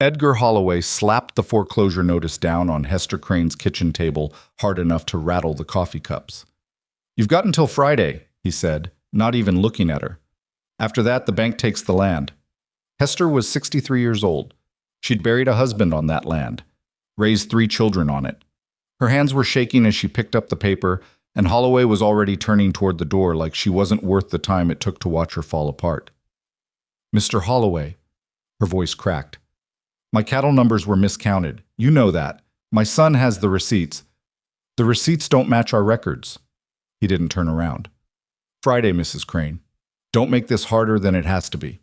Edgar Holloway slapped the foreclosure notice down on Hester Crane's kitchen table hard enough to rattle the coffee cups. "You've got until Friday," he said, not even looking at her. "After that, the bank takes the land." Hester was 63 years old. She'd buried a husband on that land, raised 3 children on it. Her hands were shaking as she picked up the paper, and Holloway was already turning toward the door like she wasn't worth the time it took to watch her fall apart. "Mr. Holloway," her voice cracked. "My cattle numbers were miscounted. You know that. My son has the receipts. The receipts don't match our records." He didn't turn around. "Friday, Mrs. Crane. Don't make this harder than it has to be."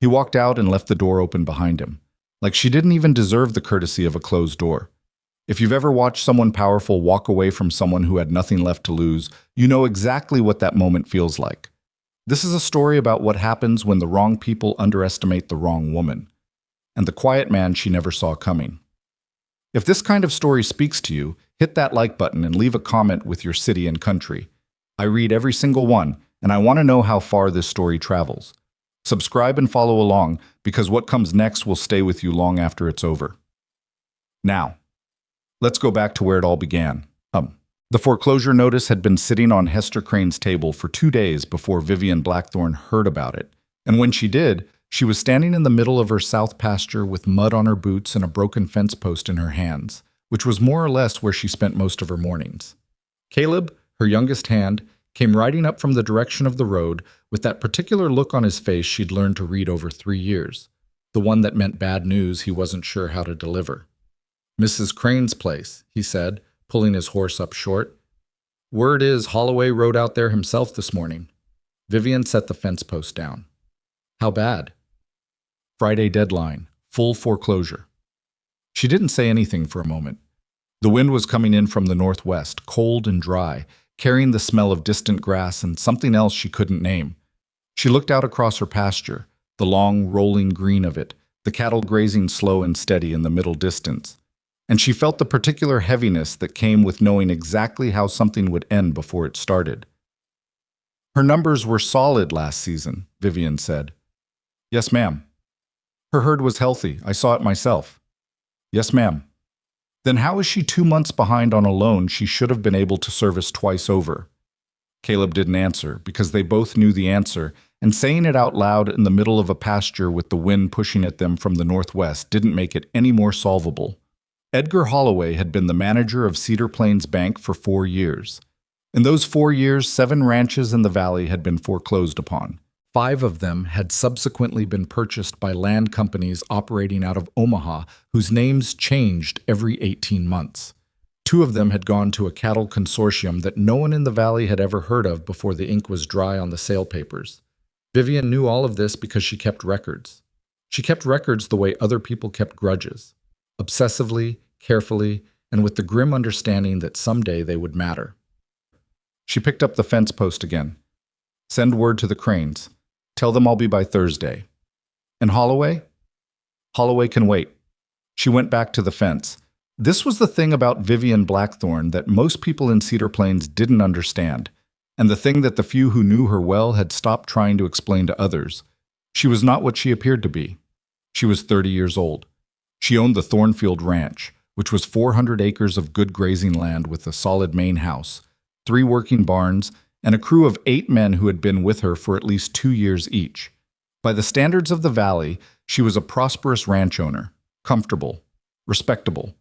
He walked out and left the door open behind him, like she didn't even deserve the courtesy of a closed door. If you've ever watched someone powerful walk away from someone who had nothing left to lose, you know exactly what that moment feels like. This is a story about what happens when the wrong people underestimate the wrong woman, and the quiet man she never saw coming. If this kind of story speaks to you, hit that like button and leave a comment with your city and country. I read every single one, and I want to know how far this story travels. Subscribe and follow along, because what comes next will stay with you long after it's over. Now, let's go back to where it all began. The foreclosure notice had been sitting on Hester Crane's table for 2 days before Vivian Blackthorne heard about it, and when she did, she was standing in the middle of her south pasture with mud on her boots and a broken fence post in her hands, which was more or less where she spent most of her mornings. Caleb, her youngest hand, came riding up from the direction of the road with that particular look on his face she'd learned to read over 3 years, the one that meant bad news he wasn't sure how to deliver. "Mrs. Crane's place," he said, pulling his horse up short. "Word is Holloway rode out there himself this morning." Vivian set the fence post down. "How bad?" "Friday deadline. Full foreclosure." She didn't say anything for a moment. The wind was coming in from the northwest, cold and dry, carrying the smell of distant grass and something else she couldn't name. She looked out across her pasture, the long, rolling green of it, the cattle grazing slow and steady in the middle distance, and she felt the particular heaviness that came with knowing exactly how something would end before it started. "Her numbers were solid last season," Vivian said. "Yes, ma'am." "Her herd was healthy. I saw it myself." "Yes, ma'am." "Then how is she 2 months behind on a loan she should have been able to service twice over?" Caleb didn't answer, because they both knew the answer, and saying it out loud in the middle of a pasture with the wind pushing at them from the northwest didn't make it any more solvable. Edgar Holloway had been the manager of Cedar Plains Bank for 4 years. In those 4 years, 7 ranches in the valley had been foreclosed upon. 5 of them had subsequently been purchased by land companies operating out of Omaha, whose names changed every 18 months. 2 of them had gone to a cattle consortium that no one in the valley had ever heard of before the ink was dry on the sale papers. Vivian knew all of this because she kept records. She kept records the way other people kept grudges, obsessively, carefully, and with the grim understanding that someday they would matter. She picked up the fence post again. "Send word to the Cranes. Tell them I'll be by Thursday." "And Holloway?" "Holloway can wait." She went back to the fence. This was the thing about Vivian Blackthorne that most people in Cedar Plains didn't understand, and the thing that the few who knew her well had stopped trying to explain to others. She was not what she appeared to be. She was 30 years old. She owned the Thornfield Ranch, which was 400 acres of good grazing land with a solid main house, 3 working barns, and a crew of 8 men who had been with her for at least 2 years each. By the standards of the valley, she was a prosperous ranch owner, comfortable, respectable,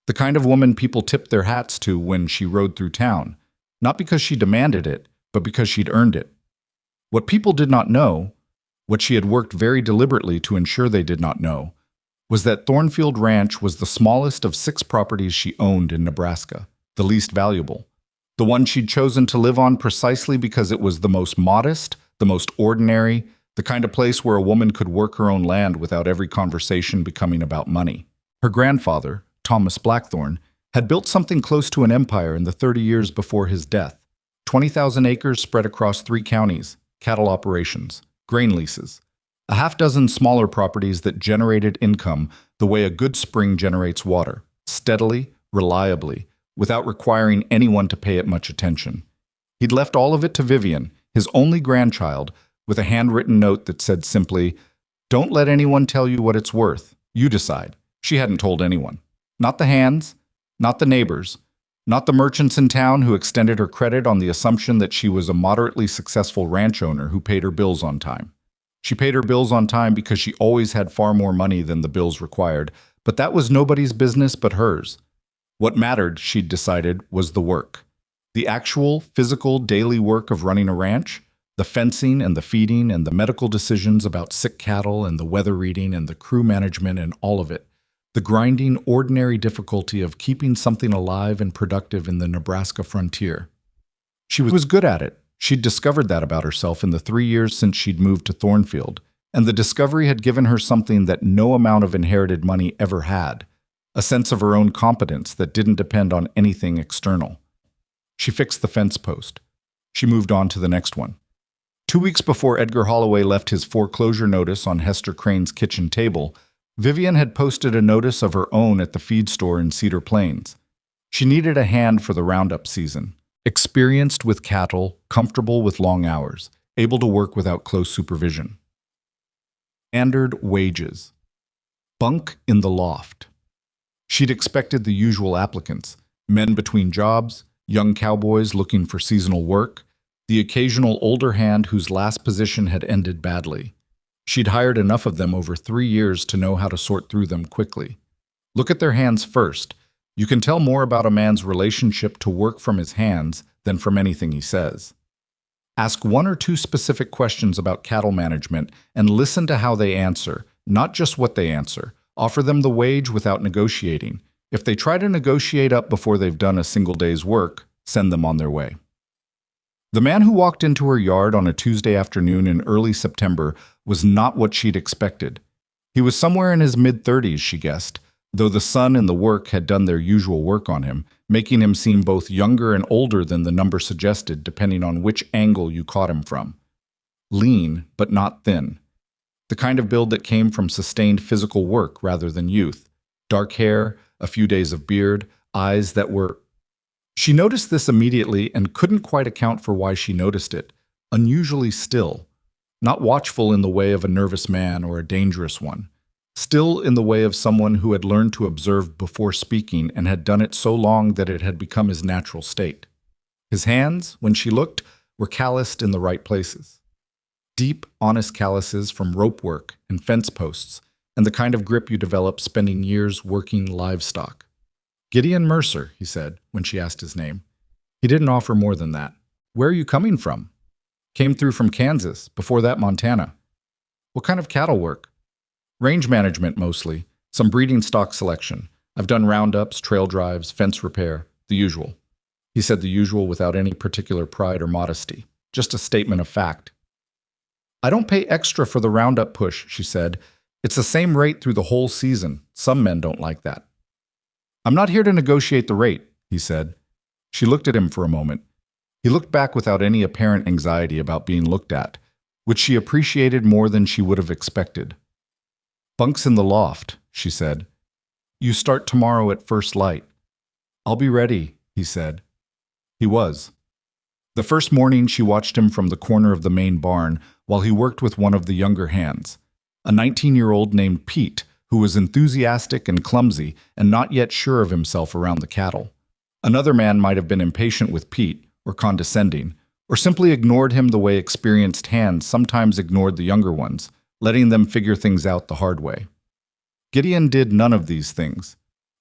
the kind of woman people tipped their hats to when she rode through town, not because she demanded it, but because she'd earned it. What people did not know, what she had worked very deliberately to ensure they did not know, was that Thornfield Ranch was the smallest of 6 properties she owned in Nebraska, the least valuable. The one she'd chosen to live on precisely because it was the most modest, the most ordinary, the kind of place where a woman could work her own land without every conversation becoming about money. Her grandfather, Thomas Blackthorne, had built something close to an empire in the 30 years before his death. 20,000 acres spread across 3 counties, cattle operations, grain leases, a half-dozen smaller properties that generated income the way a good spring generates water, steadily, reliably, without requiring anyone to pay it much attention. He'd left all of it to Vivian, his only grandchild, with a handwritten note that said simply, "Don't let anyone tell you what it's worth. You decide. She hadn't told anyone. Not the hands, not the neighbors, not the merchants in town who extended her credit on the assumption that she was a moderately successful ranch owner who paid her bills on time. She paid her bills on time because she always had far more money than the bills required, but that was nobody's business but hers. What mattered, she'd decided, was the work. The actual, physical, daily work of running a ranch, the fencing and the feeding and the medical decisions about sick cattle and the weather reading and the crew management and all of it. The grinding, ordinary difficulty of keeping something alive and productive in the Nebraska frontier. She was good at it. She'd discovered that about herself in the 3 years since she'd moved to Thornfield, and the discovery had given her something that no amount of inherited money ever had, a sense of her own competence that didn't depend on anything external. She fixed the fence post. She moved on to the next one. 2 weeks before Edgar Holloway left his foreclosure notice on Hester Crane's kitchen table, Vivian had posted a notice of her own at the feed store in Cedar Plains. She needed a hand for the roundup season. Experienced with cattle, comfortable with long hours, able to work without close supervision. Standard wages. Bunk in the loft. She'd expected the usual applicants, men between jobs, young cowboys looking for seasonal work, the occasional older hand whose last position had ended badly. She'd hired enough of them over 3 years to know how to sort through them quickly. Look at their hands first. You can tell more about a man's relationship to work from his hands than from anything he says. Ask 1 or 2 specific questions about cattle management and listen to how they answer, not just what they answer. Offer them the wage without negotiating. If they try to negotiate up before they've done a single day's work, send them on their way. The man who walked into her yard on a Tuesday afternoon in early September was not what she'd expected. He was somewhere in his mid-30s, she guessed, though the sun and the work had done their usual work on him, making him seem both younger and older than the number suggested depending on which angle you caught him from. Lean, but not thin. The kind of build that came from sustained physical work rather than youth. Dark hair, a few days of beard, eyes that were... She noticed this immediately and couldn't quite account for why she noticed it. Unusually still. Not watchful in the way of a nervous man or a dangerous one. Still in the way of someone who had learned to observe before speaking and had done it so long that it had become his natural state. His hands, when she looked, were calloused in the right places. Deep, honest calluses from rope work and fence posts, and the kind of grip you develop spending years working livestock. Gideon Mercer, he said, when she asked his name. He didn't offer more than that. Where are you coming from? Came through from Kansas, before that Montana. What kind of cattle work? Range management mostly, some breeding stock selection. I've done roundups, trail drives, fence repair, the usual. He said the usual without any particular pride or modesty, just a statement of fact. I don't pay extra for the roundup push, she said. It's the same rate through the whole season. Some men don't like that. I'm not here to negotiate the rate, he said. She looked at him for a moment. He looked back without any apparent anxiety about being looked at, which she appreciated more than she would have expected. Bunk's in the loft, she said. You start tomorrow at first light. I'll be ready, he said. He was. The first morning she watched him from the corner of the main barn while he worked with one of the younger hands, a 19-year-old named Pete, who was enthusiastic and clumsy and not yet sure of himself around the cattle. Another man might have been impatient with Pete, or condescending, or simply ignored him the way experienced hands sometimes ignored the younger ones, letting them figure things out the hard way. Gideon did none of these things.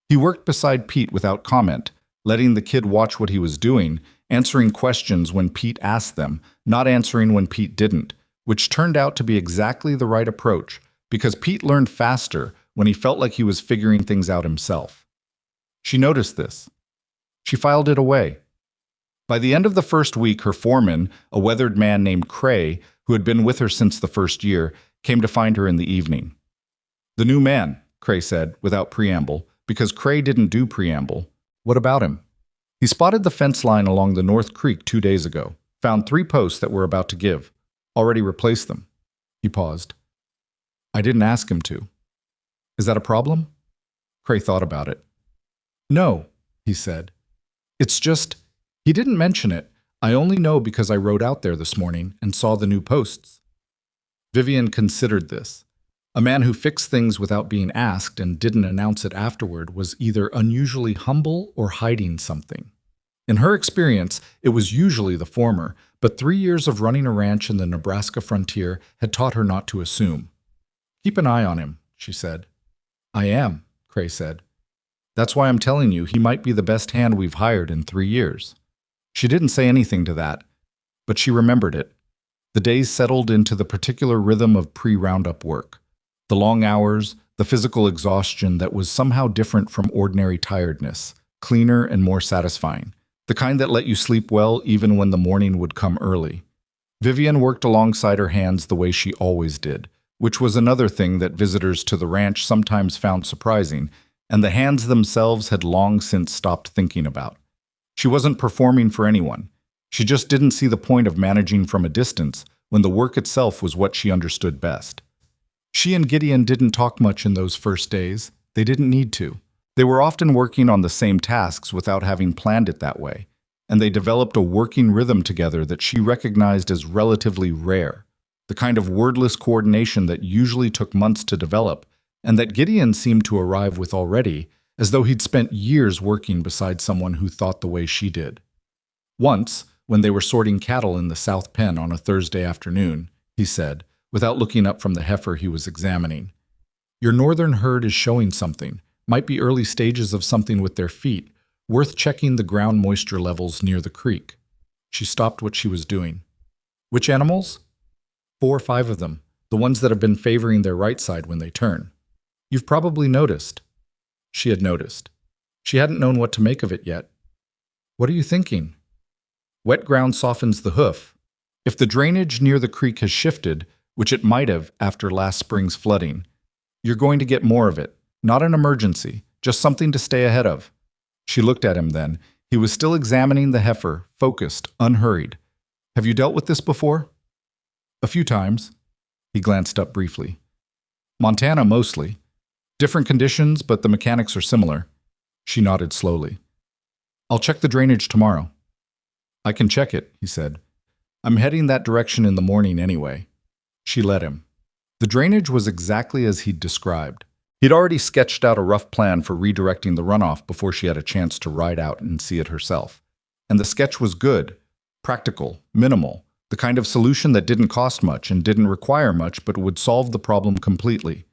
He worked beside Pete without comment, letting the kid watch what he was doing, answering questions when Pete asked them, not answering when Pete didn't, which turned out to be exactly the right approach, because Pete learned faster when he felt like he was figuring things out himself. She noticed this. She filed it away. By the end of the first week, her foreman, a weathered man named Cray, who had been with her since the first year, came to find her in the evening. The new man, Cray said, without preamble, because Cray didn't do preamble. What about him? He spotted the fence line along the North Creek 2 days ago, found 3 posts that were about to give, already replaced them. He paused. I didn't ask him to. Is that a problem? Cray thought about it. No, he said. It's just, he didn't mention it. I only know because I rode out there this morning and saw the new posts. Vivian considered this. A man who fixed things without being asked and didn't announce it afterward was either unusually humble or hiding something. In her experience, it was usually the former, but 3 years of running a ranch in the Nebraska frontier had taught her not to assume. "Keep an eye on him," she said. "I am," Cray said. "That's why I'm telling you he might be the best hand we've hired in 3 years." She didn't say anything to that, but she remembered it. The days settled into the particular rhythm of pre-roundup work. The long hours, the physical exhaustion that was somehow different from ordinary tiredness, cleaner and more satisfying, the kind that let you sleep well even when the morning would come early. Vivian worked alongside her hands the way she always did, which was another thing that visitors to the ranch sometimes found surprising, and the hands themselves had long since stopped thinking about. She wasn't performing for anyone. She just didn't see the point of managing from a distance when the work itself was what she understood best. She and Gideon didn't talk much in those first days. They didn't need to. They were often working on the same tasks without having planned it that way, and they developed a working rhythm together that she recognized as relatively rare, the kind of wordless coordination that usually took months to develop, and that Gideon seemed to arrive with already, as though he'd spent years working beside someone who thought the way she did. Once, when they were sorting cattle in the South Pen on a Thursday afternoon, he said, without looking up from the heifer he was examining, "Your northern herd is showing something, might be early stages of something with their feet, worth checking the ground moisture levels near the creek." She stopped what she was doing. "Which animals?" "4 or 5 of them, the ones that have been favoring their right side when they turn." "You've probably noticed." She had noticed. She hadn't known what to make of it yet. "What are you thinking?" "Wet ground softens the hoof. If the drainage near the creek has shifted, which it might have after last spring's flooding, you're going to get more of it. Not an emergency, just something to stay ahead of." She looked at him then. He was still examining the heifer, focused, unhurried. "Have you dealt with this before?" "A few times." He glanced up briefly. "Montana mostly. Different conditions, but the mechanics are similar." She nodded slowly. "I'll check the drainage tomorrow." "I can check it," he said. "I'm heading that direction in the morning anyway." She let him. The drainage was exactly as he'd described. He'd already sketched out a rough plan for redirecting the runoff before she had a chance to ride out and see it herself. And the sketch was good, practical, minimal, the kind of solution that didn't cost much and didn't require much but would solve the problem completely.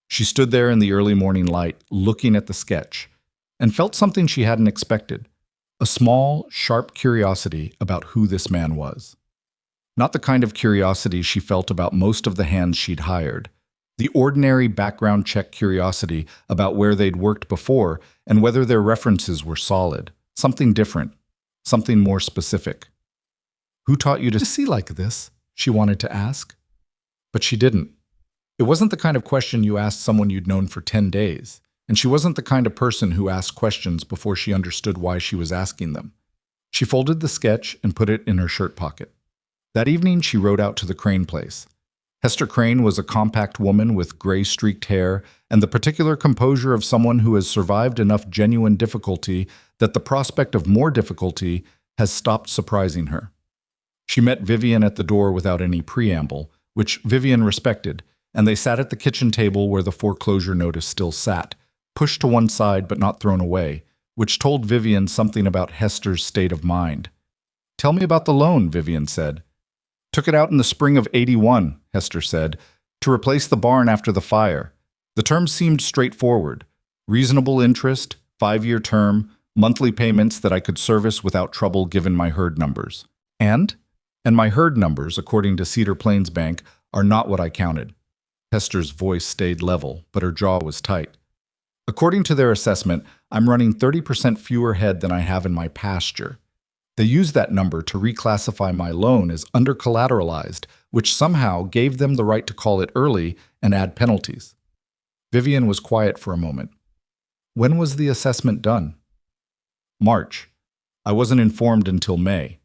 She stood there in the early morning light, looking at the sketch, and felt something she hadn't expected, a small, sharp curiosity about who this man was. Not the kind of curiosity she felt about most of the hands she'd hired. The ordinary background check curiosity about where they'd worked before and whether their references were solid. Something different. Something more specific. "Who taught you to see like this?" she wanted to ask. But she didn't. It wasn't the kind of question you asked someone you'd known for 10 days, and she wasn't the kind of person who asked questions before she understood why she was asking them. She folded the sketch and put it in her shirt pocket. That evening, she rode out to the Crane place. Hester Crane was a compact woman with gray-streaked hair and the particular composure of someone who has survived enough genuine difficulty that the prospect of more difficulty has stopped surprising her. She met Vivian at the door without any preamble, which Vivian respected, and they sat at the kitchen table where the foreclosure notice still sat, pushed to one side but not thrown away, which told Vivian something about Hester's state of mind. "Tell me about the loan," Vivian said. "Took it out in the spring of '81, Hester said, "to replace the barn after the fire. The terms seemed straightforward. Reasonable interest, 5-year term, monthly payments that I could service without trouble given my herd numbers. And my herd numbers, according to Cedar Plains Bank, are not what I counted." Hester's voice stayed level, but her jaw was tight. "According to their assessment, I'm running 30% fewer head than I have in my pasture. They used that number to reclassify my loan as under-collateralized, which somehow gave them the right to call it early and add penalties." Vivian was quiet for a moment. "When was the assessment done?" "March. I wasn't informed until May."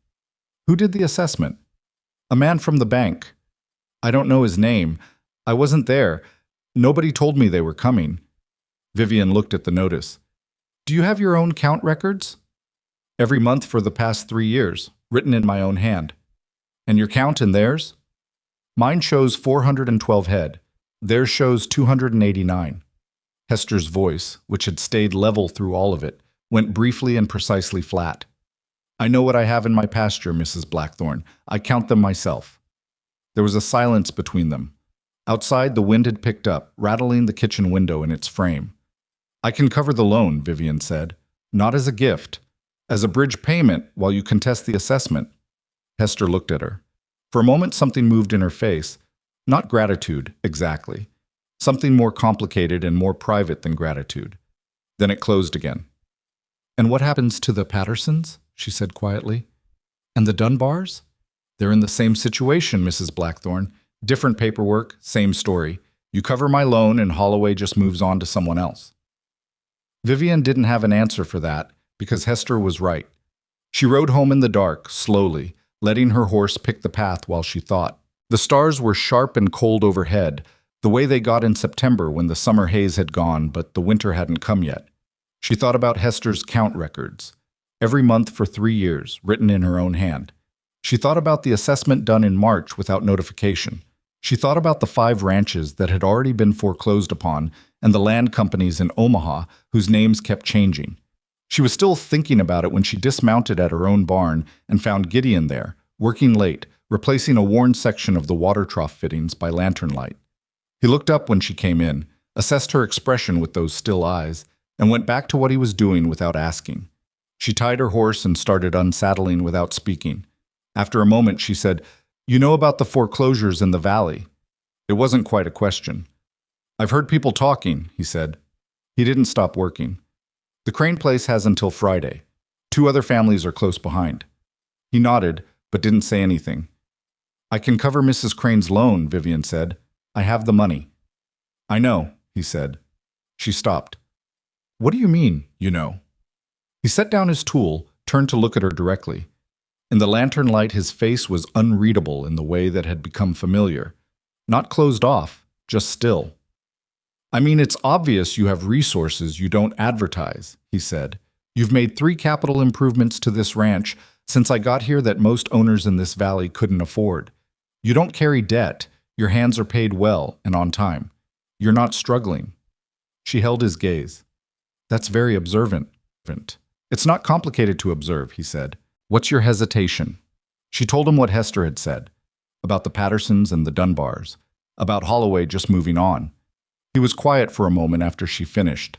"Who did the assessment?" "A man from the bank. I don't know his name. I wasn't there. Nobody told me they were coming." Vivian looked at the notice. "Do you have your own count records?" "Every month for the past 3 years, written in my own hand." "And your count and theirs?" "Mine shows 412 head. Theirs shows 289. Hester's voice, which had stayed level through all of it, went briefly and precisely flat. I know what I have in my pasture, Mrs. Blackthorne. I count them myself. There was a silence between them. Outside, the wind had picked up, rattling the kitchen window in its frame. I can cover the loan, Vivian said. Not as a gift. As a bridge payment while you contest the assessment. Hester looked at her. For a moment, something moved in her face. Not gratitude, exactly. Something more complicated and more private than gratitude. Then it closed again. And what happens to the Pattersons? She said quietly. And the Dunbars? They're in the same situation, Mrs. Blackthorne. Different paperwork, same story. You cover my loan and Holloway just moves on to someone else. Vivian didn't have an answer for that because Hester was right. She rode home in the dark, slowly, letting her horse pick the path while she thought. The stars were sharp and cold overhead, the way they got in September when the summer haze had gone but the winter hadn't come yet. She thought about Hester's count records, every month for 3 years, written in her own hand. She thought about the assessment done in March without notification. She thought about the 5 ranches that had already been foreclosed upon and the land companies in Omaha whose names kept changing. She was still thinking about it when she dismounted at her own barn and found Gideon there, working late, replacing a worn section of the water trough fittings by lantern light. He looked up when she came in, assessed her expression with those still eyes, and went back to what he was doing without asking. She tied her horse and started unsaddling without speaking. After a moment, she said, "You know about the foreclosures in the valley?" It wasn't quite a question. "I've heard people talking," he said. He didn't stop working. "The Crane place has until Friday. 2 other families are close behind." He nodded, but didn't say anything. "I can cover Mrs. Crane's loan," Vivian said. "I have the money." "I know," he said. She stopped. "What do you mean, you know?" He set down his tool, turned to look at her directly. In the lantern light, his face was unreadable in the way that had become familiar. Not closed off, just still. "I mean, it's obvious you have resources you don't advertise," he said. "You've made 3 capital improvements to this ranch since I got here that most owners in this valley couldn't afford. You don't carry debt. Your hands are paid well and on time. You're not struggling." She held his gaze. "That's very observant." "It's not complicated to observe," he said. "What's your hesitation?" She told him what Hester had said, about the Pattersons and the Dunbars, about Holloway just moving on. He was quiet for a moment after she finished.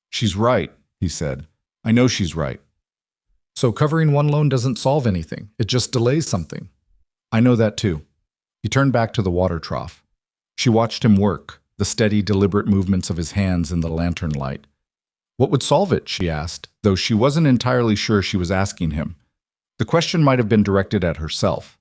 "She's right," he said. "I know she's right." "So covering one loan doesn't solve anything. It just delays something." "I know that too." He turned back to the water trough. She watched him work, the steady, deliberate movements of his hands in the lantern light. "What would solve it?" she asked, though she wasn't entirely sure she was asking him. The question might have been directed at herself.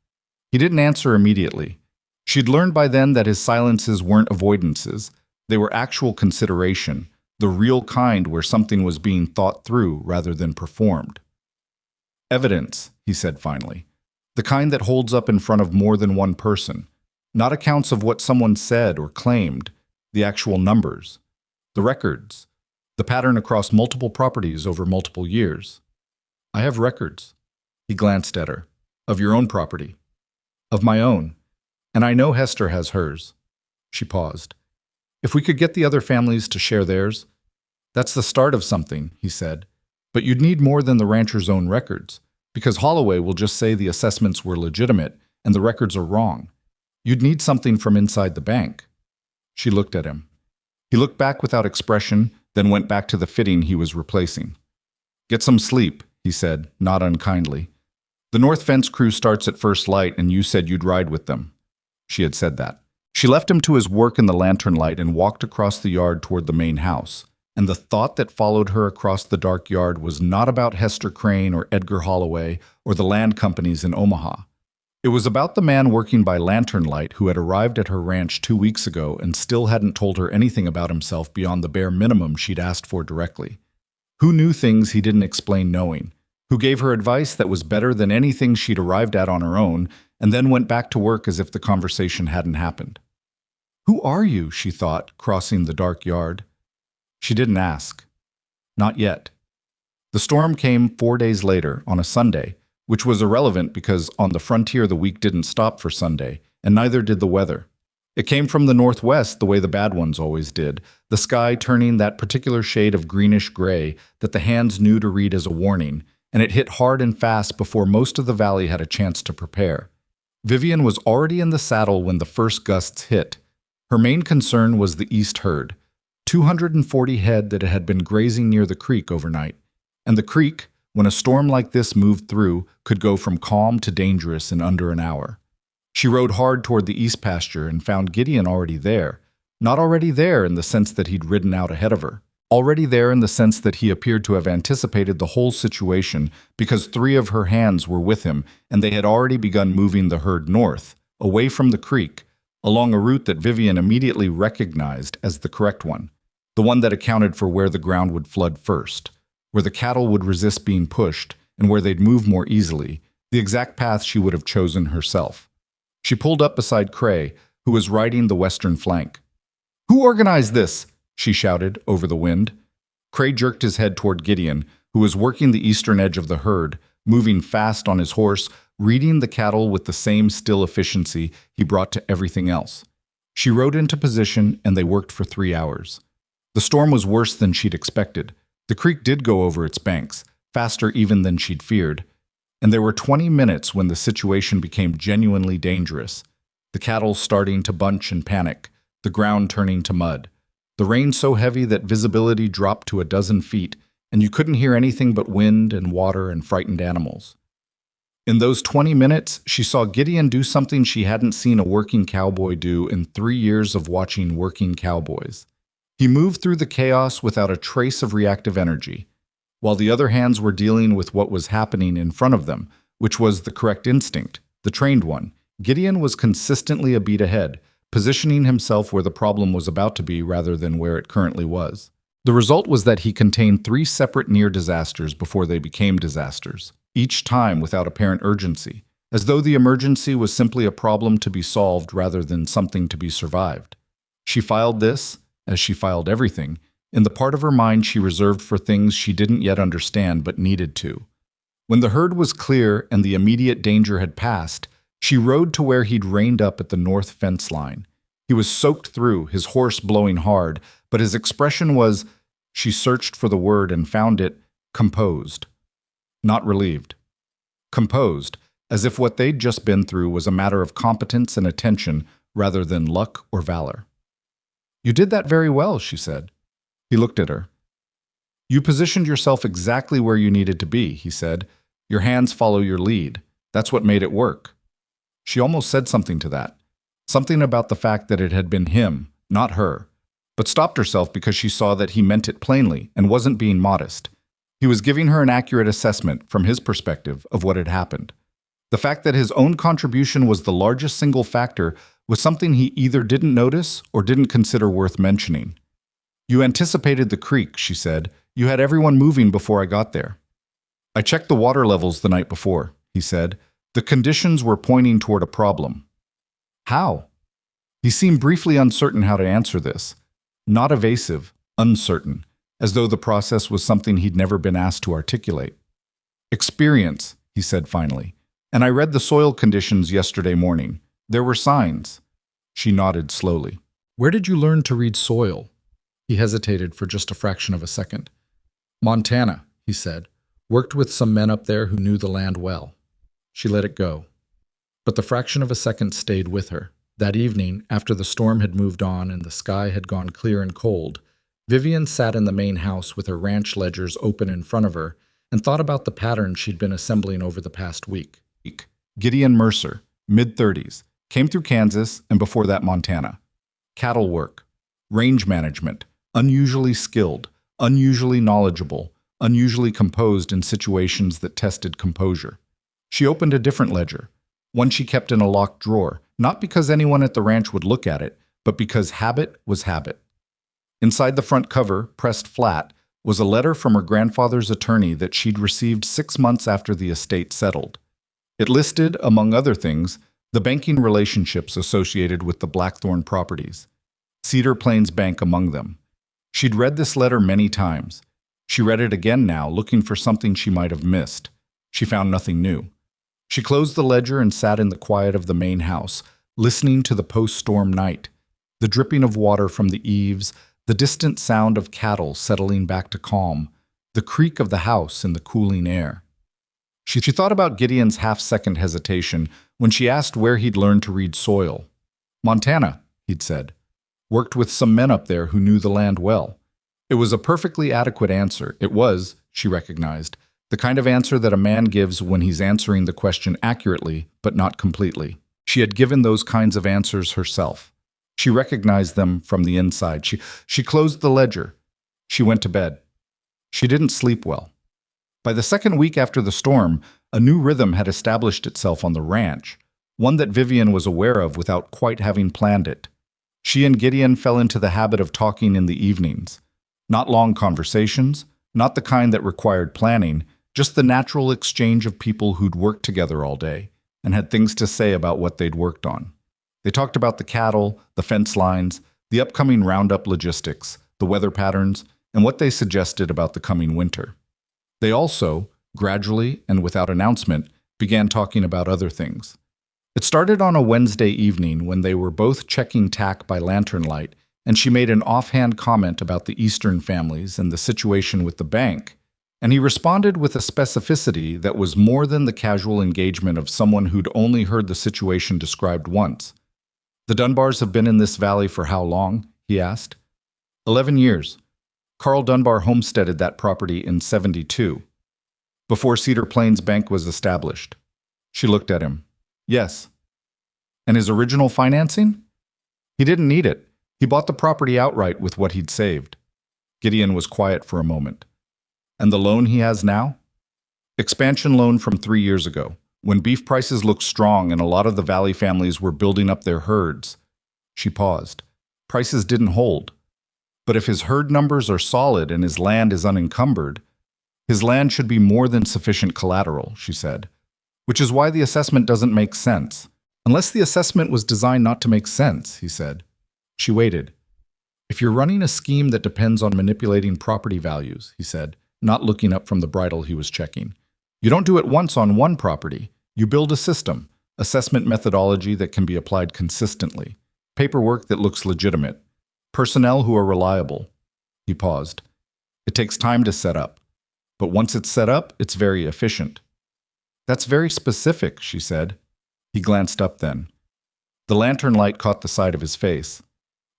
He didn't answer immediately. She'd learned by then that his silences weren't avoidances. They were actual consideration, the real kind where something was being thought through rather than performed. "Evidence," he said finally. "The kind that holds up in front of more than one person. Not accounts of what someone said or claimed, the actual numbers, the records, the pattern across multiple properties over multiple years." "I have records." He glanced at her. "Of your own property." "Of my own. And I know Hester has hers." She paused. "If we could get the other families to share theirs." "That's the start of something," he said. "But you'd need more than the rancher's own records, because Holloway will just say the assessments were legitimate and the records are wrong. You'd need something from inside the bank." She looked at him. He looked back without expression, then went back to the fitting he was replacing. "Get some sleep," he said, not unkindly. "The North Fence crew starts at first light, and you said you'd ride with them." She had said that. She left him to his work in the lantern light and walked across the yard toward the main house. And the thought that followed her across the dark yard was not about Hester Crane or Edgar Holloway or the land companies in Omaha. It was about the man working by lantern light who had arrived at her ranch 2 weeks ago and still hadn't told her anything about himself beyond the bare minimum she'd asked for directly. Who knew things he didn't explain knowing? Who gave her advice that was better than anything she'd arrived at on her own, and then went back to work as if the conversation hadn't happened. "Who are you?" she thought, crossing the dark yard. She didn't ask. Not yet. The storm came 4 days later, on a Sunday, which was irrelevant because on the frontier the week didn't stop for Sunday, and neither did the weather. It came from the northwest the way the bad ones always did, the sky turning that particular shade of greenish gray that the hands knew to read as a warning, and it hit hard and fast before most of the valley had a chance to prepare. Vivian was already in the saddle when the first gusts hit. Her main concern was the east herd, 240 head that had been grazing near the creek overnight. And the creek, when a storm like this moved through, could go from calm to dangerous in under an hour. She rode hard toward the east pasture and found Gideon already there. Not already there in the sense that he'd ridden out ahead of her. Already there in the sense that he appeared to have anticipated the whole situation because 3 of her hands were with him and they had already begun moving the herd north, away from the creek, along a route that Vivian immediately recognized as the correct one, the one that accounted for where the ground would flood first, where the cattle would resist being pushed, and where they'd move more easily, the exact path she would have chosen herself. She pulled up beside Cray, who was riding the western flank. "Who organized this?" she shouted over the wind. Cray jerked his head toward Gideon, who was working the eastern edge of the herd, moving fast on his horse, reading the cattle with the same still efficiency he brought to everything else. She rode into position, and they worked for 3 hours. The storm was worse than she'd expected. The creek did go over its banks, faster even than she'd feared, and there were 20 minutes when the situation became genuinely dangerous. The cattle starting to bunch and panic, the ground turning to mud. The rain so heavy that visibility dropped to a dozen feet, and you couldn't hear anything but wind and water and frightened animals. In those 20 minutes, she saw Gideon do something she hadn't seen a working cowboy do in 3 years of watching working cowboys. He moved through the chaos without a trace of reactive energy, while the other hands were dealing with what was happening in front of them, which was the correct instinct, the trained one. Gideon was consistently a beat ahead, positioning himself where the problem was about to be rather than where it currently was. The result was that he contained 3 separate near disasters before they became disasters, each time without apparent urgency, as though the emergency was simply a problem to be solved rather than something to be survived. She filed this, as she filed everything, in the part of her mind she reserved for things she didn't yet understand but needed to. When the herd was clear and the immediate danger had passed, she rode to where he'd reined up at the north fence line. He was soaked through, his horse blowing hard, but his expression was, she searched for the word and found it, composed. Not relieved. Composed, as if what they'd just been through was a matter of competence and attention rather than luck or valor. "You did that very well," she said. He looked at her. "You positioned yourself exactly where you needed to be," he said. "Your hands follow your lead. That's what made it work." She almost said something to that. Something about the fact that it had been him, not her, but stopped herself because she saw that he meant it plainly and wasn't being modest. He was giving her an accurate assessment, from his perspective, of what had happened. The fact that his own contribution was the largest single factor was something he either didn't notice or didn't consider worth mentioning. "You anticipated the creek," she said. "You had everyone moving before I got there." "I checked the water levels the night before," he said. "The conditions were pointing toward a problem." "How?" He seemed briefly uncertain how to answer this. Not evasive, uncertain, as though the process was something he'd never been asked to articulate. "Experience," he said finally. "And I read the soil conditions yesterday morning. There were signs." She nodded slowly. "Where did you learn to read soil?" He hesitated for just a fraction of a second. "Montana," he said. "Worked with some men up there who knew the land well." She let it go. But the fraction of a second stayed with her. That evening, after the storm had moved on and the sky had gone clear and cold, Vivian sat in the main house with her ranch ledgers open in front of her and thought about the pattern she'd been assembling over the past week. Gideon Mercer, mid-30s, came through Kansas and before that Montana. Cattle work, range management, unusually skilled, unusually knowledgeable, unusually composed in situations that tested composure. She opened a different ledger, one she kept in a locked drawer, not because anyone at the ranch would look at it, but because habit was habit. Inside the front cover, pressed flat, was a letter from her grandfather's attorney that she'd received 6 months after the estate settled. It listed, among other things, the banking relationships associated with the Blackthorn properties, Cedar Plains Bank among them. She'd read this letter many times. She read it again now, looking for something she might have missed. She found nothing new. She closed the ledger and sat in the quiet of the main house, listening to the post-storm night, the dripping of water from the eaves, the distant sound of cattle settling back to calm, the creak of the house in the cooling air. She thought about Gideon's half-second hesitation when she asked where he'd learned to read soil. Montana, he'd said. Worked with some men up there who knew the land well. It was a perfectly adequate answer. It was, she recognized, the kind of answer that a man gives when he's answering the question accurately, but not completely. She had given those kinds of answers herself. She recognized them from the inside. She closed the ledger. She went to bed. She didn't sleep well. By the second week after the storm, a new rhythm had established itself on the ranch, one that Vivian was aware of without quite having planned it. She and Gideon fell into the habit of talking in the evenings. Not long conversations, not the kind that required planning, just the natural exchange of people who'd worked together all day and had things to say about what they'd worked on. They talked about the cattle, the fence lines, the upcoming roundup logistics, the weather patterns, and what they suggested about the coming winter. They also, gradually and without announcement, began talking about other things. It started on a Wednesday evening when they were both checking tack by lantern light, and she made an offhand comment about the Eastern families and the situation with the bank, and he responded with a specificity that was more than the casual engagement of someone who'd only heard the situation described once. "The Dunbars have been in this valley for how long?" he asked. 11 years. Carl Dunbar homesteaded that property in '72, before Cedar Plains Bank was established. She looked at him. Yes. And his original financing? He didn't need it. He bought the property outright with what he'd saved. Gideon was quiet for a moment. And the loan he has now? Expansion loan from 3 years ago, when beef prices looked strong and a lot of the valley families were building up their herds. She paused. Prices didn't hold. But if his herd numbers are solid and his land is unencumbered, his land should be more than sufficient collateral, she said. Which is why the assessment doesn't make sense. Unless the assessment was designed not to make sense, he said. She waited. If you're running a scheme that depends on manipulating property values, he said, not looking up from the bridle he was checking. You don't do it once on one property. You build a system, assessment methodology that can be applied consistently, paperwork that looks legitimate, personnel who are reliable. He paused. It takes time to set up. But once it's set up, it's very efficient. That's very specific, she said. He glanced up then. The lantern light caught the side of his face.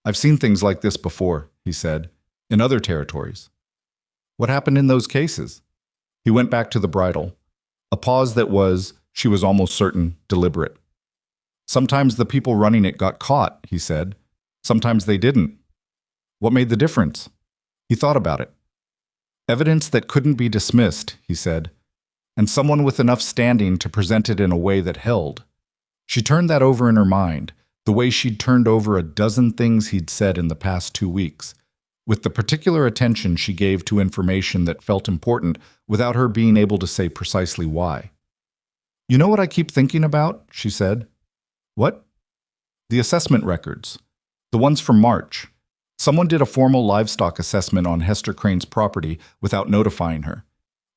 I've seen things like this before, he said, in other territories. What happened in those cases? He went back to the bridle. A pause that was, she was almost certain, deliberate. Sometimes the people running it got caught, he said. Sometimes they didn't. What made the difference? He thought about it. Evidence that couldn't be dismissed, he said, and someone with enough standing to present it in a way that held. She turned that over in her mind, the way she'd turned over a dozen things he'd said in the past 2 weeks, with the particular attention she gave to information that felt important without her being able to say precisely why. You know what I keep thinking about? She said. What? The assessment records. The ones from March. Someone did a formal livestock assessment on Hester Crane's property without notifying her.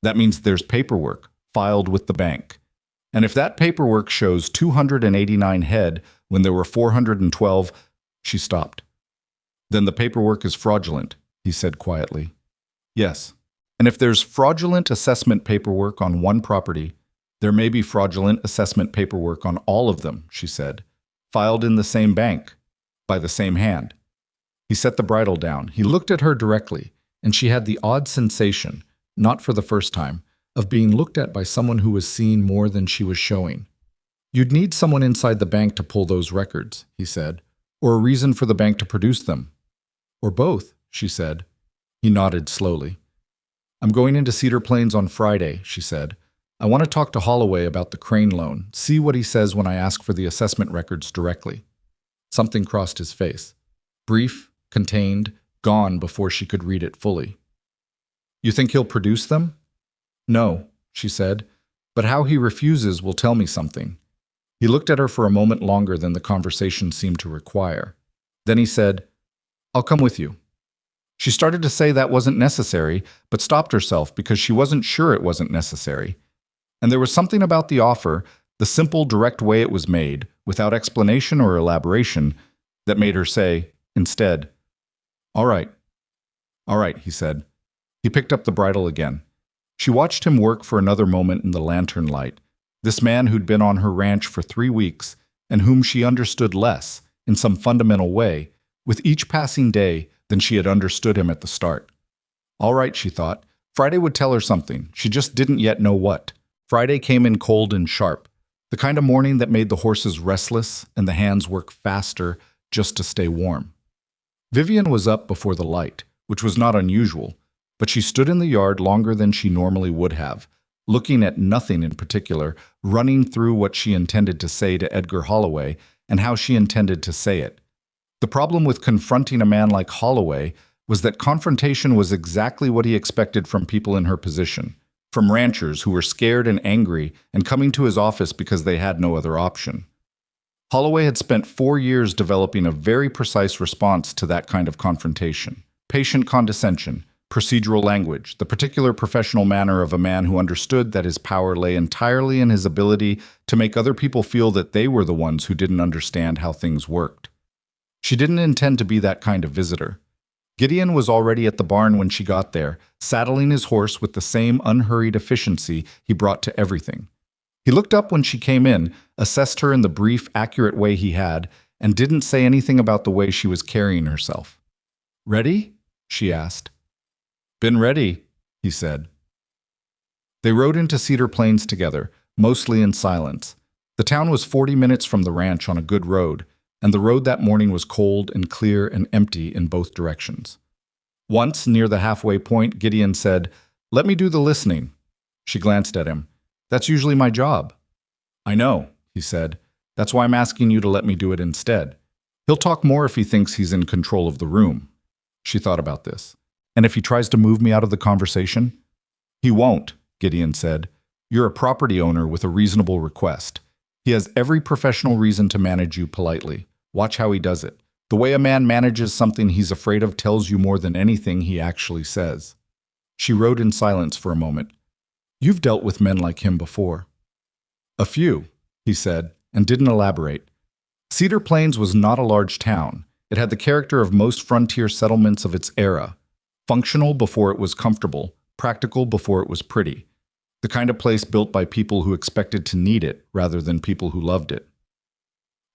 That means there's paperwork filed with the bank. And if that paperwork shows 289 head when there were 412, she stopped. Then the paperwork is fraudulent, he said quietly. Yes. And if there's fraudulent assessment paperwork on one property, there may be fraudulent assessment paperwork on all of them, she said, filed in the same bank, by the same hand. He set the bridle down. He looked at her directly, and she had the odd sensation, not for the first time, of being looked at by someone who was seeing more than she was showing. You'd need someone inside the bank to pull those records, he said, or a reason for the bank to produce them. Or both, she said. He nodded slowly. I'm going into Cedar Plains on Friday, she said. I want to talk to Holloway about the Crane loan, see what he says when I ask for the assessment records directly. Something crossed his face. Brief, contained, gone before she could read it fully. You think he'll produce them? No, she said, but how he refuses will tell me something. He looked at her for a moment longer than the conversation seemed to require. Then he said, I'll come with you. She started to say that wasn't necessary, but stopped herself because she wasn't sure it wasn't necessary. And there was something about the offer, The simple, direct way it was made, without explanation or elaboration, that made her say, instead, "All right, all right," he said. He picked up the bridle again. She watched him work for another moment in the lantern light. This man who'd been on her ranch for 3 weeks, and whom she understood less, in some fundamental way, with each passing day than she had understood him at the start. All right, she thought. Friday would tell her something. She just didn't yet know what. Friday came in cold and sharp, the kind of morning that made the horses restless and the hands work faster just to stay warm. Vivian was up before the light, which was not unusual, but she stood in the yard longer than she normally would have, looking at nothing in particular, running through what she intended to say to Edgar Holloway and how she intended to say it. The problem with confronting a man like Holloway was that confrontation was exactly what he expected from people in her position, from ranchers who were scared and angry and coming to his office because they had no other option. Holloway had spent 4 years developing a very precise response to that kind of confrontation. Patient condescension, procedural language, the particular professional manner of a man who understood that his power lay entirely in his ability to make other people feel that they were the ones who didn't understand how things worked. She didn't intend to be that kind of visitor. Gideon was already at the barn when she got there, saddling his horse with the same unhurried efficiency he brought to everything. He looked up when she came in, assessed her in the brief, accurate way he had, and didn't say anything about the way she was carrying herself. "Ready?" she asked. "Been ready," he said. They rode into Cedar Plains together, mostly in silence. The town was 40 minutes from the ranch on a good road, and the road that morning was cold and clear and empty in both directions. Once, near the halfway point, Gideon said, "Let me do the listening." She glanced at him. "That's usually my job." "I know," he said. "That's why I'm asking you to let me do it instead. He'll talk more if he thinks he's in control of the room." She thought about this. "And if he tries to move me out of the conversation?" "He won't," Gideon said. "You're a property owner with a reasonable request. He has every professional reason to manage you politely. Watch how he does it. The way a man manages something he's afraid of tells you more than anything he actually says." She rode in silence for a moment. "You've dealt with men like him before." "A few," he said, and didn't elaborate. Cedar Plains was not a large town. It had the character of most frontier settlements of its era. Functional before it was comfortable, practical before it was pretty. The kind of place built by people who expected to need it rather than people who loved it.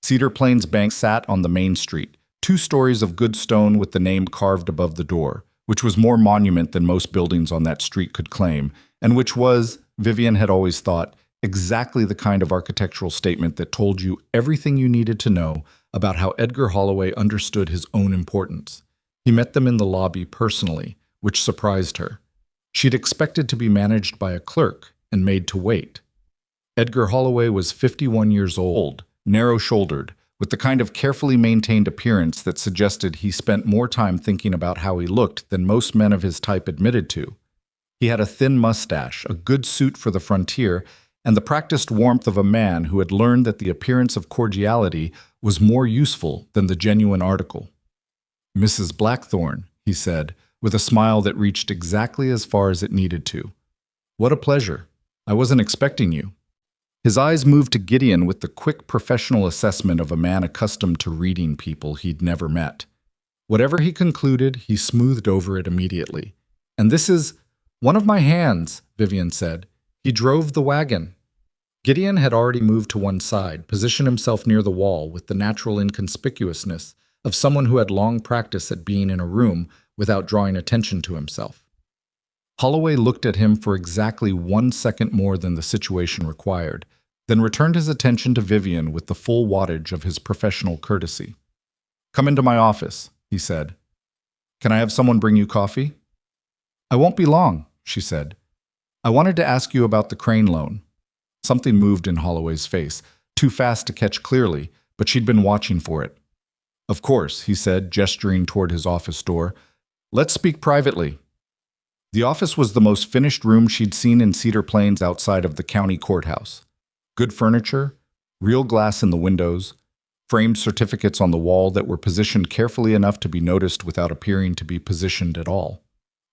Cedar Plains Bank sat on the main street, 2 stories of good stone with the name carved above the door, which was more monument than most buildings on that street could claim, and which was, Vivian had always thought, exactly the kind of architectural statement that told you everything you needed to know about how Edgar Holloway understood his own importance. He met them in the lobby personally, which surprised her. She'd expected to be managed by a clerk and made to wait. Edgar Holloway was 51 years old, narrow-shouldered, with the kind of carefully maintained appearance that suggested he spent more time thinking about how he looked than most men of his type admitted to. He had a thin mustache, a good suit for the frontier, and the practiced warmth of a man who had learned that the appearance of cordiality was more useful than the genuine article. "Mrs. Blackthorne," he said, with a smile that reached exactly as far as it needed to. "What a pleasure. I wasn't expecting you." His eyes moved to Gideon with the quick professional assessment of a man accustomed to reading people he'd never met. Whatever he concluded, he smoothed over it immediately. "And this is one of my hands," Vivian said. "He drove the wagon." Gideon had already moved to one side, positioned himself near the wall with the natural inconspicuousness of someone who had long practice at being in a room without drawing attention to himself. Holloway looked at him for exactly 1 second more than the situation required, then returned his attention to Vivian with the full wattage of his professional courtesy. "Come into my office," he said. "Can I have someone bring you coffee?" "I won't be long," she said. "I wanted to ask you about the crane loan." Something moved in Holloway's face, too fast to catch clearly, but she'd been watching for it. "Of course," he said, gesturing toward his office door. "Let's speak privately." The office was the most finished room she'd seen in Cedar Plains outside of the county courthouse. Good furniture, real glass in the windows, framed certificates on the wall that were positioned carefully enough to be noticed without appearing to be positioned at all.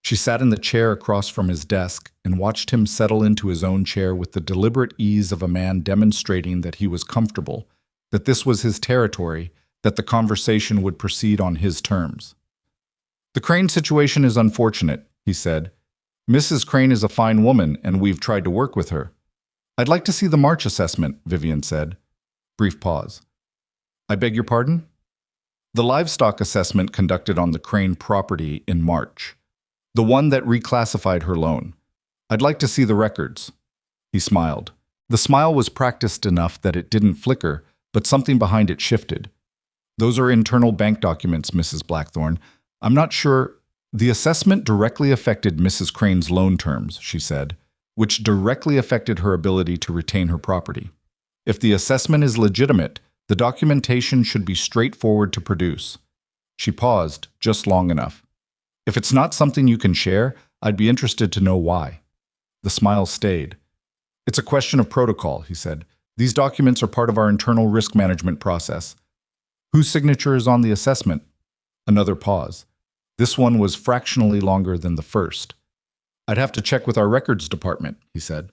She sat in the chair across from his desk and watched him settle into his own chair with the deliberate ease of a man demonstrating that he was comfortable, that this was his territory, that the conversation would proceed on his terms. "The Crane situation is unfortunate," he said. "Mrs. Crane is a fine woman, and we've tried to work with her." "I'd like to see the March assessment," Vivian said. Brief pause. "I beg your pardon?" "The livestock assessment conducted on the Crane property in March. The one that reclassified her loan. I'd like to see the records." He smiled. The smile was practiced enough that it didn't flicker, but something behind it shifted. "Those are internal bank documents, Mrs. Blackthorne. I'm not sure—" "The assessment directly affected Mrs. Crane's loan terms," she said, "which directly affected her ability to retain her property. If the assessment is legitimate, the documentation should be straightforward to produce." She paused just long enough. "If it's not something you can share, I'd be interested to know why." The smile stayed. "It's a question of protocol," he said. "These documents are part of our internal risk management process." "Whose signature is on the assessment?" Another pause. This one was fractionally longer than the first. "I'd have to check with our records department," he said.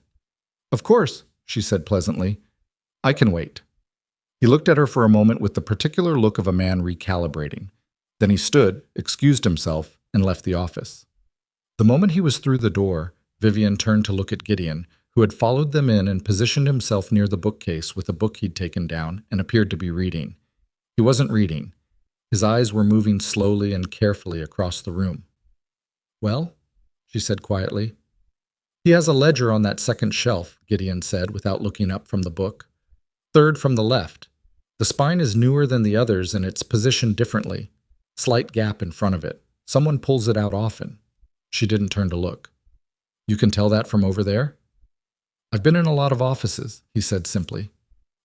"Of course," she said pleasantly. "I can wait." He looked at her for a moment with the particular look of a man recalibrating. Then he stood, excused himself, and left the office. The moment he was through the door, Vivian turned to look at Gideon, who had followed them in and positioned himself near the bookcase with a book he'd taken down and appeared to be reading. He wasn't reading. His eyes were moving slowly and carefully across the room. "Well?" she said quietly. "He has a ledger on that second shelf," Gideon said without looking up from the book. "Third from the left. The spine is newer than the others and it's positioned differently. Slight gap in front of it. Someone pulls it out often." She didn't turn to look. "You can tell that from over there?" "I've been in a lot of offices," he said simply.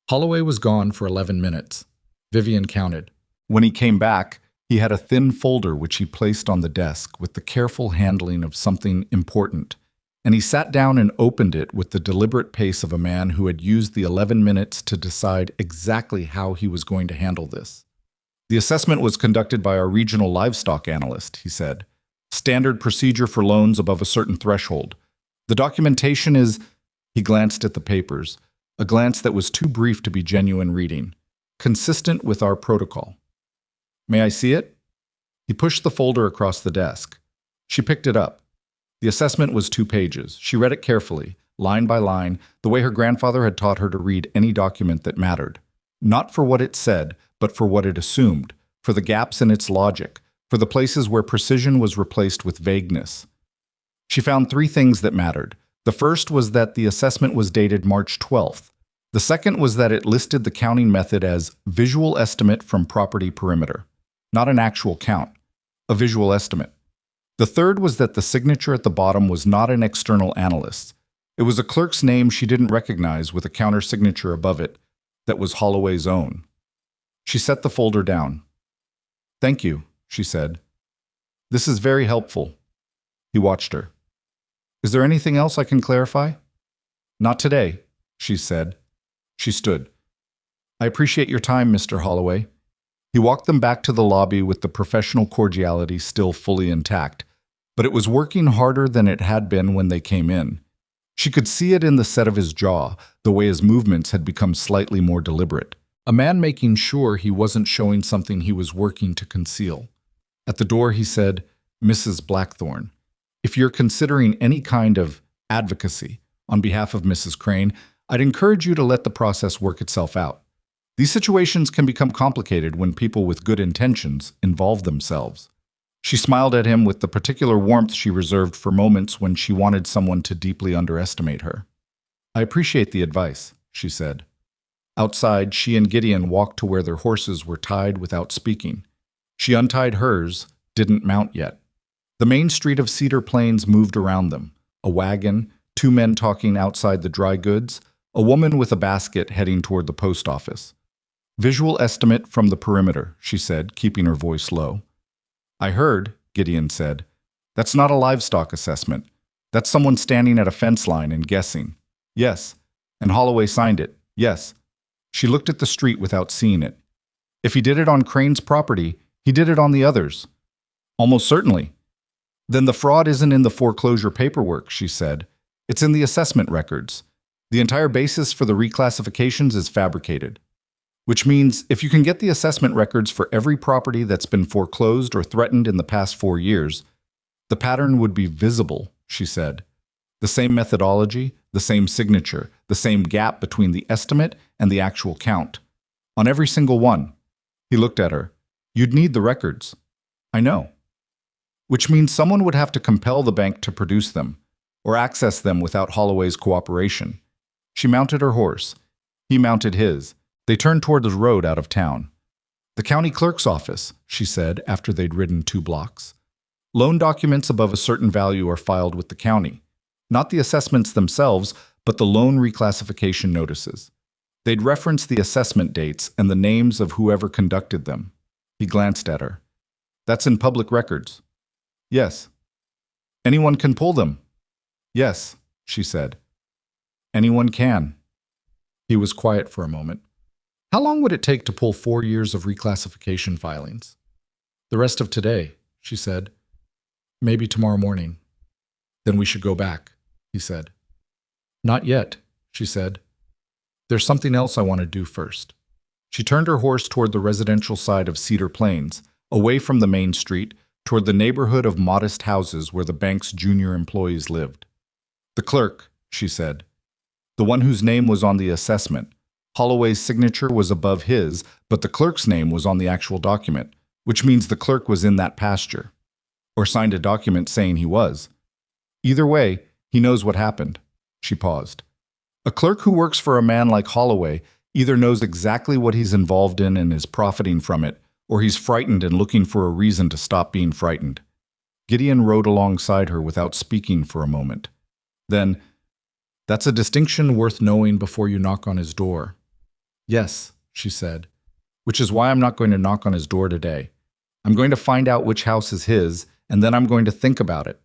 Holloway was gone for 11 minutes. Vivian counted. When he came back, he had a thin folder which he placed on the desk with the careful handling of something important, and he sat down and opened it with the deliberate pace of a man who had used the 11 minutes to decide exactly how he was going to handle this. "The assessment was conducted by our regional livestock analyst," he said. "Standard procedure for loans above a certain threshold. The documentation is—" He glanced at the papers, a glance that was too brief to be genuine reading. "Consistent with our protocol." "May I see it?" He pushed the folder across the desk. She picked it up. The assessment was 2 pages. She read it carefully, line by line, the way her grandfather had taught her to read any document that mattered. Not for what it said, but for what it assumed, for the gaps in its logic, for the places where precision was replaced with vagueness. She found 3 things that mattered. The first was that the assessment was dated March 12th. The second was that it listed the counting method as visual estimate from property perimeter. Not an actual count, a visual estimate. The third was that the signature at the bottom was not an external analyst's. It was a clerk's name she didn't recognize with a counter signature above it that was Holloway's own. She set the folder down. "Thank you," she said. "This is very helpful." He watched her. "Is there anything else I can clarify?" "Not today," she said. She stood. "I appreciate your time, Mr. Holloway." He walked them back to the lobby with the professional cordiality still fully intact, but it was working harder than it had been when they came in. She could see it in the set of his jaw, the way his movements had become slightly more deliberate. A man making sure he wasn't showing something he was working to conceal. At the door he said, "Mrs. Blackthorne, if you're considering any kind of advocacy on behalf of Mrs. Crane, I'd encourage you to let the process work itself out. These situations can become complicated when people with good intentions involve themselves." She smiled at him with the particular warmth she reserved for moments when she wanted someone to deeply underestimate her. "I appreciate the advice," she said. Outside, she and Gideon walked to where their horses were tied without speaking. She untied hers, didn't mount yet. The main street of Cedar Plains moved around them. A wagon, 2 men talking outside the dry goods, a woman with a basket heading toward the post office. "Visual estimate from the perimeter," she said, keeping her voice low. "I heard," Gideon said. "That's not a livestock assessment. That's someone standing at a fence line and guessing." "Yes." "And Holloway signed it." "Yes." She looked at the street without seeing it. "If he did it on Crane's property, he did it on the others." "Almost certainly." Then the fraud isn't in the foreclosure paperwork, she said. It's in the assessment records. The entire basis for the reclassifications is fabricated. Which means if you can get the assessment records for every property that's been foreclosed or threatened in the past 4 years, the pattern would be visible, she said. The same methodology, the same signature, the same gap between the estimate and the actual count. On every single one. He looked at her. You'd need the records. I know. Which means someone would have to compel the bank to produce them, or access them without Holloway's cooperation. She mounted her horse. He mounted his. They turned toward the road out of town. The county clerk's office, she said after they'd ridden 2 blocks. Loan documents above a certain value are filed with the county. Not the assessments themselves, but the loan reclassification notices. They'd reference the assessment dates and the names of whoever conducted them. He glanced at her. That's in public records. Yes. Anyone can pull them. Yes, she said. Anyone can. He was quiet for a moment. How long would it take to pull 4 years of reclassification filings? The rest of today, she said. Maybe tomorrow morning. Then we should go back, he said. Not yet, she said. There's something else I want to do first. She turned her horse toward the residential side of Cedar Plains, away from the main street, toward the neighborhood of modest houses where the bank's junior employees lived. The clerk, she said. The one whose name was on the assessment. Holloway's signature was above his, but the clerk's name was on the actual document, which means the clerk was in that pasture. Or signed a document saying he was. Either way, he knows what happened. She paused. A clerk who works for a man like Holloway either knows exactly what he's involved in and is profiting from it, or he's frightened and looking for a reason to stop being frightened. Gideon rode alongside her without speaking for a moment. Then, that's a distinction worth knowing before you knock on his door. Yes, she said, which is why I'm not going to knock on his door today. I'm going to find out which house is his, and then I'm going to think about it.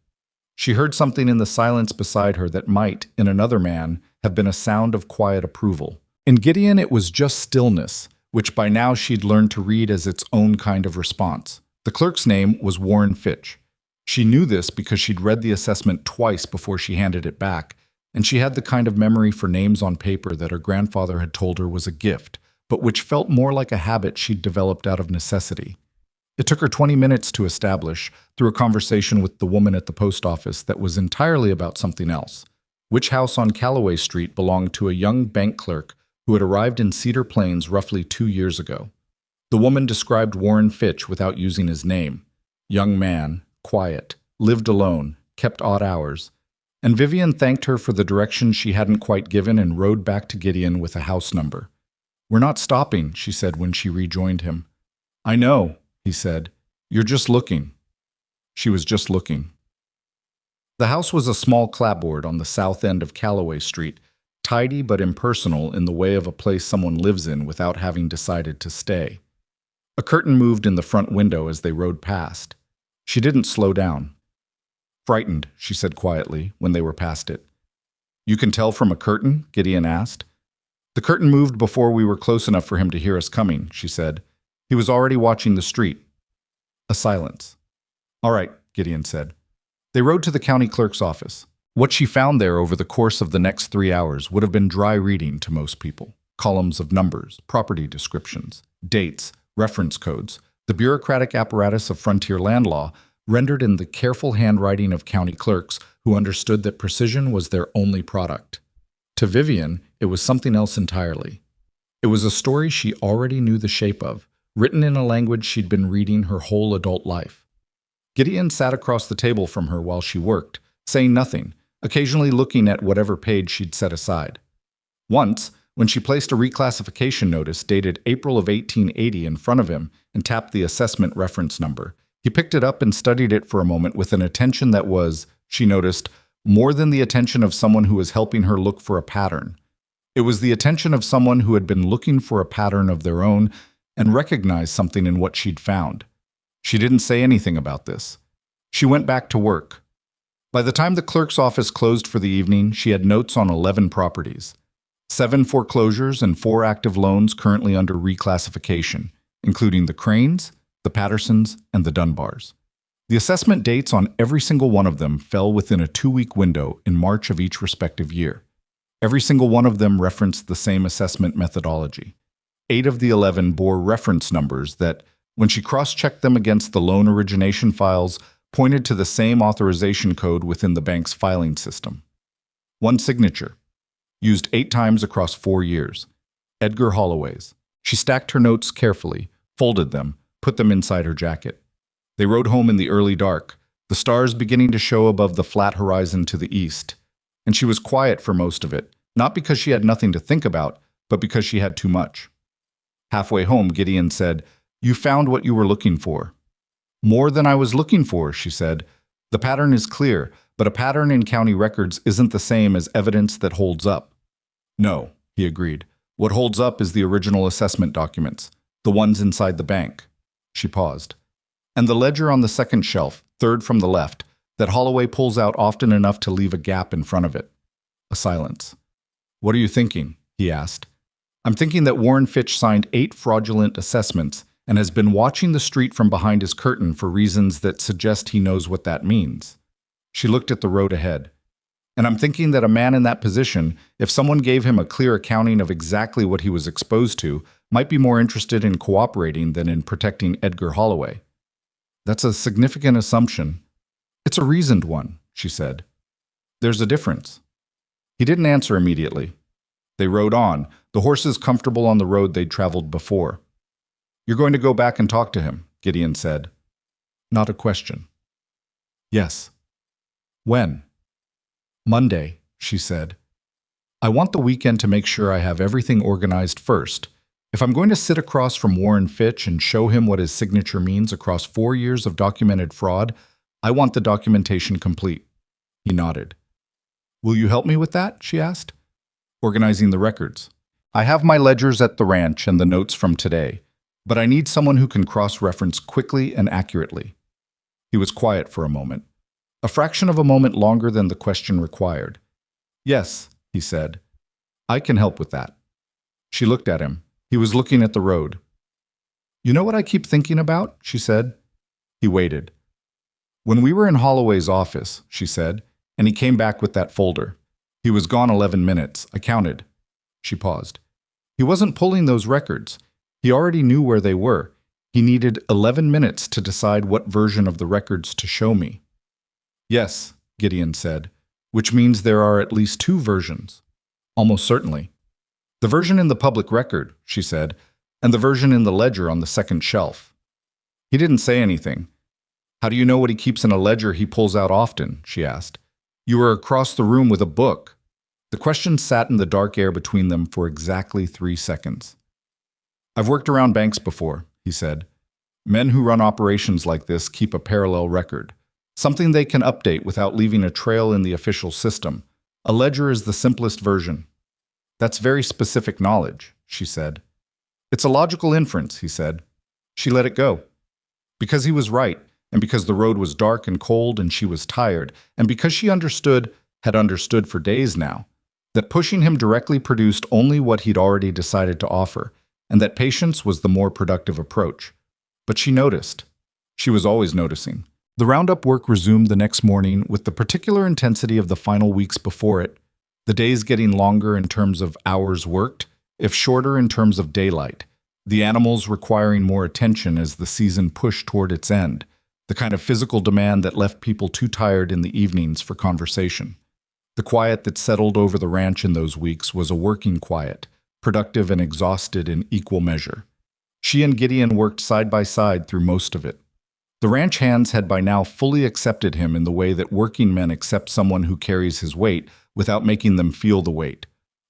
She heard something in the silence beside her that might, in another man, have been a sound of quiet approval. In Gideon, it was just stillness, which by now she'd learned to read as its own kind of response. The clerk's name was Warren Fitch. She knew this because she'd read the assessment twice before she handed it back, and she had the kind of memory for names on paper that her grandfather had told her was a gift, but which felt more like a habit she'd developed out of necessity. It took her 20 minutes to establish, through a conversation with the woman at the post office that was entirely about something else. Which house on Calloway Street belonged to a young bank clerk who had arrived in Cedar Plains roughly 2 years ago. The woman described Warren Fitch without using his name. Young man, quiet, lived alone, kept odd hours. And Vivian thanked her for the direction she hadn't quite given and rode back to Gideon with a house number. We're not stopping, she said when she rejoined him. I know, he said. You're just looking. She was just looking. The house was a small clapboard on the south end of Calloway Street, tidy but impersonal in the way of a place someone lives in without having decided to stay. A curtain moved in the front window as they rode past. She didn't slow down. Frightened, she said quietly when they were past it. You can tell from a curtain? Gideon asked. The curtain moved before we were close enough for him to hear us coming, she said. He was already watching the street. A silence. All right, Gideon said. They rode to the county clerk's office. What she found there over the course of the next 3 hours would have been dry reading to most people. Columns of numbers, property descriptions, dates, reference codes, the bureaucratic apparatus of frontier land law, rendered in the careful handwriting of county clerks who understood that precision was their only product. To Vivian, it was something else entirely. It was a story she already knew the shape of, written in a language she'd been reading her whole adult life. Gideon sat across the table from her while she worked, saying nothing, occasionally looking at whatever page she'd set aside. Once, when she placed a reclassification notice dated April of 1880 in front of him and tapped the assessment reference number, he picked it up and studied it for a moment with an attention that was, she noticed, more than the attention of someone who was helping her look for a pattern. It was the attention of someone who had been looking for a pattern of their own and recognized something in what she'd found. She didn't say anything about this. She went back to work. By the time the clerk's office closed for the evening, she had notes on 11 properties. 7 foreclosures and 4 active loans currently under reclassification, including the Cranes, the Pattersons, and the Dunbars. The assessment dates on every single one of them fell within a 2-week window in March of each respective year. Every single one of them referenced the same assessment methodology. 8 of the 11 bore reference numbers that, when she cross-checked them against the loan origination files, pointed to the same authorization code within the bank's filing system. One signature, used 8 times across 4 years. Edgar Holloway's. She stacked her notes carefully, folded them, put them inside her jacket. They rode home in the early dark, the stars beginning to show above the flat horizon to the east. And she was quiet for most of it, not because she had nothing to think about, but because she had too much. Halfway home, Gideon said, "You found what you were looking for." "More than I was looking for," she said. "The pattern is clear, but a pattern in county records isn't the same as evidence that holds up." "No," he agreed. "What holds up is the original assessment documents, the ones inside the bank." She paused. "And the ledger on the second shelf, third from the left, that Holloway pulls out often enough to leave a gap in front of it." A silence. "What are you thinking?" he asked. "I'm thinking that Warren Fitch signed 8 fraudulent assessments and has been watching the street from behind his curtain for reasons that suggest he knows what that means." She looked at the road ahead. "And I'm thinking that a man in that position, if someone gave him a clear accounting of exactly what he was exposed to, might be more interested in cooperating than in protecting Edgar Holloway." "That's a significant assumption." "It's a reasoned one," she said. "There's a difference." He didn't answer immediately. They rode on, the horses comfortable on the road they'd traveled before. "You're going to go back and talk to him," Gideon said. Not a question. "Yes." "When?" "Monday," she said. "I want the weekend to make sure I have everything organized first. If I'm going to sit across from Warren Fitch and show him what his signature means across 4 years of documented fraud, I want the documentation complete." He nodded. "Will you help me with that?" she asked. "Organizing the records. I have my ledgers at the ranch and the notes from today, but I need someone who can cross-reference quickly and accurately." He was quiet for a moment, a fraction of a moment longer than the question required. "Yes," he said. "I can help with that." She looked at him. He was looking at the road. "You know what I keep thinking about?" she said. He waited. "When we were in Holloway's office," she said, and he came back with that folder. He was gone 11 minutes. I counted. She paused. "He wasn't pulling those records. He already knew where they were. He needed 11 minutes to decide what version of the records to show me." "Yes," Gideon said, "which means there are at least 2 versions." "Almost certainly." "The version in the public record," she said, "and the version in the ledger on the second shelf." He didn't say anything. "How do you know what he keeps in a ledger he pulls out often?" she asked. "You were across the room with a book." The question sat in the dark air between them for exactly 3 seconds. "I've worked around banks before," he said. "Men who run operations like this keep a parallel record, something they can update without leaving a trail in the official system. A ledger is the simplest version." "That's very specific knowledge," she said. "It's a logical inference," he said. She let it go. Because he was right, and because the road was dark and cold and she was tired, and because she had understood for days now, that pushing him directly produced only what he'd already decided to offer, and that patience was the more productive approach. But she noticed. She was always noticing. The roundup work resumed the next morning with the particular intensity of the final weeks before it, the days getting longer in terms of hours worked, if shorter in terms of daylight, the animals requiring more attention as the season pushed toward its end, the kind of physical demand that left people too tired in the evenings for conversation. The quiet that settled over the ranch in those weeks was a working quiet, productive and exhausted in equal measure. She and Gideon worked side by side through most of it. The ranch hands had by now fully accepted him in the way that working men accept someone who carries his weight without making them feel the weight,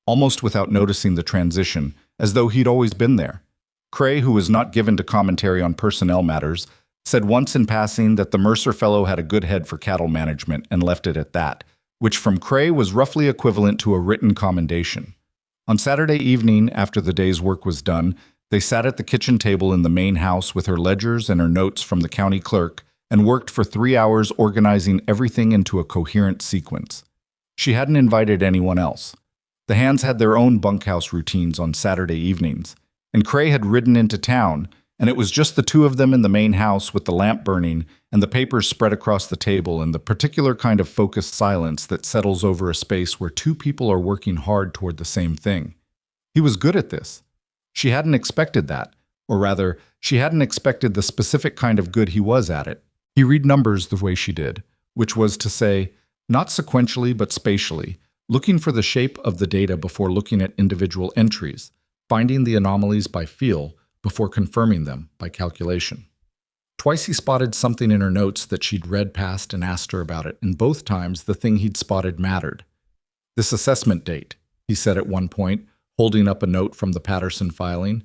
almost without noticing the transition, as though he'd always been there. Cray, who was not given to commentary on personnel matters, said once in passing that the Mercer fellow had a good head for cattle management and left it at that, which from Cray was roughly equivalent to a written commendation. On Saturday evening, after the day's work was done, they sat at the kitchen table in the main house with her ledgers and her notes from the county clerk and worked for 3 hours organizing everything into a coherent sequence. She hadn't invited anyone else. The hands had their own bunkhouse routines on Saturday evenings, and Cray had ridden into town, and it was just the two of them in the main house with the lamp burning and the papers spread across the table and the particular kind of focused silence that settles over a space where two people are working hard toward the same thing. He was good at this. She hadn't expected that, or rather, she hadn't expected the specific kind of good he was at it. He read numbers the way she did, which was to say, not sequentially but spatially, looking for the shape of the data before looking at individual entries, finding the anomalies by feel before confirming them by calculation. Twice he spotted something in her notes that she'd read past and asked her about it, and both times the thing he'd spotted mattered. This assessment date, he said at one point, holding up a note from the Patterson filing,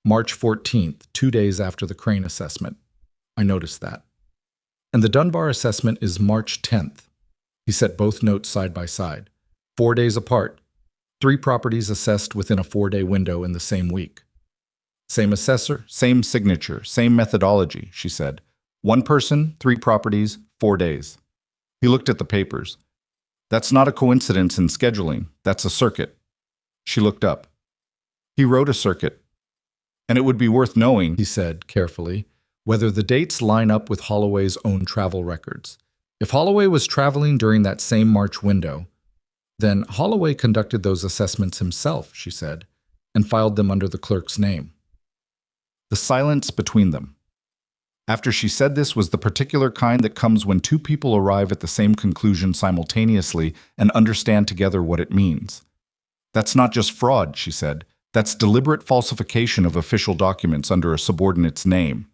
March 14th, 2 days after the Crane assessment. I noticed that. And the Dunbar assessment is March 10th. He set both notes side by side. 4 days apart, 3 properties assessed within a 4-day window in the same week. Same assessor, same signature, same methodology, she said. 1 person, 3 properties, 4 days. He looked at the papers. That's not a coincidence in scheduling, that's a circuit. She looked up. He wrote a circuit. And it would be worth knowing, he said carefully, whether the dates line up with Holloway's own travel records. If Holloway was traveling during that same March window, then Holloway conducted those assessments himself, she said, and filed them under the clerk's name. The silence between them. After she said this was the particular kind that comes when two people arrive at the same conclusion simultaneously and understand together what it means. That's not just fraud, she said. That's deliberate falsification of official documents under a subordinate's name.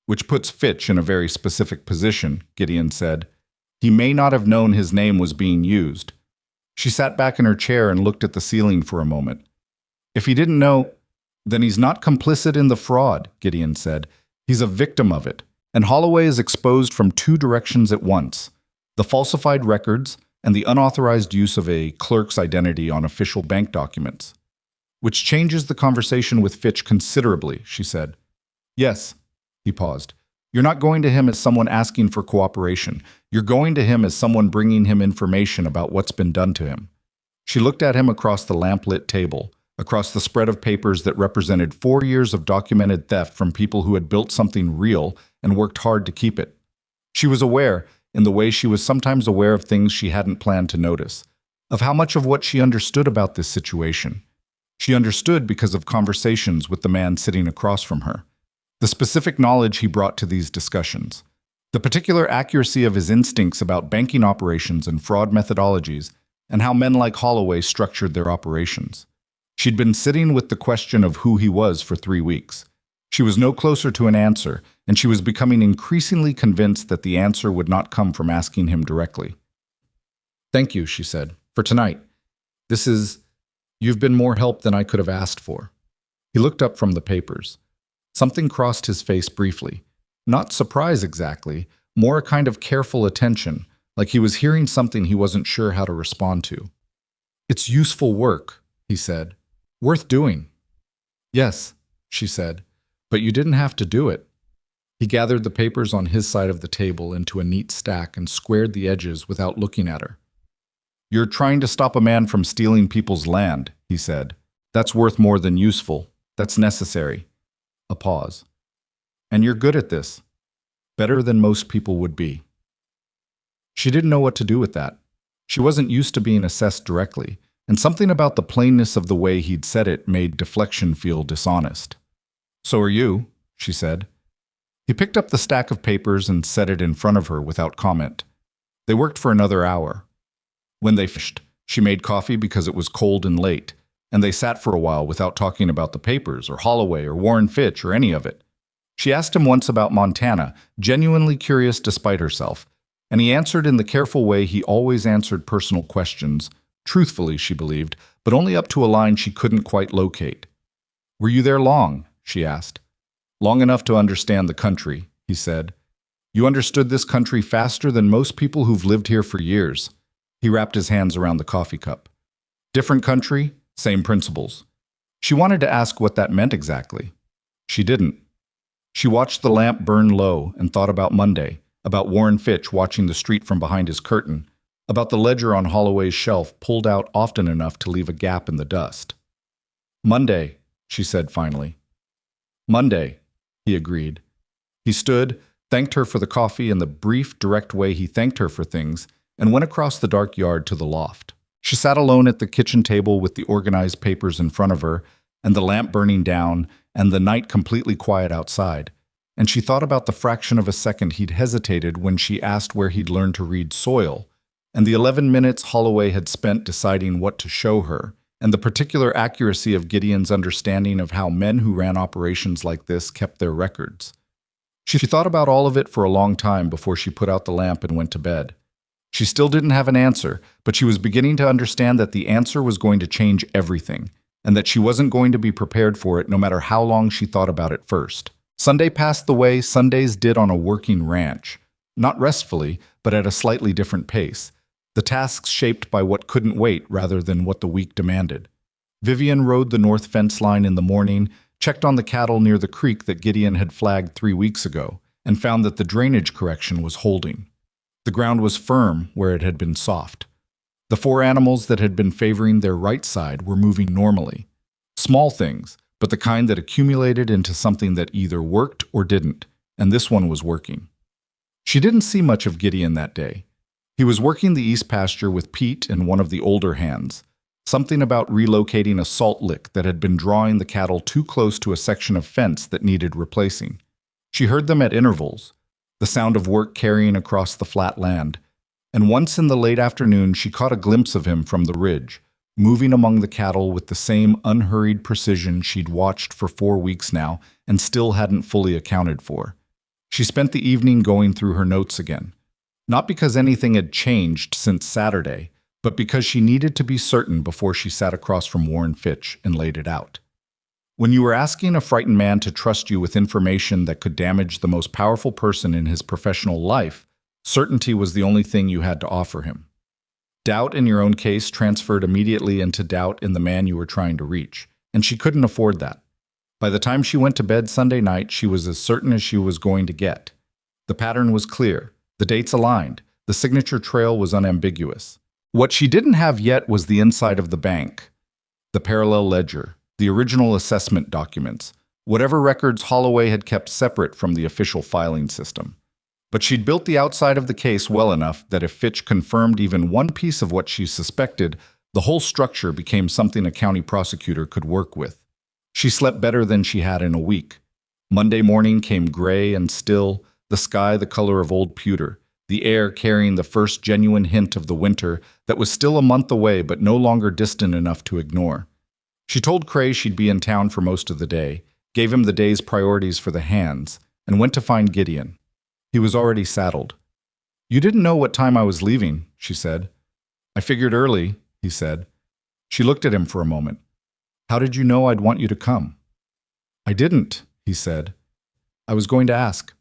Which puts Fitch in a very specific position, Gideon said. He may not have known his name was being used. She sat back in her chair and looked at the ceiling for a moment. If he didn't know, then he's not complicit in the fraud, Gideon said. He's a victim of it, and Holloway is exposed from 2 directions at once. The falsified records and the unauthorized use of a clerk's identity on official bank documents. Which changes the conversation with Fitch considerably, she said. Yes, he paused. You're not going to him as someone asking for cooperation. You're going to him as someone bringing him information about what's been done to him. She looked at him across the lamp-lit table, across the spread of papers that represented 4 years of documented theft from people who had built something real and worked hard to keep it. She was aware, in the way she was sometimes aware of things she hadn't planned to notice, of how much of what she understood about this situation. She understood because of conversations with the man sitting across from her. The specific knowledge he brought to these discussions, the particular accuracy of his instincts about banking operations and fraud methodologies, and how men like Holloway structured their operations. She'd been sitting with the question of who he was for 3 weeks. She was no closer to an answer, and she was becoming increasingly convinced that the answer would not come from asking him directly. Thank you, she said, for tonight. You've been more help than I could have asked for. He looked up from the papers. Something crossed his face briefly. Not surprise exactly, more a kind of careful attention, like he was hearing something he wasn't sure how to respond to. It's useful work, he said. Worth doing. Yes, she said, but you didn't have to do it. He gathered the papers on his side of the table into a neat stack and squared the edges without looking at her. You're trying to stop a man from stealing people's land, he said. That's worth more than useful. That's necessary. A pause. And you're good at this. Better than most people would be. She didn't know what to do with that. She wasn't used to being assessed directly, and something about the plainness of the way he'd said it made deflection feel dishonest. So are you, she said. He picked up the stack of papers and set it in front of her without comment. They worked for another hour. When they finished, she made coffee because it was cold and late, and they sat for a while without talking about the papers or Holloway or Warren Fitch or any of it. She asked him once about Montana, genuinely curious despite herself, and he answered in the careful way he always answered personal questions, truthfully, she believed, but only up to a line she couldn't quite locate. Were you there long? She asked. Long enough to understand the country, he said. You understood this country faster than most people who've lived here for years. He wrapped his hands around the coffee cup. Different country, same principles. She wanted to ask what that meant exactly. She didn't. She watched the lamp burn low and thought about Monday, about Warren Fitch watching the street from behind his curtain, about the ledger on Holloway's shelf pulled out often enough to leave a gap in the dust. Monday, she said finally. Monday, he agreed. He stood, thanked her for the coffee in the brief, direct way he thanked her for things, and went across the dark yard to the loft. She sat alone at the kitchen table with the organized papers in front of her, and the lamp burning down, and the night completely quiet outside. And she thought about the fraction of a second he'd hesitated when she asked where he'd learned to read soil, and the 11 minutes Holloway had spent deciding what to show her, and the particular accuracy of Gideon's understanding of how men who ran operations like this kept their records. She thought about all of it for a long time before she put out the lamp and went to bed. She still didn't have an answer, but she was beginning to understand that the answer was going to change everything, and that she wasn't going to be prepared for it no matter how long she thought about it first. Sunday passed the way Sundays did on a working ranch, not restfully, but at a slightly different pace, the tasks shaped by what couldn't wait rather than what the week demanded. Vivian rode the north fence line in the morning, checked on the cattle near the creek that Gideon had flagged 3 weeks ago, and found that the drainage correction was holding. The ground was firm where it had been soft. The 4 animals that had been favoring their right side were moving normally. Small things, but the kind that accumulated into something that either worked or didn't, and this one was working. She didn't see much of Gideon that day. He was working the east pasture with Pete and one of the older hands, something about relocating a salt lick that had been drawing the cattle too close to a section of fence that needed replacing. She heard them at intervals, the sound of work carrying across the flat land, and once in the late afternoon she caught a glimpse of him from the ridge, moving among the cattle with the same unhurried precision she'd watched for 4 weeks now and still hadn't fully accounted for. She spent the evening going through her notes again, not because anything had changed since Saturday, but because she needed to be certain before she sat across from Warren Fitch and laid it out. When you were asking a frightened man to trust you with information that could damage the most powerful person in his professional life, certainty was the only thing you had to offer him. Doubt in your own case transferred immediately into doubt in the man you were trying to reach, and she couldn't afford that. By the time she went to bed Sunday night, she was as certain as she was going to get. The pattern was clear, the dates aligned, the signature trail was unambiguous. What she didn't have yet was the inside of the bank, the parallel ledger, the original assessment documents, whatever records Holloway had kept separate from the official filing system. But she'd built the outside of the case well enough that if Fitch confirmed even one piece of what she suspected, the whole structure became something a county prosecutor could work with. She slept better than she had in a week. Monday morning came gray and still, the sky the color of old pewter, the air carrying the first genuine hint of the winter that was still a month away but no longer distant enough to ignore. She told Cray she'd be in town for most of the day, gave him the day's priorities for the hands, and went to find Gideon. He was already saddled. "You didn't know what time I was leaving," she said. "I figured early," he said. She looked at him for a moment. "How did you know I'd want you to come?" "I didn't," he said. "I was going to ask."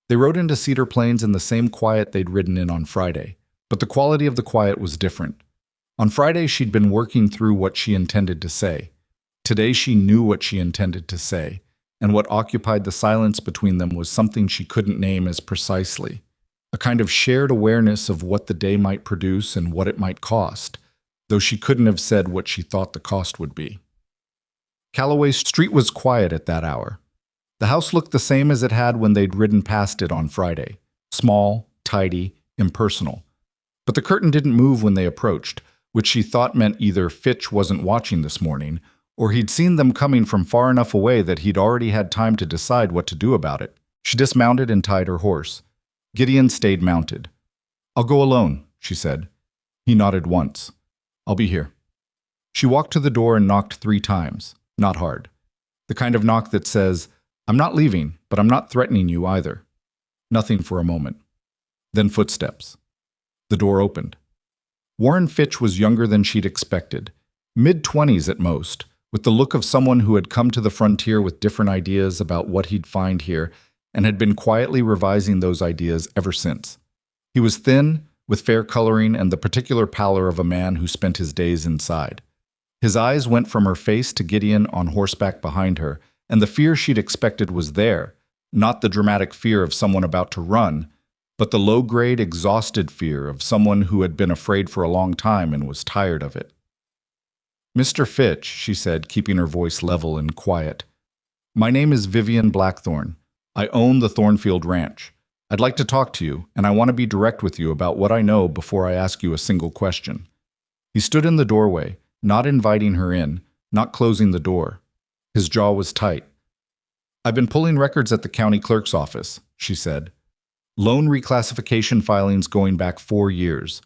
They rode into Cedar Plains in the same quiet they'd ridden in on Friday, but the quality of the quiet was different. On Friday, she'd been working through what she intended to say. Today, she knew what she intended to say, and what occupied the silence between them was something she couldn't name as precisely, a kind of shared awareness of what the day might produce and what it might cost, though she couldn't have said what she thought the cost would be. Callaway Street was quiet at that hour. The house looked the same as it had when they'd ridden past it on Friday, small, tidy, impersonal. But the curtain didn't move when they approached, which she thought meant either Fitch wasn't watching this morning, or he'd seen them coming from far enough away that he'd already had time to decide what to do about it. She dismounted and tied her horse. Gideon stayed mounted. "I'll go alone," she said. He nodded once. "I'll be here." She walked to the door and knocked 3 times, not hard. The kind of knock that says, "I'm not leaving, but I'm not threatening you either." Nothing for a moment. Then footsteps. The door opened. Warren Fitch was younger than she'd expected, mid-20s at most, with the look of someone who had come to the frontier with different ideas about what he'd find here and had been quietly revising those ideas ever since. He was thin, with fair coloring and the particular pallor of a man who spent his days inside. His eyes went from her face to Gideon on horseback behind her, and the fear she'd expected was there, not the dramatic fear of someone about to run, but the low-grade, exhausted fear of someone who had been afraid for a long time and was tired of it. "Mr. Fitch," she said, keeping her voice level and quiet, My name is Vivian Blackthorne. I own the Thornfield Ranch. I'd like to talk to you, and I want to be direct with you about what I know before I ask you a single question." He stood in the doorway, not inviting her in, not closing the door. His jaw was tight. "I've been pulling records at the county clerk's office," she said. "Loan reclassification filings going back 4 years.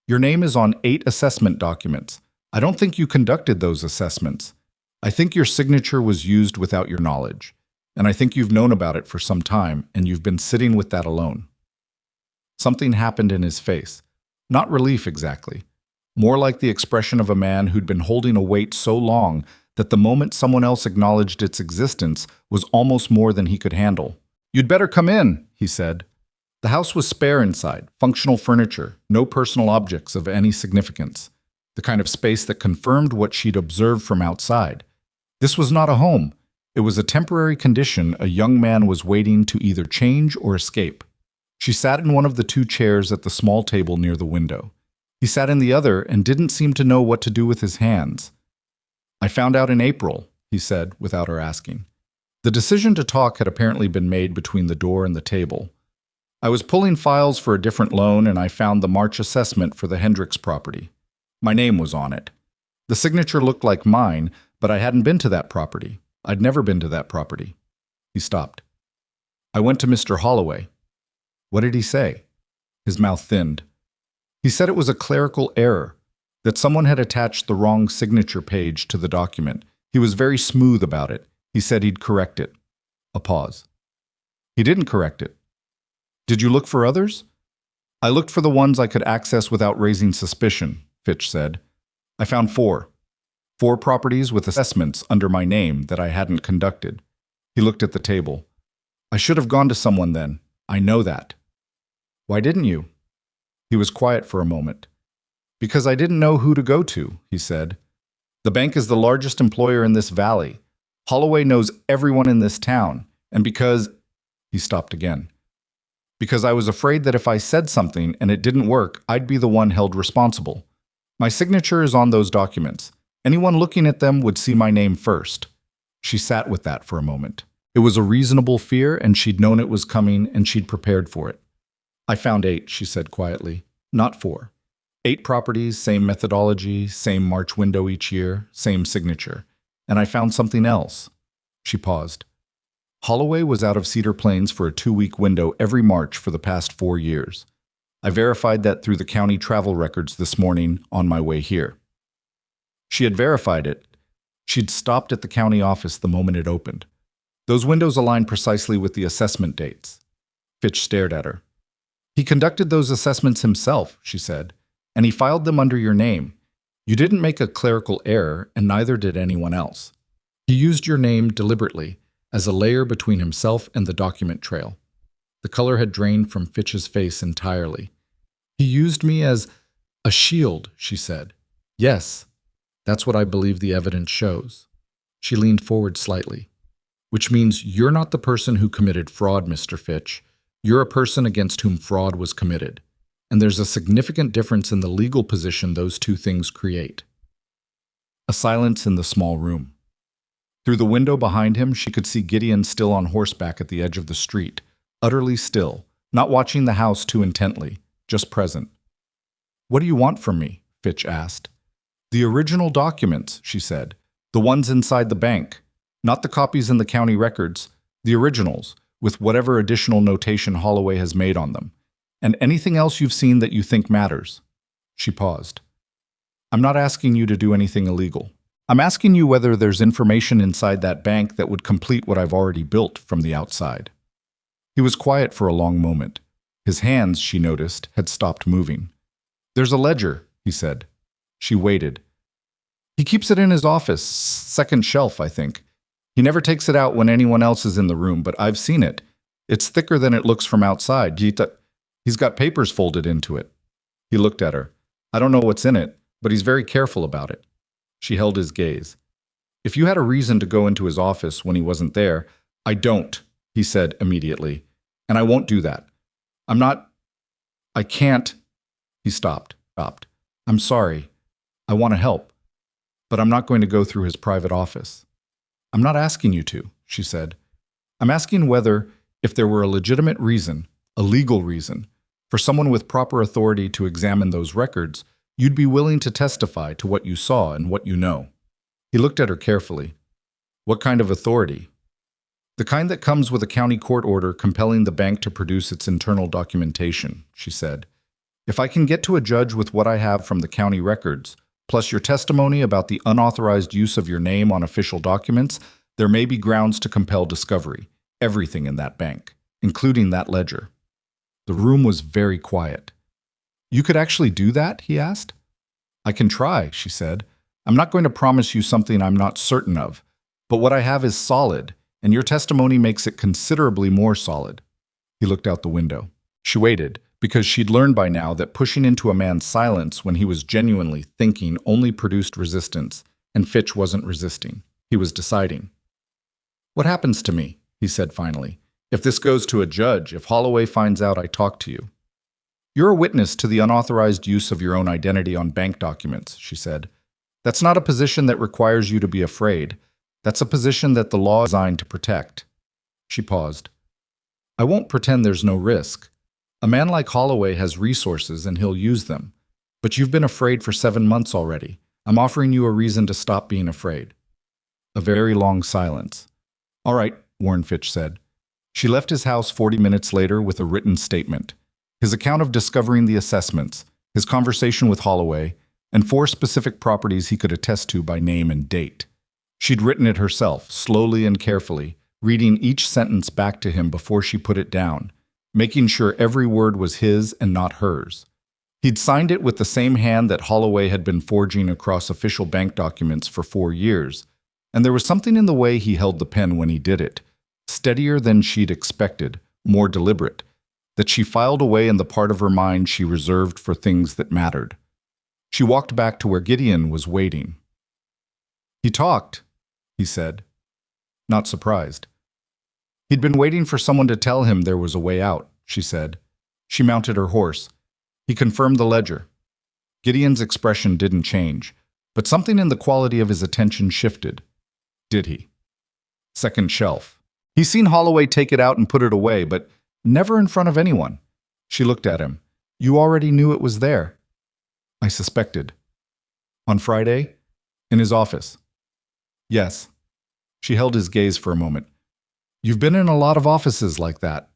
Your name is on 8 assessment documents. I don't think you conducted those assessments. I think your signature was used without your knowledge, and I think you've known about it for some time, and you've been sitting with that alone." Something happened in his face. Not relief exactly. More like the expression of a man who'd been holding a weight so long that the moment someone else acknowledged its existence was almost more than he could handle. "You'd better come in," he said. The house was spare inside, functional furniture, no personal objects of any significance, the kind of space that confirmed what she'd observed from outside. This was not a home. It was a temporary condition a young man was waiting to either change or escape. She sat in one of the 2 chairs at the small table near the window. He sat in the other and didn't seem to know what to do with his hands. "I found out in April," he said, without her asking. The decision to talk had apparently been made between the door and the table. "I was pulling files for a different loan and I found the March assessment for the Hendricks property. My name was on it. The signature looked like mine, but I hadn't been to that property. I'd never been to that property." He stopped. "I went to Mr. Holloway." "What did he say?" His mouth thinned. "He said it was a clerical error, that someone had attached the wrong signature page to the document. He was very smooth about it. He said he'd correct it." A pause. "He didn't correct it. Did you look for others?" "I looked for the ones I could access without raising suspicion," Fitch said. "I found 4. 4 properties with assessments under my name that I hadn't conducted." He looked at the table. "I should have gone to someone then. I know that." "Why didn't you?" He was quiet for a moment. "Because I didn't know who to go to," he said. "The bank is the largest employer in this valley. Holloway knows everyone in this town. And because—" He stopped again. "Because I was afraid that if I said something and it didn't work, I'd be the one held responsible. My signature is on those documents. Anyone looking at them would see my name first." She sat with that for a moment. It was a reasonable fear, and she'd known it was coming, and she'd prepared for it. "I found 8, she said quietly. "Not 4. 8 properties, same methodology, same March window each year, same signature. And I found something else." She paused. "Holloway was out of Cedar Plains for a 2-week window every March for the past 4 years. I verified that through the county travel records this morning on my way here." She had verified it. She'd stopped at the county office the moment it opened. "Those windows align precisely with the assessment dates." Fitch stared at her. "He conducted those assessments himself," she said, "and he filed them under your name. You didn't make a clerical error, and neither did anyone else. He used your name deliberately, as a layer between himself and the document trail." The color had drained from Fitch's face entirely. "He used me as a shield," she said. "Yes, that's what I believe the evidence shows." She leaned forward slightly. "Which means you're not the person who committed fraud, Mr. Fitch. You're a person against whom fraud was committed. And there's a significant difference in the legal position those 2 things create." A silence in the small room. Through the window behind him, she could see Gideon still on horseback at the edge of the street, utterly still, not watching the house too intently, just present. "What do you want from me?" Fitch asked. "The original documents," she said. "The ones inside the bank. Not the copies in the county records. The originals, with whatever additional notation Holloway has made on them. And anything else you've seen that you think matters." She paused. "I'm not asking you to do anything illegal. I'm asking you whether there's information inside that bank that would complete what I've already built from the outside." He was quiet for a long moment. His hands, she noticed, had stopped moving. "There's a ledger," he said. She waited. "He keeps it in his office, second shelf, I think. He never takes it out when anyone else is in the room, but I've seen it. It's thicker than it looks from outside. He's got papers folded into it." He looked at her. "I don't know what's in it, but he's very careful about it." She held his gaze. "If you had a reason to go into his office when he wasn't there—" "I don't," he said immediately. "And I won't do that. I can't—" He stopped. "I'm sorry. I want to help. But I'm not going to go through his private office." I'm not asking you to, she said. I'm asking whether, if there were a legitimate reason, a legal reason, for someone with proper authority to examine those records, you'd be willing to testify to what you saw and what you know. He looked at her carefully. What kind of authority? The kind that comes with a county court order compelling the bank to produce its internal documentation, she said. If I can get to a judge with what I have from the county records, plus your testimony about the unauthorized use of your name on official documents, there may be grounds to compel discovery. Everything in that bank, including that ledger. The room was very quiet. You could actually do that? He asked. I can try, she said. I'm not going to promise you something I'm not certain of, but what I have is solid, and your testimony makes it considerably more solid. He looked out the window. She waited, because she'd learned by now that pushing into a man's silence when he was genuinely thinking only produced resistance, and Fitch wasn't resisting. He was deciding. What happens to me? He said finally. If this goes to a judge, if Holloway finds out I talked to you. You're a witness to the unauthorized use of your own identity on bank documents, she said. That's not a position that requires you to be afraid. That's a position that the law is designed to protect. She paused. I won't pretend there's no risk. A man like Holloway has resources and he'll use them. But you've been afraid for 7 months already. I'm offering you a reason to stop being afraid. A very long silence. All right, Warren Fitch said. She left his house 40 minutes later with a written statement. His account of discovering the assessments, his conversation with Holloway, and 4 specific properties he could attest to by name and date. She'd written it herself, slowly and carefully, reading each sentence back to him before she put it down, making sure every word was his and not hers. He'd signed it with the same hand that Holloway had been forging across official bank documents for 4 years, and there was something in the way he held the pen when he did it, steadier than she'd expected, more deliberate, that she filed away in the part of her mind she reserved for things that mattered. She walked back to where Gideon was waiting. He talked, he said, not surprised. He'd been waiting for someone to tell him there was a way out, she said. She mounted her horse. He confirmed the ledger. Gideon's expression didn't change, but something in the quality of his attention shifted. Did he? Second shelf. He's seen Holloway take it out and put it away, but never in front of anyone. She looked at him. You already knew it was there. I suspected. On Friday? In his office. Yes. She held his gaze for a moment. You've been in a lot of offices like that.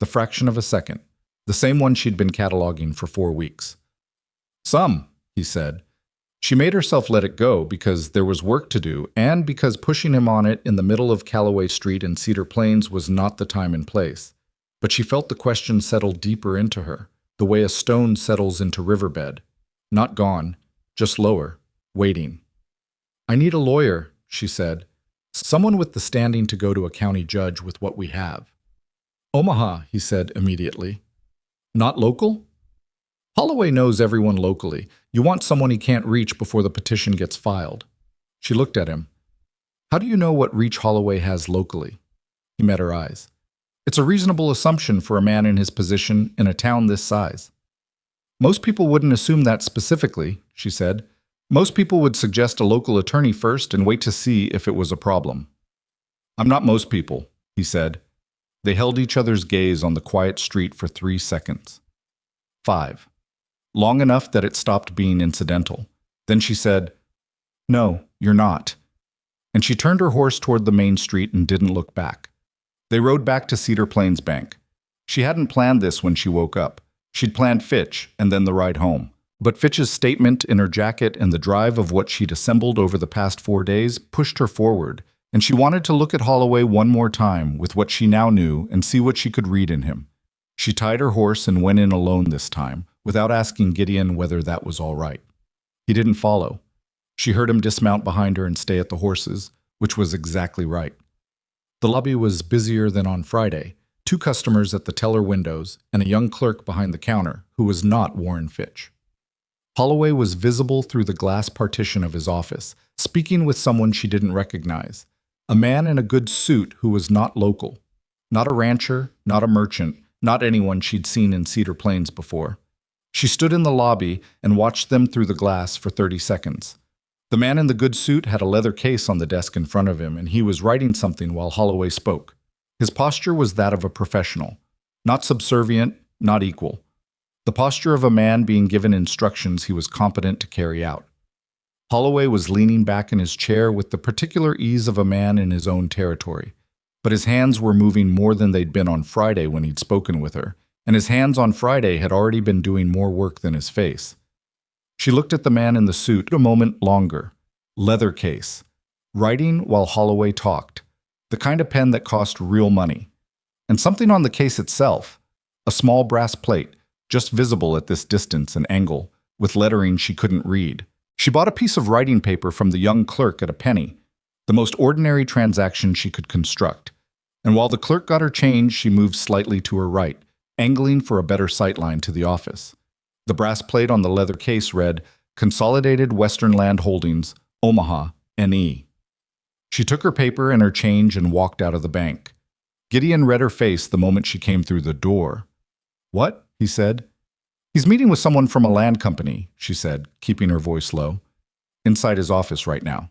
The fraction of a second. The same one she'd been cataloging for 4 weeks. Some, he said. She made herself let it go because there was work to do and because pushing him on it in the middle of Callaway Street and Cedar Plains was not the time and place. But she felt the question settle deeper into her, the way a stone settles into riverbed. Not gone, just lower, waiting. I need a lawyer, she said. Someone with the standing to go to a county judge with what we have. Omaha, he said immediately. Not local? Holloway knows everyone locally. You want someone he can't reach before the petition gets filed. She looked at him. How do you know what reach Holloway has locally? He met her eyes. It's a reasonable assumption for a man in his position in a town this size. Most people wouldn't assume that specifically, she said. Most people would suggest a local attorney first and wait to see if it was a problem. I'm not most people, he said. They held each other's gaze on the quiet street for 3 seconds. 5. Long enough that it stopped being incidental. Then she said, No, you're not. And she turned her horse toward the main street and didn't look back. They rode back to Cedar Plains Bank. She hadn't planned this when she woke up. She'd planned Fitch and then the ride home. But Fitch's statement in her jacket and the drive of what she'd assembled over the past 4 days pushed her forward, and she wanted to look at Holloway one more time with what she now knew and see what she could read in him. She tied her horse and went in alone this time, without asking Gideon whether that was all right. He didn't follow. She heard him dismount behind her and stay at the horses, which was exactly right. The lobby was busier than on Friday, 2 customers at the teller windows and a young clerk behind the counter who was not Warren Fitch. Holloway was visible through the glass partition of his office, speaking with someone she didn't recognize, a man in a good suit who was not local, not a rancher, not a merchant, not anyone she'd seen in Cedar Plains before. She stood in the lobby and watched them through the glass for 30 seconds. The man in the good suit had a leather case on the desk in front of him, and he was writing something while Holloway spoke. His posture was that of a professional, not subservient, not equal. The posture of a man being given instructions he was competent to carry out. Holloway was leaning back in his chair with the particular ease of a man in his own territory, but his hands were moving more than they'd been on Friday when he'd spoken with her, and his hands on Friday had already been doing more work than his face. She looked at the man in the suit a moment longer. Leather case. Writing while Holloway talked. The kind of pen that cost real money. And something on the case itself. A small brass plate, just visible at this distance and angle, with lettering she couldn't read. She bought a piece of writing paper from the young clerk at a penny, the most ordinary transaction she could construct. And while the clerk got her change, she moved slightly to her right, angling for a better sightline to the office. The brass plate on the leather case read, Consolidated Western Land Holdings, Omaha, NE. She took her paper and her change and walked out of the bank. Gideon read her face the moment she came through the door. What? He said. He's meeting with someone from a land company, she said, keeping her voice low. Inside his office right now.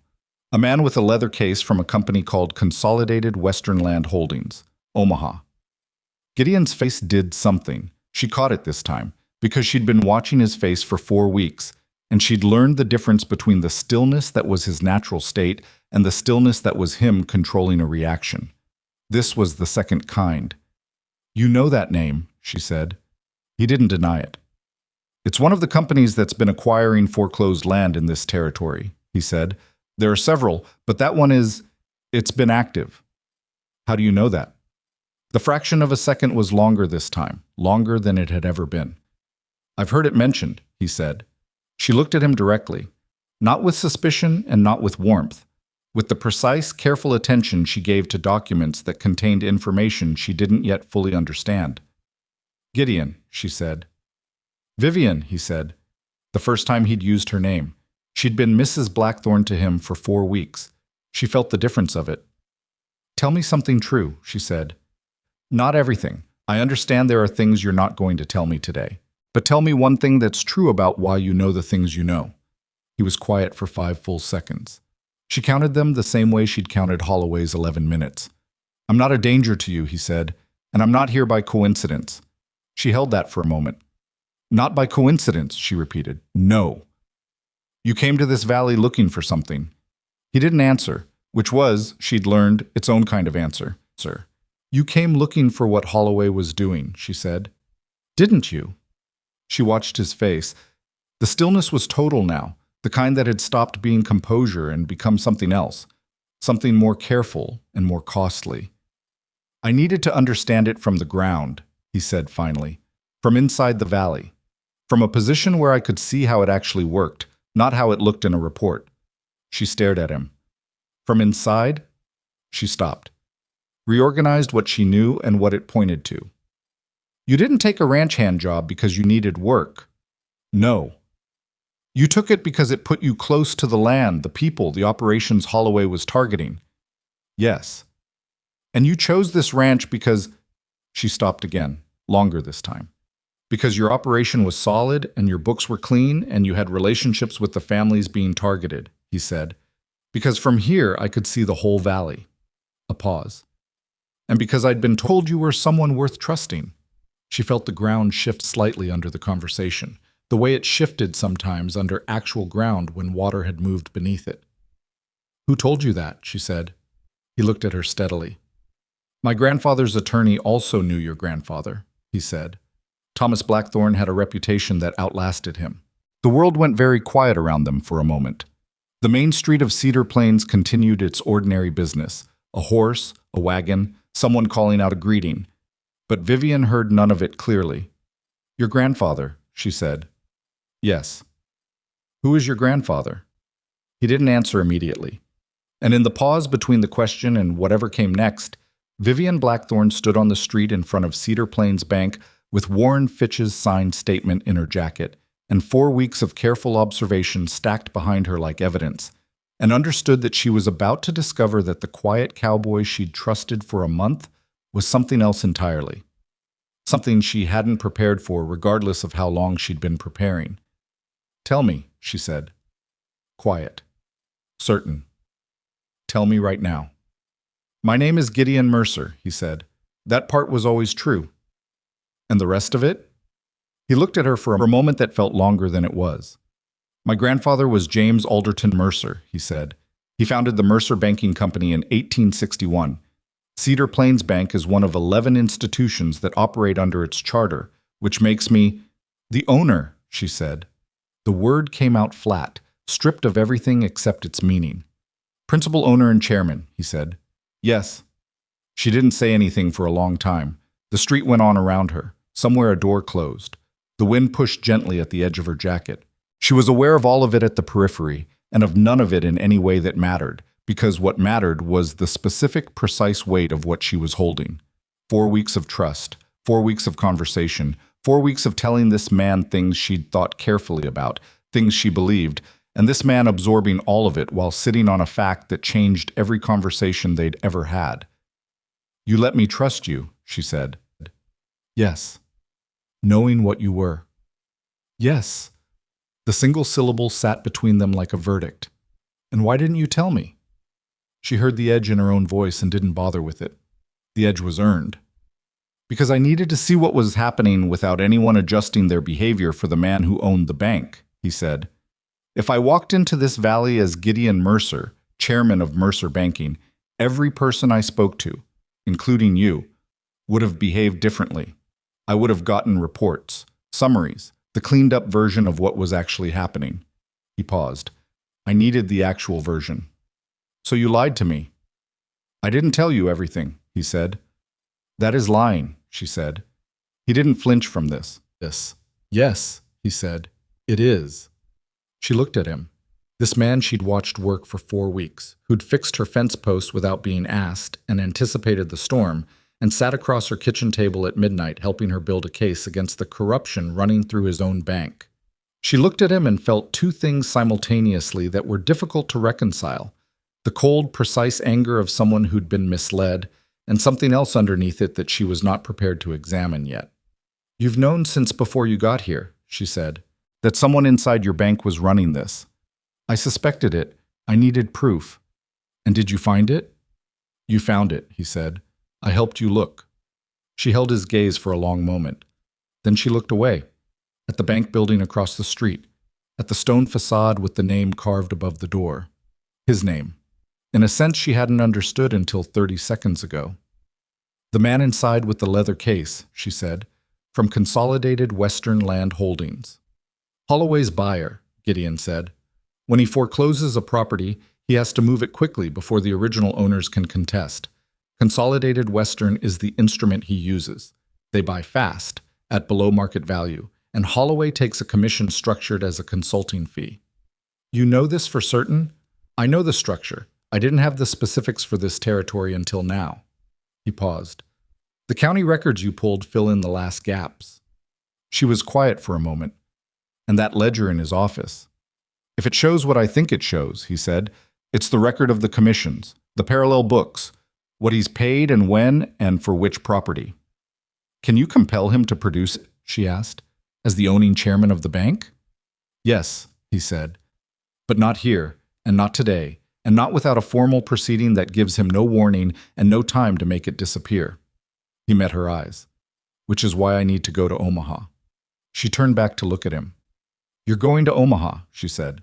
A man with a leather case from a company called Consolidated Western Land Holdings, Omaha. Gideon's face did something. She caught it this time, because she'd been watching his face for 4 weeks, and she'd learned the difference between the stillness that was his natural state and the stillness that was him controlling a reaction. This was the second kind. You know that name, she said. He didn't deny it. It's one of the companies that's been acquiring foreclosed land in this territory, he said. There are several, but that one it's been active. How do you know that? The fraction of a second was longer this time, longer than it had ever been. I've heard it mentioned, he said. She looked at him directly, not with suspicion and not with warmth, with the precise, careful attention she gave to documents that contained information she didn't yet fully understand. Gideon, she said. Vivian, he said, the first time he'd used her name. She'd been Mrs. Blackthorne to him for 4 weeks. She felt the difference of it. Tell me something true, she said. Not everything. I understand there are things you're not going to tell me today. But tell me one thing that's true about why you know the things you know. He was quiet for 5 full seconds. She counted them the same way she'd counted Holloway's 11 minutes. I'm not a danger to you, he said, and I'm not here by coincidence. She held that for a moment. Not by coincidence, she repeated. No. You came to this valley looking for something. He didn't answer, which was, she'd learned, its own kind of answer. Sir. You came looking for what Holloway was doing, she said. Didn't you? She watched his face. The stillness was total now, the kind that had stopped being composure and become something else, something more careful and more costly. I needed to understand it from the ground, he said finally, from inside the valley, from a position where I could see how it actually worked, not how it looked in a report. She stared at him. From inside? She stopped, reorganized what she knew and what it pointed to. You didn't take a ranch hand job because you needed work. No. You took it because it put you close to the land, the people, the operations Holloway was targeting. Yes. And you chose this ranch because... She stopped again, longer this time. Because your operation was solid and your books were clean and you had relationships with the families being targeted, he said. Because from here I could see the whole valley. A pause. And because I'd been told you were someone worth trusting. She felt the ground shift slightly under the conversation, the way it shifted sometimes under actual ground when water had moved beneath it. Who told you that? She said. He looked at her steadily. My grandfather's attorney also knew your grandfather, he said. Thomas Blackthorne had a reputation that outlasted him. The world went very quiet around them for a moment. The main street of Cedar Plains continued its ordinary business, a horse, a wagon, someone calling out a greeting. But Vivian heard none of it clearly. Your grandfather, she said. Yes. Who is your grandfather? He didn't answer immediately. And in the pause between the question and whatever came next, Vivian Blackthorne stood on the street in front of Cedar Plains Bank with Warren Fitch's signed statement in her jacket and 4 weeks of careful observation stacked behind her like evidence, and understood that she was about to discover that the quiet cowboy she'd trusted for a month was something else entirely. Something she hadn't prepared for regardless of how long she'd been preparing. Tell me, she said. Quiet. Certain. Tell me right now. My name is Gideon Mercer, he said. That part was always true. And the rest of it? He looked at her for a moment that felt longer than it was. My grandfather was James Alderton Mercer, he said. He founded the Mercer Banking Company in 1861. Cedar Plains Bank is one of 11 institutions that operate under its charter, which makes me the owner, she said. The word came out flat, stripped of everything except its meaning. Principal owner and chairman, he said. Yes. She didn't say anything for a long time. The street went on around her. Somewhere a door closed. The wind pushed gently at the edge of her jacket. She was aware of all of it at the periphery, and of none of it in any way that mattered, because what mattered was the specific, precise weight of what she was holding. 4 weeks of trust, 4 weeks of conversation, 4 weeks of telling this man things she'd thought carefully about, things she believed, and this man absorbing all of it while sitting on a fact that changed every conversation they'd ever had. You let me trust you, she said. Yes. Knowing what you were. Yes. The single syllable sat between them like a verdict. And why didn't you tell me? She heard the edge in her own voice and didn't bother with it. The edge was earned. Because I needed to see what was happening without anyone adjusting their behavior for the man who owned the bank, he said. If I walked into this valley as Gideon Mercer, chairman of Mercer Banking, every person I spoke to, including you, would have behaved differently. I would have gotten reports, summaries, the cleaned-up version of what was actually happening. He paused. I needed the actual version. So you lied to me. I didn't tell you everything, he said. That is lying, she said. He didn't flinch from this. Yes, he said. It is. She looked at him. This man she'd watched work for 4 weeks, who'd fixed her fence post without being asked and anticipated the storm, and sat across her kitchen table at midnight helping her build a case against the corruption running through his own bank. She looked at him and felt two things simultaneously that were difficult to reconcile. The cold, precise anger of someone who'd been misled, and something else underneath it that she was not prepared to examine yet. You've known since before you got here, she said, that someone inside your bank was running this. I suspected it. I needed proof. And did you find it? You found it, he said. I helped you look. She held his gaze for a long moment. Then she looked away, at the bank building across the street, at the stone facade with the name carved above the door. His name. In a sense she hadn't understood until 30 seconds ago. The man inside with the leather case, she said, from Consolidated Western Land Holdings. Holloway's buyer, Gideon said. When he forecloses a property, he has to move it quickly before the original owners can contest. Consolidated Western is the instrument he uses. They buy fast, at below market value, and Holloway takes a commission structured as a consulting fee. You know this for certain? I know the structure. I didn't have the specifics for this territory until now. He paused. The county records you pulled fill in the last gaps. She was quiet for a moment. And that ledger in his office. If it shows what I think it shows, he said, it's the record of the commissions, the parallel books, what he's paid and when and for which property. Can you compel him to produce it? She asked, as the owning chairman of the bank? Yes, he said, but not here, and not today, and not without a formal proceeding that gives him no warning and no time to make it disappear. He met her eyes. Which is why I need to go to Omaha. She turned back to look at him. You're going to Omaha, she said.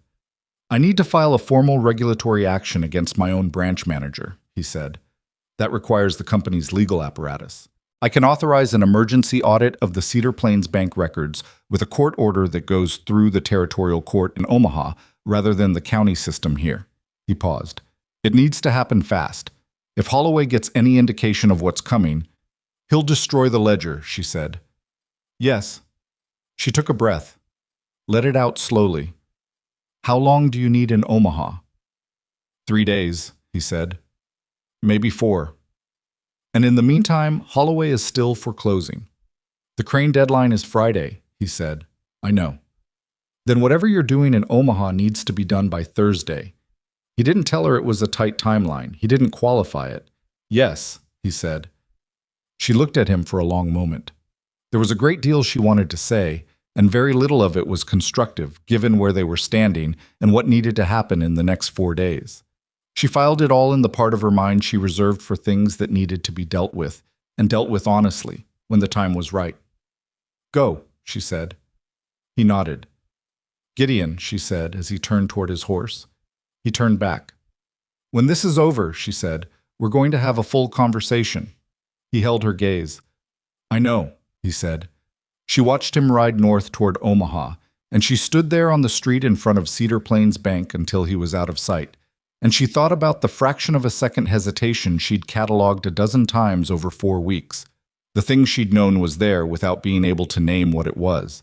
I need to file a formal regulatory action against my own branch manager, he said. That requires the company's legal apparatus. I can authorize an emergency audit of the Cedar Plains Bank records with a court order that goes through the territorial court in Omaha rather than the county system here. He paused. It needs to happen fast. If Holloway gets any indication of what's coming, he'll destroy the ledger, she said. Yes. She took a breath. Let it out slowly. How long do you need in Omaha? 3 days, he said. Maybe 4. And in the meantime, Holloway is still foreclosing. The Crane deadline is Friday, he said. I know. Then whatever you're doing in Omaha needs to be done by Thursday. He didn't tell her it was a tight timeline. He didn't qualify it. Yes, he said. She looked at him for a long moment. There was a great deal she wanted to say, and very little of it was constructive, given where they were standing and what needed to happen in the next 4 days. She filed it all in the part of her mind she reserved for things that needed to be dealt with, and dealt with honestly, when the time was right. "Go," she said. He nodded. "Gideon," she said as he turned toward his horse. He turned back. "When this is over," she said, "we're going to have a full conversation." He held her gaze. "I know," he said. She watched him ride north toward Omaha, and she stood there on the street in front of Cedar Plains Bank until he was out of sight. And she thought about the fraction of a second hesitation she'd cataloged a dozen times over 4 weeks. The thing she'd known was there without being able to name what it was.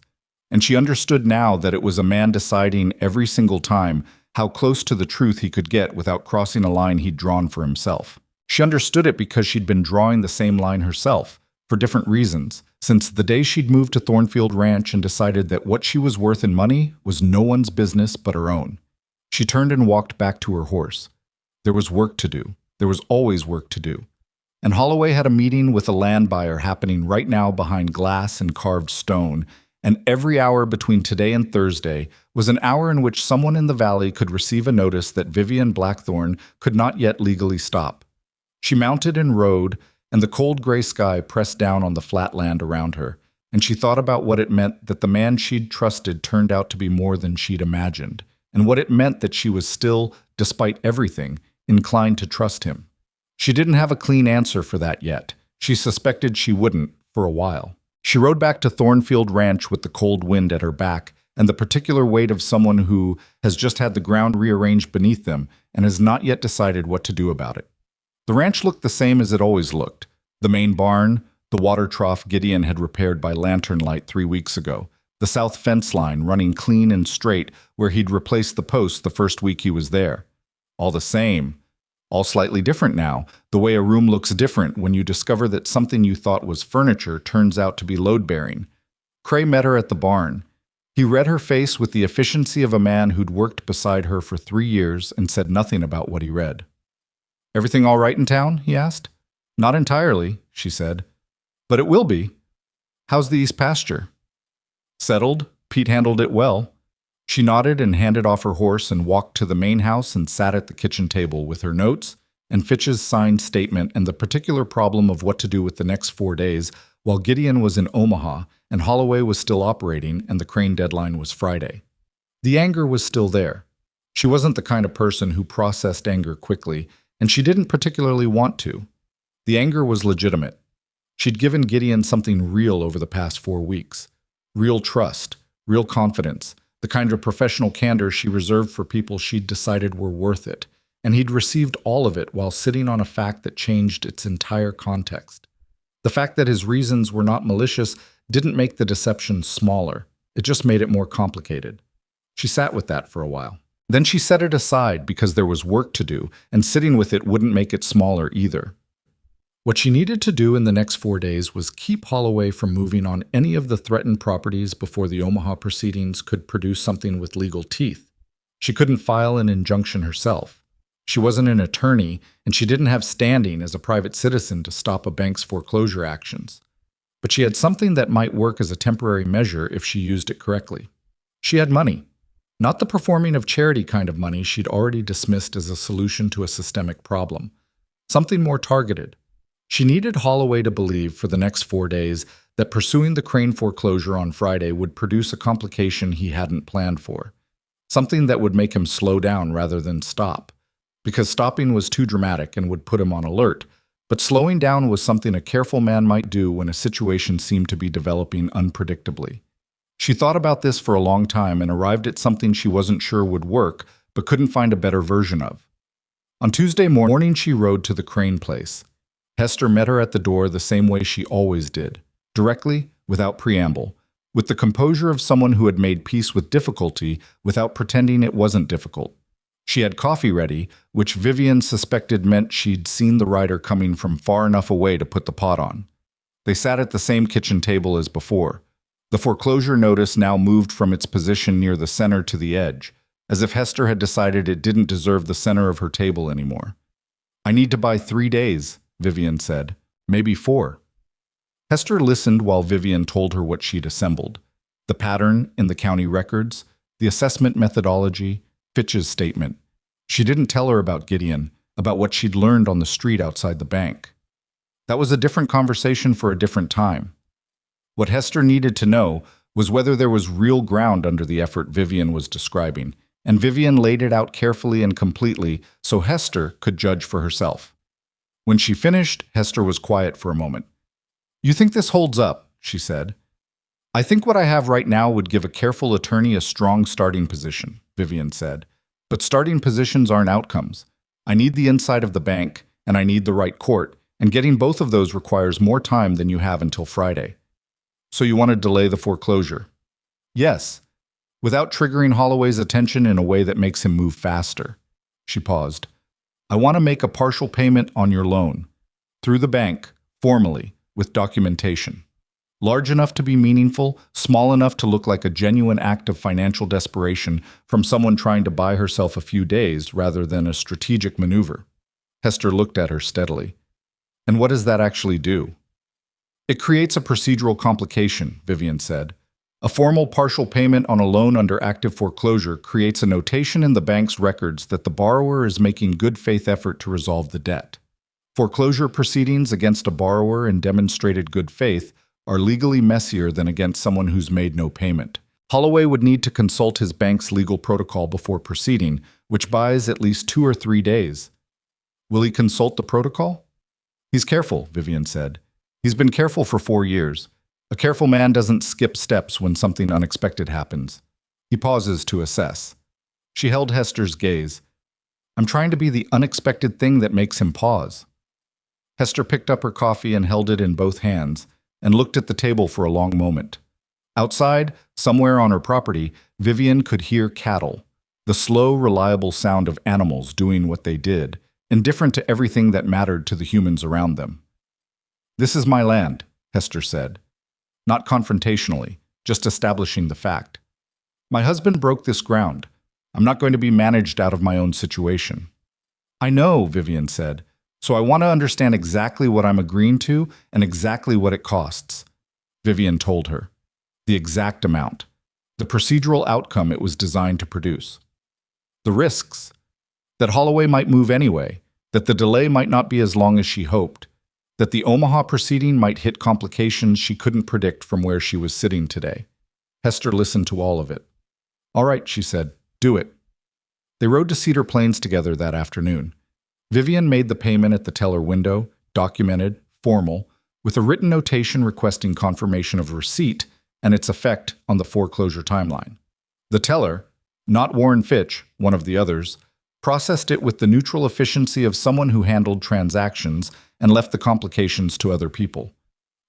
And she understood now that it was a man deciding every single time how close to the truth he could get without crossing a line he'd drawn for himself. She understood it because she'd been drawing the same line herself, for different reasons, since the day she'd moved to Thornfield Ranch and decided that what she was worth in money was no one's business but her own. She turned and walked back to her horse. There was work to do. There was always work to do. And Holloway had a meeting with a land buyer happening right now behind glass and carved stone, and every hour between today and Thursday was an hour in which someone in the valley could receive a notice that Vivian Blackthorne could not yet legally stop. She mounted and rode, and the cold gray sky pressed down on the flat land around her, and she thought about what it meant that the man she'd trusted turned out to be more than she'd imagined, and what it meant that she was still, despite everything, inclined to trust him. She didn't have a clean answer for that yet. She suspected she wouldn't, for a while. She rode back to Thornfield Ranch with the cold wind at her back and the particular weight of someone who has just had the ground rearranged beneath them and has not yet decided what to do about it. The ranch looked the same as it always looked. The main barn, the water trough Gideon had repaired by lantern light 3 weeks ago, the south fence line running clean and straight where he'd replaced the posts the first week he was there. All the same. All slightly different now, the way a room looks different when you discover that something you thought was furniture turns out to be load-bearing. Cray met her at the barn. He read her face with the efficiency of a man who'd worked beside her for 3 years and said nothing about what he read. "Everything all right in town?" he asked. "Not entirely," she said. "But it will be. How's the east pasture?" "Settled. Pete handled it well." She nodded and handed off her horse and walked to the main house and sat at the kitchen table with her notes and Fitch's signed statement and the particular problem of what to do with the next 4 days while Gideon was in Omaha and Holloway was still operating and the Crane deadline was Friday. The anger was still there. She wasn't the kind of person who processed anger quickly, and she didn't particularly want to. The anger was legitimate. She'd given Gideon something real over the past 4 weeks. Real trust, real confidence, the kind of professional candor she reserved for people she'd decided were worth it, and he'd received all of it while sitting on a fact that changed its entire context. The fact that his reasons were not malicious didn't make the deception smaller. It just made it more complicated. She sat with that for a while. Then she set it aside because there was work to do, and sitting with it wouldn't make it smaller either. What she needed to do in the next 4 days was keep Holloway from moving on any of the threatened properties before the Omaha proceedings could produce something with legal teeth. She couldn't file an injunction herself. She wasn't an attorney, and she didn't have standing as a private citizen to stop a bank's foreclosure actions. But she had something that might work as a temporary measure if she used it correctly. She had money. Not the performing of charity kind of money she'd already dismissed as a solution to a systemic problem. Something more targeted. She needed Holloway to believe for the next 4 days that pursuing the Crane foreclosure on Friday would produce a complication he hadn't planned for. Something that would make him slow down rather than stop. Because stopping was too dramatic and would put him on alert, but slowing down was something a careful man might do when a situation seemed to be developing unpredictably. She thought about this for a long time and arrived at something she wasn't sure would work, but couldn't find a better version of. On Tuesday morning, she rode to the Crane place. Hester met her at the door the same way she always did, directly, without preamble, with the composure of someone who had made peace with difficulty without pretending it wasn't difficult. She had coffee ready, which Vivian suspected meant she'd seen the rider coming from far enough away to put the pot on. They sat at the same kitchen table as before. The foreclosure notice now moved from its position near the center to the edge, as if Hester had decided it didn't deserve the center of her table anymore. "I need to buy 3 days," Vivian said. "Maybe 4. Hester listened while Vivian told her what she'd assembled. The pattern in the county records, the assessment methodology, Fitch's statement. She didn't tell her about Gideon, about what she'd learned on the street outside the bank. That was a different conversation for a different time. What Hester needed to know was whether there was real ground under the effort Vivian was describing, and Vivian laid it out carefully and completely so Hester could judge for herself. When she finished, Hester was quiet for a moment. "You think this holds up?" she said. "I think what I have right now would give a careful attorney a strong starting position," Vivian said. "But starting positions aren't outcomes. I need the inside of the bank, and I need the right court, and getting both of those requires more time than you have until Friday. So you want to delay the foreclosure?" "Yes, without triggering Holloway's attention in a way that makes him move faster." She paused. "I want to make a partial payment on your loan, through the bank, formally, with documentation. Large enough to be meaningful, small enough to look like a genuine act of financial desperation from someone trying to buy herself a few days rather than a strategic maneuver." Hester looked at her steadily. "And what does that actually do?" "It creates a procedural complication," Vivian said. "A formal partial payment on a loan under active foreclosure creates a notation in the bank's records that the borrower is making good faith effort to resolve the debt. Foreclosure proceedings against a borrower in demonstrated good faith are legally messier than against someone who's made no payment. Holloway would need to consult his bank's legal protocol before proceeding, which buys at least 2 or 3 days. Will he consult the protocol?" "He's careful," Vivian said. "He's been careful for 4 years. A careful man doesn't skip steps when something unexpected happens. He pauses to assess." She held Hester's gaze. "I'm trying to be the unexpected thing that makes him pause." Hester picked up her coffee and held it in both hands, and looked at the table for a long moment. Outside, somewhere on her property, Vivian could hear cattle, the slow, reliable sound of animals doing what they did, indifferent to everything that mattered to the humans around them. "This is my land," Hester said. Not confrontationally, just establishing the fact. "My husband broke this ground. I'm not going to be managed out of my own situation." "I know," Vivian said. "So I want to understand exactly what I'm agreeing to and exactly what it costs." Vivian told her. The exact amount. The procedural outcome it was designed to produce. The risks. That Holloway might move anyway, that the delay might not be as long as she hoped, that the Omaha proceeding might hit complications she couldn't predict from where she was sitting today. Hester listened to all of it. "All right," she said, "do it." They rode to Cedar Plains together that afternoon. Vivian made the payment at the teller window, documented, formal, with a written notation requesting confirmation of receipt and its effect on the foreclosure timeline. The teller, not Warren Fitch, one of the others, processed it with the neutral efficiency of someone who handled transactions and left the complications to other people.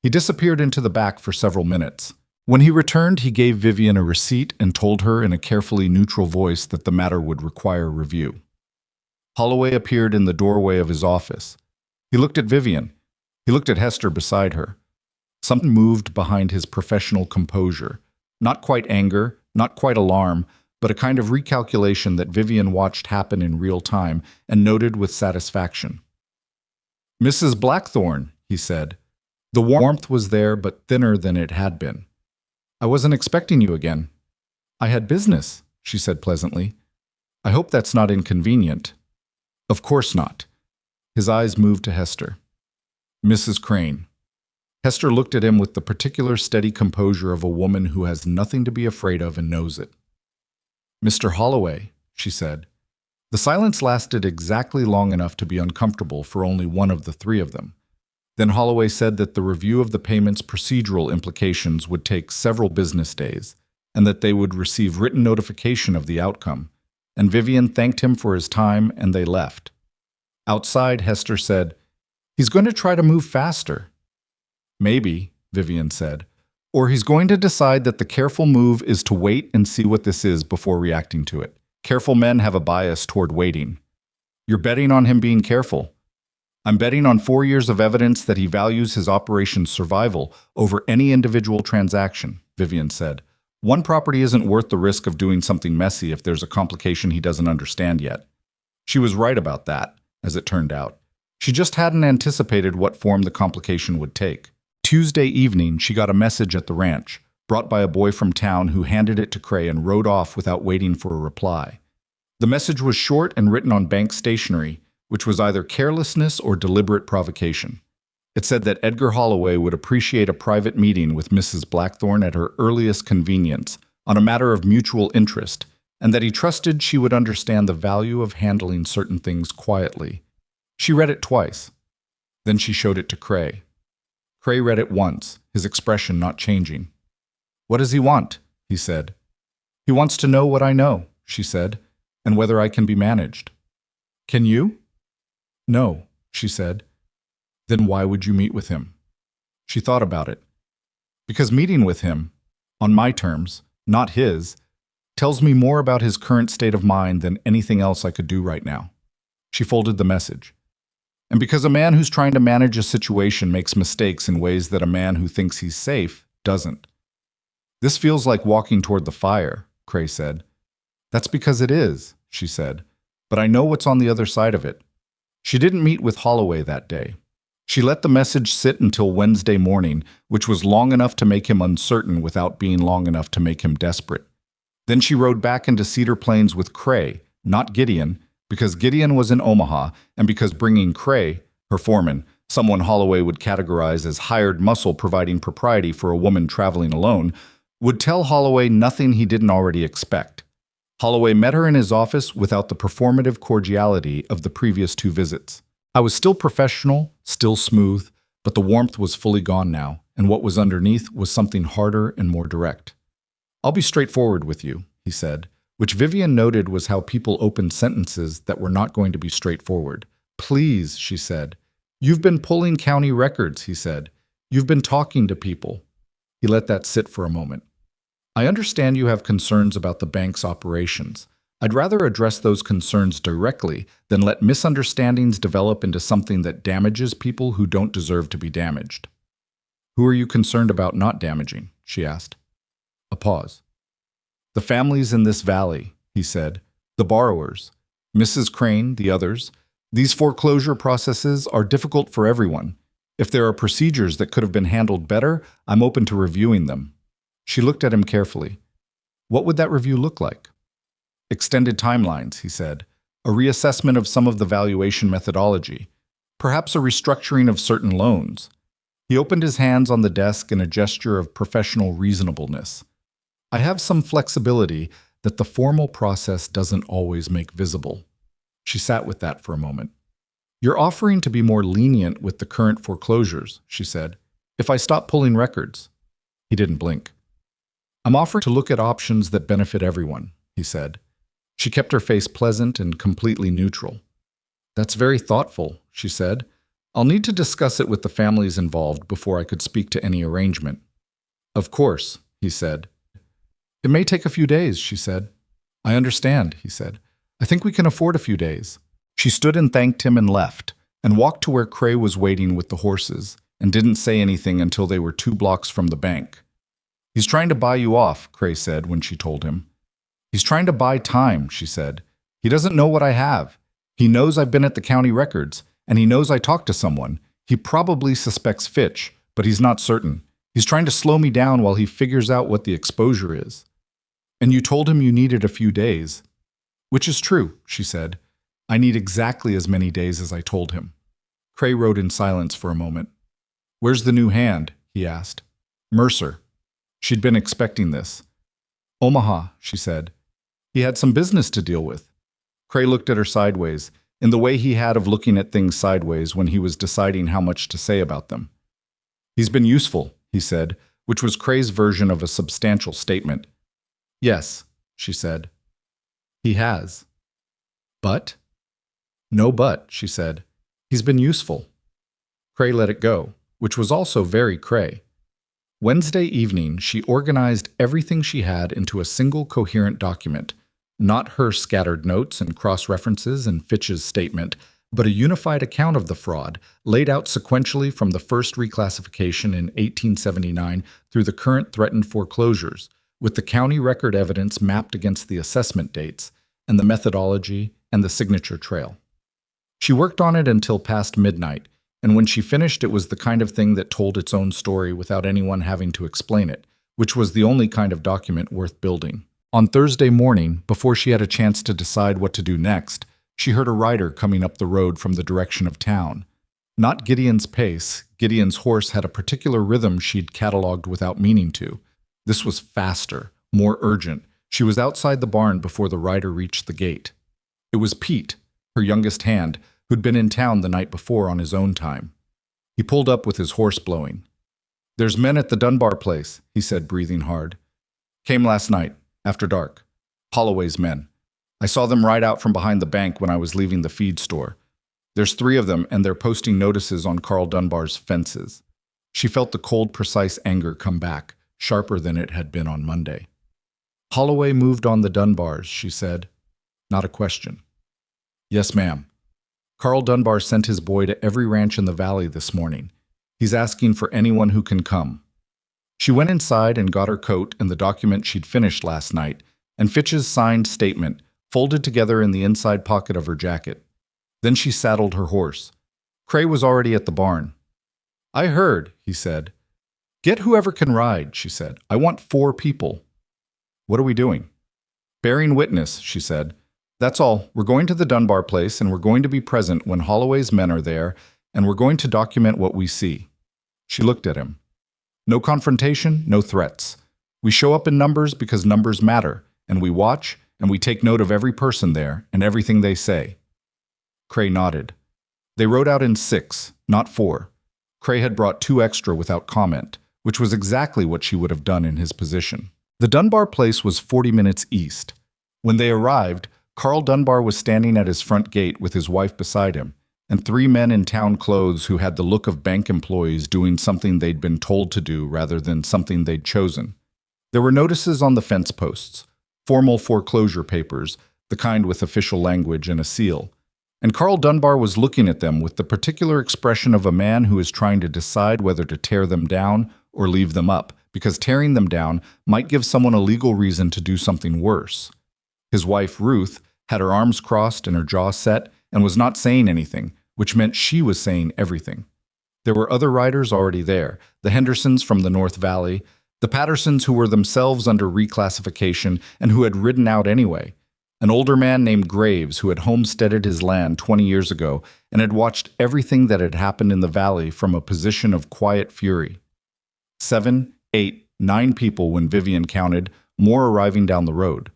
He disappeared into the back for several minutes. When he returned, he gave Vivian a receipt and told her in a carefully neutral voice that the matter would require review. Holloway appeared in the doorway of his office. He looked at Vivian. He looked at Hester beside her. Something moved behind his professional composure. Not quite anger, not quite alarm, but a kind of recalculation that Vivian watched happen in real time and noted with satisfaction. "Mrs. Blackthorne," he said. The warmth was there, but thinner than it had been. "I wasn't expecting you again." "I had business," she said pleasantly. "I hope that's not inconvenient." "Of course not." His eyes moved to Hester. "Mrs. Crane." Hester looked at him with the particular steady composure of a woman who has nothing to be afraid of and knows it. "Mr. Holloway," she said. The silence lasted exactly long enough to be uncomfortable for only one of the three of them. Then Holloway said that the review of the payment's procedural implications would take several business days, and that they would receive written notification of the outcome. And Vivian thanked him for his time, and they left. Outside, Hester said, "He's going to try to move faster." "Maybe," Vivian said. "Or he's going to decide that the careful move is to wait and see what this is before reacting to it. Careful men have a bias toward waiting." "You're betting on him being careful." "I'm betting on 4 years of evidence that he values his operation's survival over any individual transaction," Vivian said. "One property isn't worth the risk of doing something messy if there's a complication he doesn't understand yet." She was right about that, as it turned out. She just hadn't anticipated what form the complication would take. Tuesday evening, she got a message at the ranch. brought by a boy from town who handed it to Cray and rode off without waiting for a reply. The message was short and written on bank stationery, which was either carelessness or deliberate provocation. It said that Edgar Holloway would appreciate a private meeting with Mrs. Blackthorne at her earliest convenience on a matter of mutual interest, and that he trusted she would understand the value of handling certain things quietly. She read it twice. Then she showed it to Cray. Cray read it once, his expression not changing. "What does he want?" he said. "He wants to know what I know," she said, "and whether I can be managed." "Can you?" "No," she said. "Then why would you meet with him?" She thought about it. "Because meeting with him, on my terms, not his, tells me more about his current state of mind than anything else I could do right now." She folded the message. "And because a man who's trying to manage a situation makes mistakes in ways that a man who thinks he's safe doesn't." "This feels like walking toward the fire," Cray said. "That's because it is," she said, "but I know what's on the other side of it." She didn't meet with Holloway that day. She let the message sit until Wednesday morning, which was long enough to make him uncertain without being long enough to make him desperate. Then she rode back into Cedar Plains with Cray, not Gideon, because Gideon was in Omaha, and because bringing Cray, her foreman, someone Holloway would categorize as hired muscle providing propriety for a woman traveling alone, would tell Holloway nothing he didn't already expect. Holloway met her in his office without the performative cordiality of the previous two visits. I was still professional, still smooth, but the warmth was fully gone now, and what was underneath was something harder and more direct. "I'll be straightforward with you," he said, which Vivian noted was how people opened sentences that were not going to be straightforward. "Please," she said. "You've been pulling county records," he said. "You've been talking to people." He let that sit for a moment. "I understand you have concerns about the bank's operations. I'd rather address those concerns directly than let misunderstandings develop into something that damages people who don't deserve to be damaged." "Who are you concerned about not damaging?" she asked. A pause. "The families in this valley," he said. "The borrowers. Mrs. Crane, the others. These foreclosure processes are difficult for everyone. If there are procedures that could have been handled better, I'm open to reviewing them." She looked at him carefully. "What would that review look like?" "Extended timelines," he said. "A reassessment of some of the valuation methodology. Perhaps a restructuring of certain loans." He opened his hands on the desk in a gesture of professional reasonableness. "I have some flexibility that the formal process doesn't always make visible." She sat with that for a moment. "You're offering to be more lenient with the current foreclosures," she said. "If I stop pulling records." He didn't blink. "I'm offering to look at options that benefit everyone," he said. She kept her face pleasant and completely neutral. "That's very thoughtful," she said. "I'll need to discuss it with the families involved before I could speak to any arrangement." "Of course," he said. "It may take a few days," she said. "I understand," he said. "I think we can afford a few days." She stood and thanked him and left, and walked to where Cray was waiting with the horses, and didn't say anything until they were 2 blocks from the bank. "He's trying to buy you off," Cray said when she told him. "He's trying to buy time," she said. "He doesn't know what I have. He knows I've been at the county records, and he knows I talked to someone. He probably suspects Fitch, but he's not certain. He's trying to slow me down while he figures out what the exposure is." "And you told him you needed a few days." "Which is true," she said. "I need exactly as many days as I told him." Cray rode in silence for a moment. "Where's the new hand?" he asked. "Mercer." She'd been expecting this. "Omaha," she said. "He had some business to deal with." Cray looked at her sideways, in the way he had of looking at things sideways when he was deciding how much to say about them. "He's been useful," he said, which was Cray's version of a substantial statement. "Yes," she said. "He has." "But?" "No but," she said. "He's been useful." Cray let it go, which was also very Cray. Wednesday evening, she organized everything she had into a single coherent document, not her scattered notes and cross-references and Fitch's statement, but a unified account of the fraud, laid out sequentially from the first reclassification in 1879 through the current threatened foreclosures, with the county record evidence mapped against the assessment dates, and the methodology and the signature trail. She worked on it until past midnight, and when she finished, it was the kind of thing that told its own story without anyone having to explain it, which was the only kind of document worth building. On Thursday morning, before she had a chance to decide what to do next, she heard a rider coming up the road from the direction of town. Not Gideon's pace. Gideon's horse had a particular rhythm she'd cataloged without meaning to. This was faster, more urgent. She was outside the barn before the rider reached the gate. It was Pete, her youngest hand, who'd been in town the night before on his own time. He pulled up with his horse blowing. "There's men at the Dunbar place," he said, breathing hard. "Came last night, after dark. Holloway's men. I saw them ride out from behind the bank when I was leaving the feed store. There's 3 of them, and they're posting notices on Carl Dunbar's fences." She felt the cold, precise anger come back, sharper than it had been on Monday. "Holloway moved on the Dunbars," she said. Not a question. "Yes, ma'am. Carl Dunbar sent his boy to every ranch in the valley this morning. He's asking for anyone who can come." She went inside and got her coat and the document she'd finished last night, and Fitch's signed statement, folded together in the inside pocket of her jacket. Then she saddled her horse. Cray was already at the barn. "I heard," he said. "Get whoever can ride," she said. "I want 4 people." "What are we doing?" "Bearing witness," she said. "That's all. We're going to the Dunbar place, and we're going to be present when Holloway's men are there, and we're going to document what we see." She looked at him. "No confrontation, no threats. We show up in numbers because numbers matter, and we watch, and we take note of every person there and everything they say." Cray nodded. They rode out in 6, not 4. Cray had brought 2 extra without comment, which was exactly what she would have done in his position. The Dunbar place was 40 minutes east. When they arrived, Carl Dunbar was standing at his front gate with his wife beside him, and 3 men in town clothes who had the look of bank employees doing something they'd been told to do rather than something they'd chosen. There were notices on the fence posts, formal foreclosure papers, the kind with official language and a seal. And Carl Dunbar was looking at them with the particular expression of a man who is trying to decide whether to tear them down or leave them up, because tearing them down might give someone a legal reason to do something worse. His wife, Ruth, had her arms crossed and her jaw set and was not saying anything, which meant she was saying everything. There were other riders already there, the Hendersons from the North Valley, the Pattersons who were themselves under reclassification and who had ridden out anyway, an older man named Graves who had homesteaded his land 20 years ago and had watched everything that had happened in the valley from a position of quiet fury. 7, 8, 9 people when Vivian counted, more arriving down the road.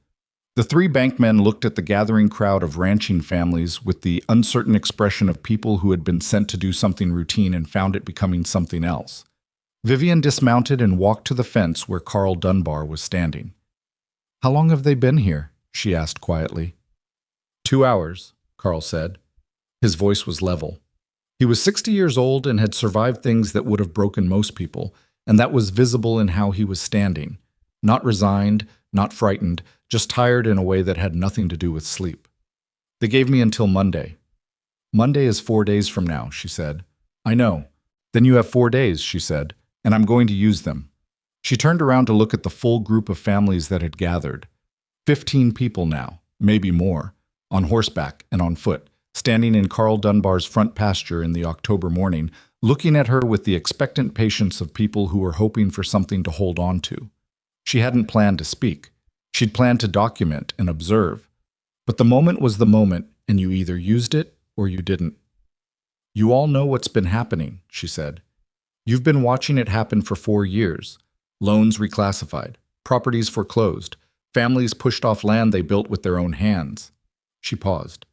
The 3 bankmen looked at the gathering crowd of ranching families with the uncertain expression of people who had been sent to do something routine and found it becoming something else. Vivian dismounted and walked to the fence where Carl Dunbar was standing. "How long have they been here?" she asked quietly. 2 hours, Carl said. His voice was level. He was 60 years old and had survived things that would have broken most people, and that was visible in how he was standing. Not resigned, not frightened, just tired in a way that had nothing to do with sleep. "They gave me until Monday." "Monday is 4 days from now," she said. "I know. Then you have 4 days," she said, "and I'm going to use them." She turned around to look at the full group of families that had gathered. 15 people now, maybe more, on horseback and on foot, standing in Carl Dunbar's front pasture in the October morning, looking at her with the expectant patience of people who were hoping for something to hold on to. She hadn't planned to speak. She'd planned to document and observe. But the moment was the moment, and you either used it or you didn't. "You all know what's been happening," she said. "You've been watching it happen for 4 years. Loans reclassified, properties foreclosed, families pushed off land they built with their own hands." She paused.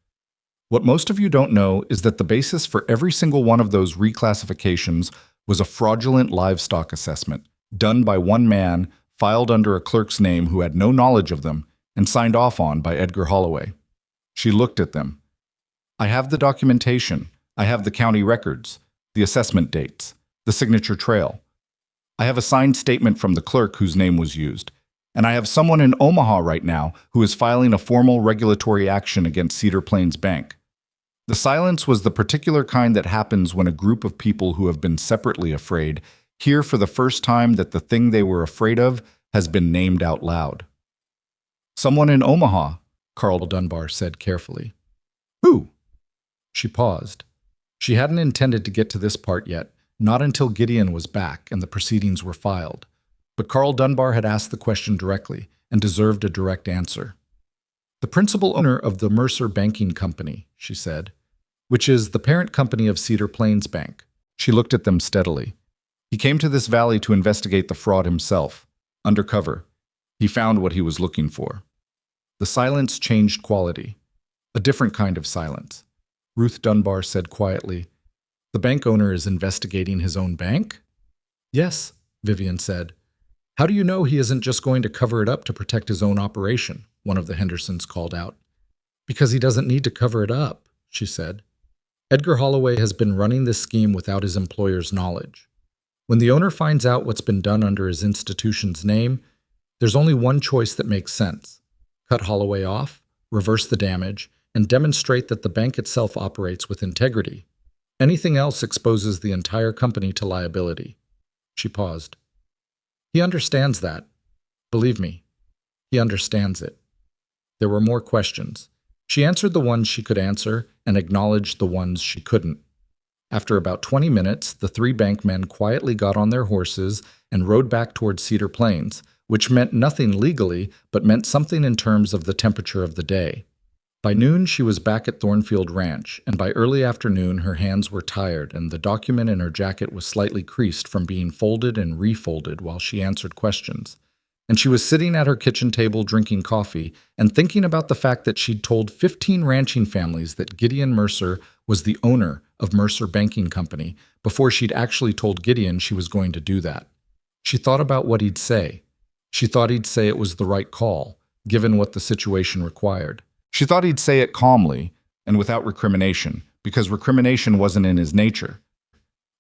"What most of you don't know is that the basis for every single one of those reclassifications was a fraudulent livestock assessment, done by one man, filed under a clerk's name who had no knowledge of them, and signed off on by Edgar Holloway." She looked at them. "I have the documentation. I have the county records, the assessment dates, the signature trail. I have a signed statement from the clerk whose name was used. And I have someone in Omaha right now who is filing a formal regulatory action against Cedar Plains Bank." The silence was the particular kind that happens when a group of people who have been separately afraid hear for the first time that the thing they were afraid of has been named out loud. "Someone in Omaha," Carl Dunbar said carefully. "Who?" She paused. She hadn't intended to get to this part yet, not until Gideon was back and the proceedings were filed. But Carl Dunbar had asked the question directly and deserved a direct answer. The principal owner of the Mercer Banking Company, she said, which is the parent company of Cedar Plains Bank. She looked at them steadily. He came to this valley to investigate the fraud himself. Undercover. He found what he was looking for. The silence changed quality. A different kind of silence. Ruth Dunbar said quietly, "The bank owner is investigating his own bank?" "Yes," Vivian said. "How do you know he isn't just going to cover it up to protect his own operation?" one of the Hendersons called out. "Because he doesn't need to cover it up," she said. "Edgar Holloway has been running this scheme without his employer's knowledge. When the owner finds out what's been done under his institution's name, there's only one choice that makes sense. Cut Holloway off, reverse the damage, and demonstrate that the bank itself operates with integrity. Anything else exposes the entire company to liability." She paused. "He understands that. Believe me, he understands it." There were more questions. She answered the ones she could answer and acknowledged the ones she couldn't. After about 20 minutes, the three bankmen quietly got on their horses and rode back toward Cedar Plains, which meant nothing legally, but meant something in terms of the temperature of the day. By noon, she was back at Thornfield Ranch, and by early afternoon, her hands were tired, and the document in her jacket was slightly creased from being folded and refolded while she answered questions. And she was sitting at her kitchen table drinking coffee and thinking about the fact that she'd told 15 ranching families that Gideon Mercer was the owner of Mercer Banking Company before she'd actually told Gideon she was going to do that. She thought about what he'd say. She thought he'd say it was the right call, given what the situation required. She thought he'd say it calmly and without recrimination, because recrimination wasn't in his nature.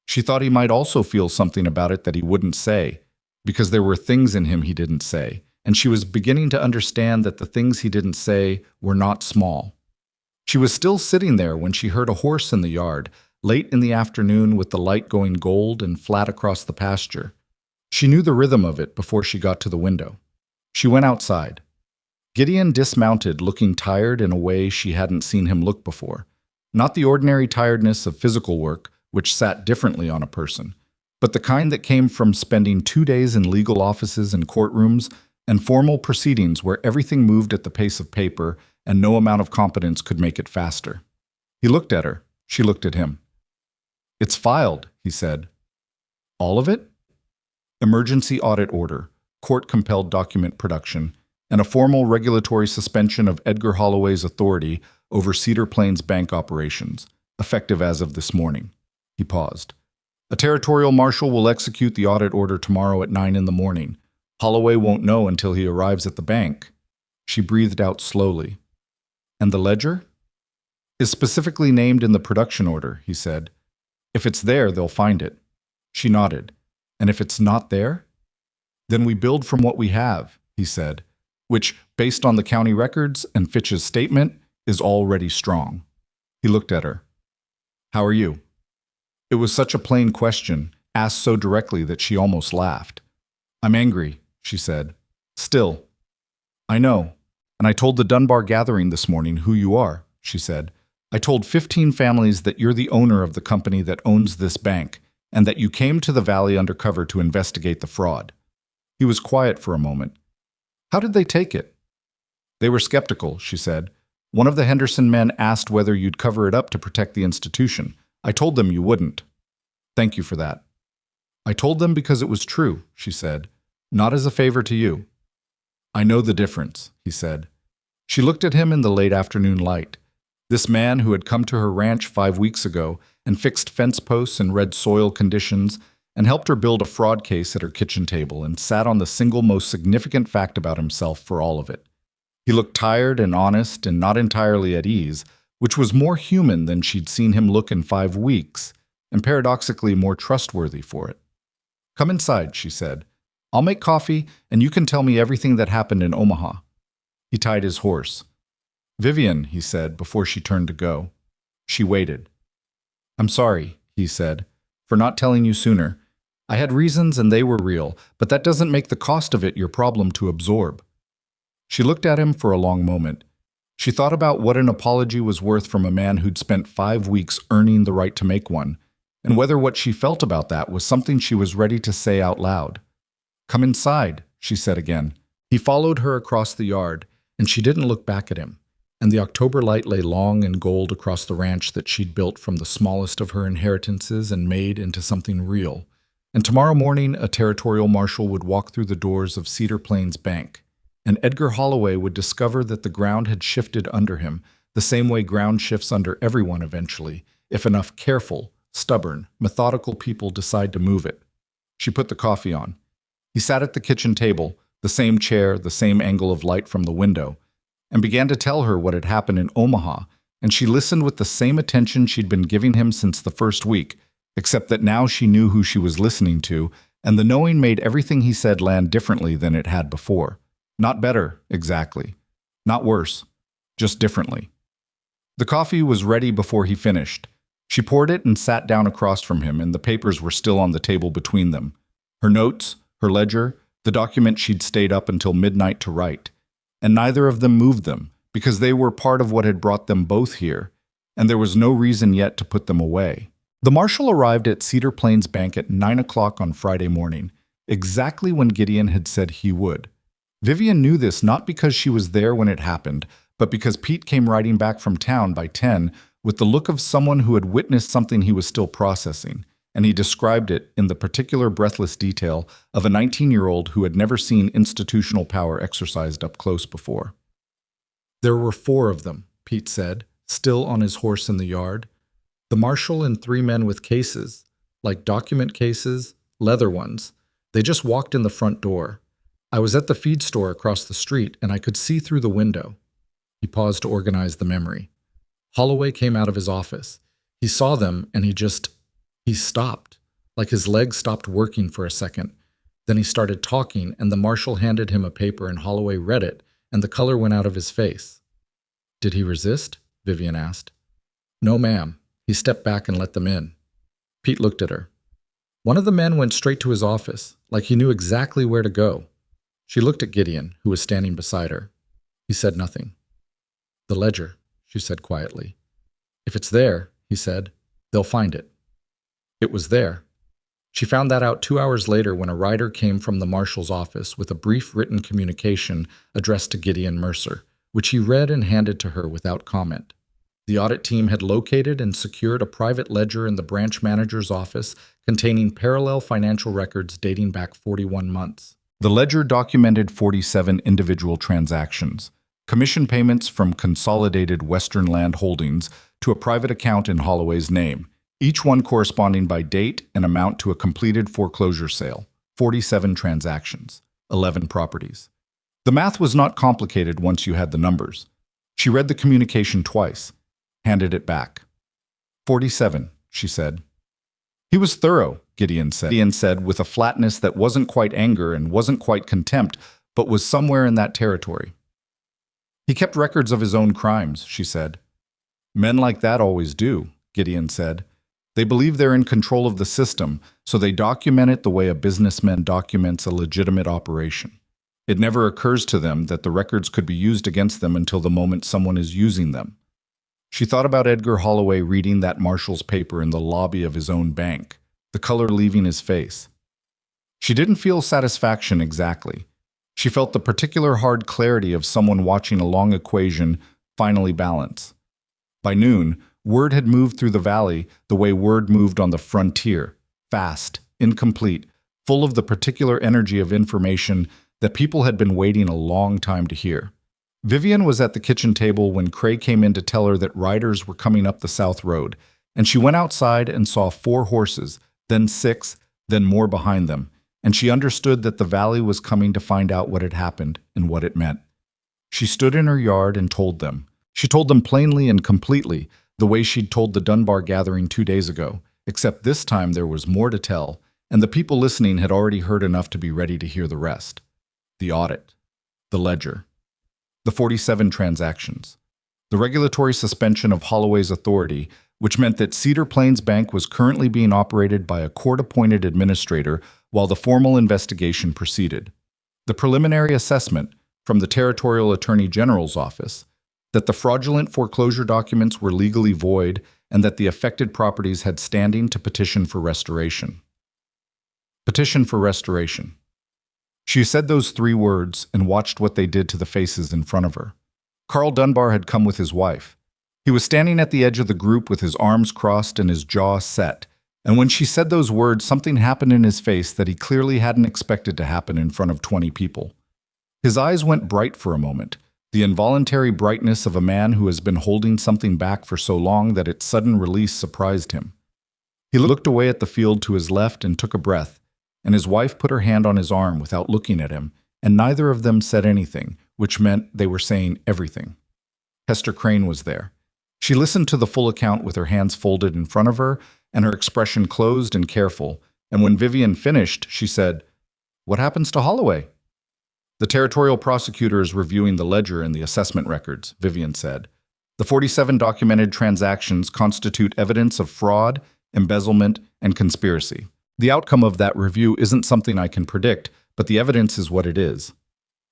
She thought he might also feel something about it that he wouldn't say, because there were things in him he didn't say, and she was beginning to understand that the things he didn't say were not small. She was still sitting there when she heard a horse in the yard, late in the afternoon with the light going gold and flat across the pasture. She knew the rhythm of it before she got to the window. She went outside. Gideon dismounted, looking tired in a way she hadn't seen him look before. Not the ordinary tiredness of physical work, which sat differently on a person, but the kind that came from spending 2 days in legal offices and courtrooms and formal proceedings where everything moved at the pace of paper and no amount of competence could make it faster. He looked at her. She looked at him. "It's filed," he said. "All of it?" Emergency audit order, court-compelled document production, and a formal regulatory suspension of Edgar Holloway's authority over Cedar Plains Bank operations, effective as of this morning. He paused. "A territorial marshal will execute the audit order tomorrow at 9 in the morning. Holloway won't know until he arrives at the bank." She breathed out slowly. "And the ledger?" "Is specifically named in the production order," he said. "If it's there, they'll find it." She nodded. "And if it's not there?" "Then we build from what we have," he said, "which, based on the county records and Fitch's statement, is already strong." He looked at her. "How are you?" It was such a plain question, asked so directly that she almost laughed. "I'm angry," she said. "Still." "I know. And I told the Dunbar gathering this morning who you are," she said. "I told 15 families that you're the owner of the company that owns this bank, and that you came to the valley undercover to investigate the fraud." He was quiet for a moment. "How did they take it?" "They were skeptical," she said. "One of the Henderson men asked whether you'd cover it up to protect the institution. I told them you wouldn't." "Thank you for that." "I told them because it was true," she said, "not as a favor to you." "I know the difference," he said. She looked at him in the late afternoon light. This man who had come to her ranch 5 weeks ago and fixed fence posts and read soil conditions and helped her build a fraud case at her kitchen table and sat on the single most significant fact about himself for all of it. He looked tired and honest and not entirely at ease, which was more human than she'd seen him look in 5 weeks, and paradoxically more trustworthy for it. "Come inside," she said. "I'll make coffee, and you can tell me everything that happened in Omaha." He tied his horse. "Vivian," he said before she turned to go. She waited. "I'm sorry," he said, "for not telling you sooner. I had reasons and they were real, but that doesn't make the cost of it your problem to absorb." She looked at him for a long moment. She thought about what an apology was worth from a man who'd spent 5 weeks earning the right to make one, and whether what she felt about that was something she was ready to say out loud. "Come inside," she said again. He followed her across the yard, and she didn't look back at him. And the October light lay long and gold across the ranch that she'd built from the smallest of her inheritances and made into something real. And tomorrow morning, a territorial marshal would walk through the doors of Cedar Plains Bank, and Edgar Holloway would discover that the ground had shifted under him, the same way ground shifts under everyone eventually, if enough careful, stubborn, methodical people decide to move it. She put the coffee on. He sat at the kitchen table, the same chair, the same angle of light from the window, and began to tell her what had happened in Omaha, and she listened with the same attention she'd been giving him since the first week, except that now she knew who she was listening to, and the knowing made everything he said land differently than it had before. Not better, exactly. Not worse. Just differently. The coffee was ready before he finished. She poured it and sat down across from him, and the papers were still on the table between them. Her notes, her ledger, the document she'd stayed up until midnight to write. And neither of them moved them, because they were part of what had brought them both here, and there was no reason yet to put them away. The marshal arrived at Cedar Plains Bank at 9 o'clock on Friday morning, exactly when Gideon had said he would. Vivian knew this not because she was there when it happened, but because Pete came riding back from town by 10 with the look of someone who had witnessed something he was still processing, and he described it in the particular breathless detail of a 19-year-old who had never seen institutional power exercised up close before. There were 4 of them, Pete said, still on his horse in the yard. The marshal and 3 men with cases, like document cases, leather ones. They just walked in the front door. I was at the feed store across the street, and I could see through the window. He paused to organize the memory. Holloway came out of his office. He saw them, and he stopped, like his legs stopped working for a second. Then he started talking, and the marshal handed him a paper, and Holloway read it, and the color went out of his face. "Did he resist?" Vivian asked. "No, ma'am." He stepped back and let them in. Pete looked at her. One of the men went straight to his office, like he knew exactly where to go. She looked at Gideon, who was standing beside her. He said nothing. "The ledger," she said quietly. "If it's there," he said, "they'll find it." It was there. She found that out 2 hours later when a rider came from the marshal's office with a brief written communication addressed to Gideon Mercer, which he read and handed to her without comment. The audit team had located and secured a private ledger in the branch manager's office containing parallel financial records dating back 41 months. The ledger documented 47 individual transactions, commission payments from Consolidated Western Land Holdings to a private account in Holloway's name, each one corresponding by date and amount to a completed foreclosure sale. 47 transactions, 11 properties. The math was not complicated once you had the numbers. She read the communication twice, handed it back. 47, she said. He was thorough, Gideon said with a flatness that wasn't quite anger and wasn't quite contempt, but was somewhere in that territory. He kept records of his own crimes, she said. Men like that always do, Gideon said. They believe they're in control of the system, so they document it the way a businessman documents a legitimate operation. It never occurs to them that the records could be used against them until the moment someone is using them. She thought about Edgar Holloway reading that marshal's paper in the lobby of his own bank, the color leaving his face. She didn't feel satisfaction exactly. She felt the particular hard clarity of someone watching a long equation finally balance. By noon, word had moved through the valley the way word moved on the frontier, fast, incomplete, full of the particular energy of information that people had been waiting a long time to hear. Vivian was at the kitchen table when Cray came in to tell her that riders were coming up the south road, and she went outside and saw 4 horses, then 6, then more behind them, and she understood that the valley was coming to find out what had happened and what it meant. She stood in her yard and told them. She told them plainly and completely, the way she'd told the Dunbar gathering 2 days ago, except this time there was more to tell, and the people listening had already heard enough to be ready to hear the rest. The audit. The ledger. The 47 transactions. The regulatory suspension of Holloway's authority, which meant that Cedar Plains Bank was currently being operated by a court-appointed administrator while the formal investigation proceeded. The preliminary assessment from the Territorial Attorney General's office that the fraudulent foreclosure documents were legally void and that the affected properties had standing to petition for restoration. Petition for restoration. She said those 3 words and watched what they did to the faces in front of her. Carl Dunbar had come with his wife. He was standing at the edge of the group with his arms crossed and his jaw set, and when she said those words, something happened in his face that he clearly hadn't expected to happen in front of 20 people. His eyes went bright for a moment, the involuntary brightness of a man who has been holding something back for so long that its sudden release surprised him. He looked away at the field to his left and took a breath, and his wife put her hand on his arm without looking at him, and neither of them said anything, which meant they were saying everything. Hester Crane was there. She listened to the full account with her hands folded in front of her and her expression closed and careful, and when Vivian finished, she said, "What happens to Holloway?" "The territorial prosecutor is reviewing the ledger and the assessment records," Vivian said. "The 47 documented transactions constitute evidence of fraud, embezzlement, and conspiracy. The outcome of that review isn't something I can predict, but the evidence is what it is."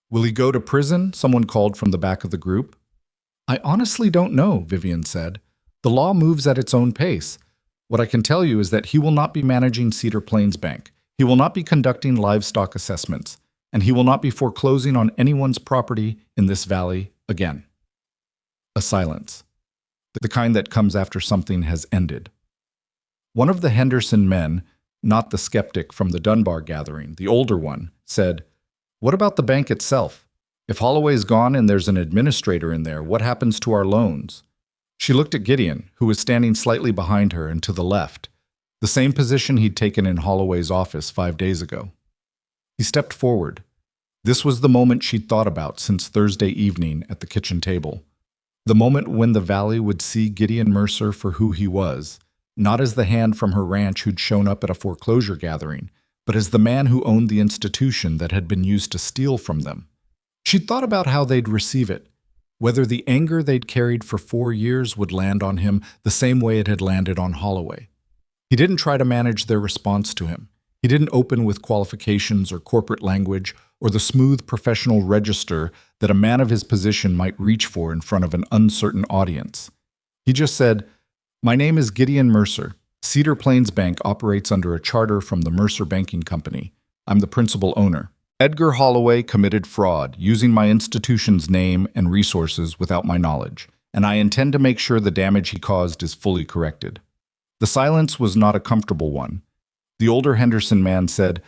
"Will he go to prison?" someone called from the back of the group. "I honestly don't know," Vivian said. "The law moves at its own pace. What I can tell you is that he will not be managing Cedar Plains Bank. He will not be conducting livestock assessments, and he will not be foreclosing on anyone's property in this valley again." A silence, the kind that comes after something has ended. One of the Henderson men, not the skeptic from the Dunbar gathering, the older one, said, "What about the bank itself? If Holloway's gone and there's an administrator in there, what happens to our loans?" She looked at Gideon, who was standing slightly behind her and to the left, the same position he'd taken in Holloway's office 5 days ago. He stepped forward. This was the moment she'd thought about since Thursday evening at the kitchen table. The moment when the valley would see Gideon Mercer for who he was, not as the hand from her ranch who'd shown up at a foreclosure gathering, but as the man who owned the institution that had been used to steal from them. She'd thought about how they'd receive it, whether the anger they'd carried for 4 years would land on him the same way it had landed on Holloway. He didn't try to manage their response to him. He didn't open with qualifications or corporate language or the smooth professional register that a man of his position might reach for in front of an uncertain audience. He just said, "My name is Gideon Mercer. Cedar Plains Bank operates under a charter from the Mercer Banking Company. I'm the principal owner. Edgar Holloway committed fraud using my institution's name and resources without my knowledge, and I intend to make sure the damage he caused is fully corrected." The silence was not a comfortable one. The older Henderson man said,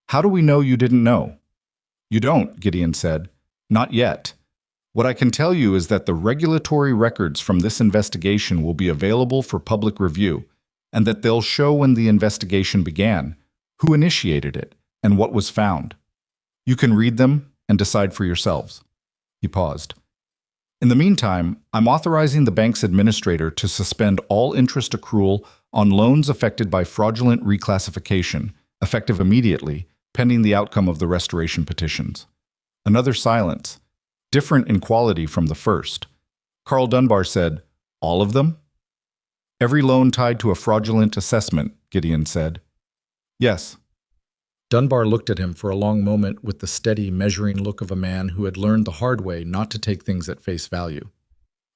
"How do we know you didn't know?" "You don't," Gideon said. "Not yet. What I can tell you is that the regulatory records from this investigation will be available for public review, and that they'll show when the investigation began, who initiated it, and what was found. You can read them and decide for yourselves." He paused. "In the meantime, I'm authorizing the bank's administrator to suspend all interest accrual on loans affected by fraudulent reclassification, effective immediately, pending the outcome of the restoration petitions." Another silence, different in quality from the first. Carl Dunbar said, "All of them?" "Every loan tied to a fraudulent assessment," Gideon said. "Yes." Dunbar looked at him for a long moment with the steady, measuring look of a man who had learned the hard way not to take things at face value.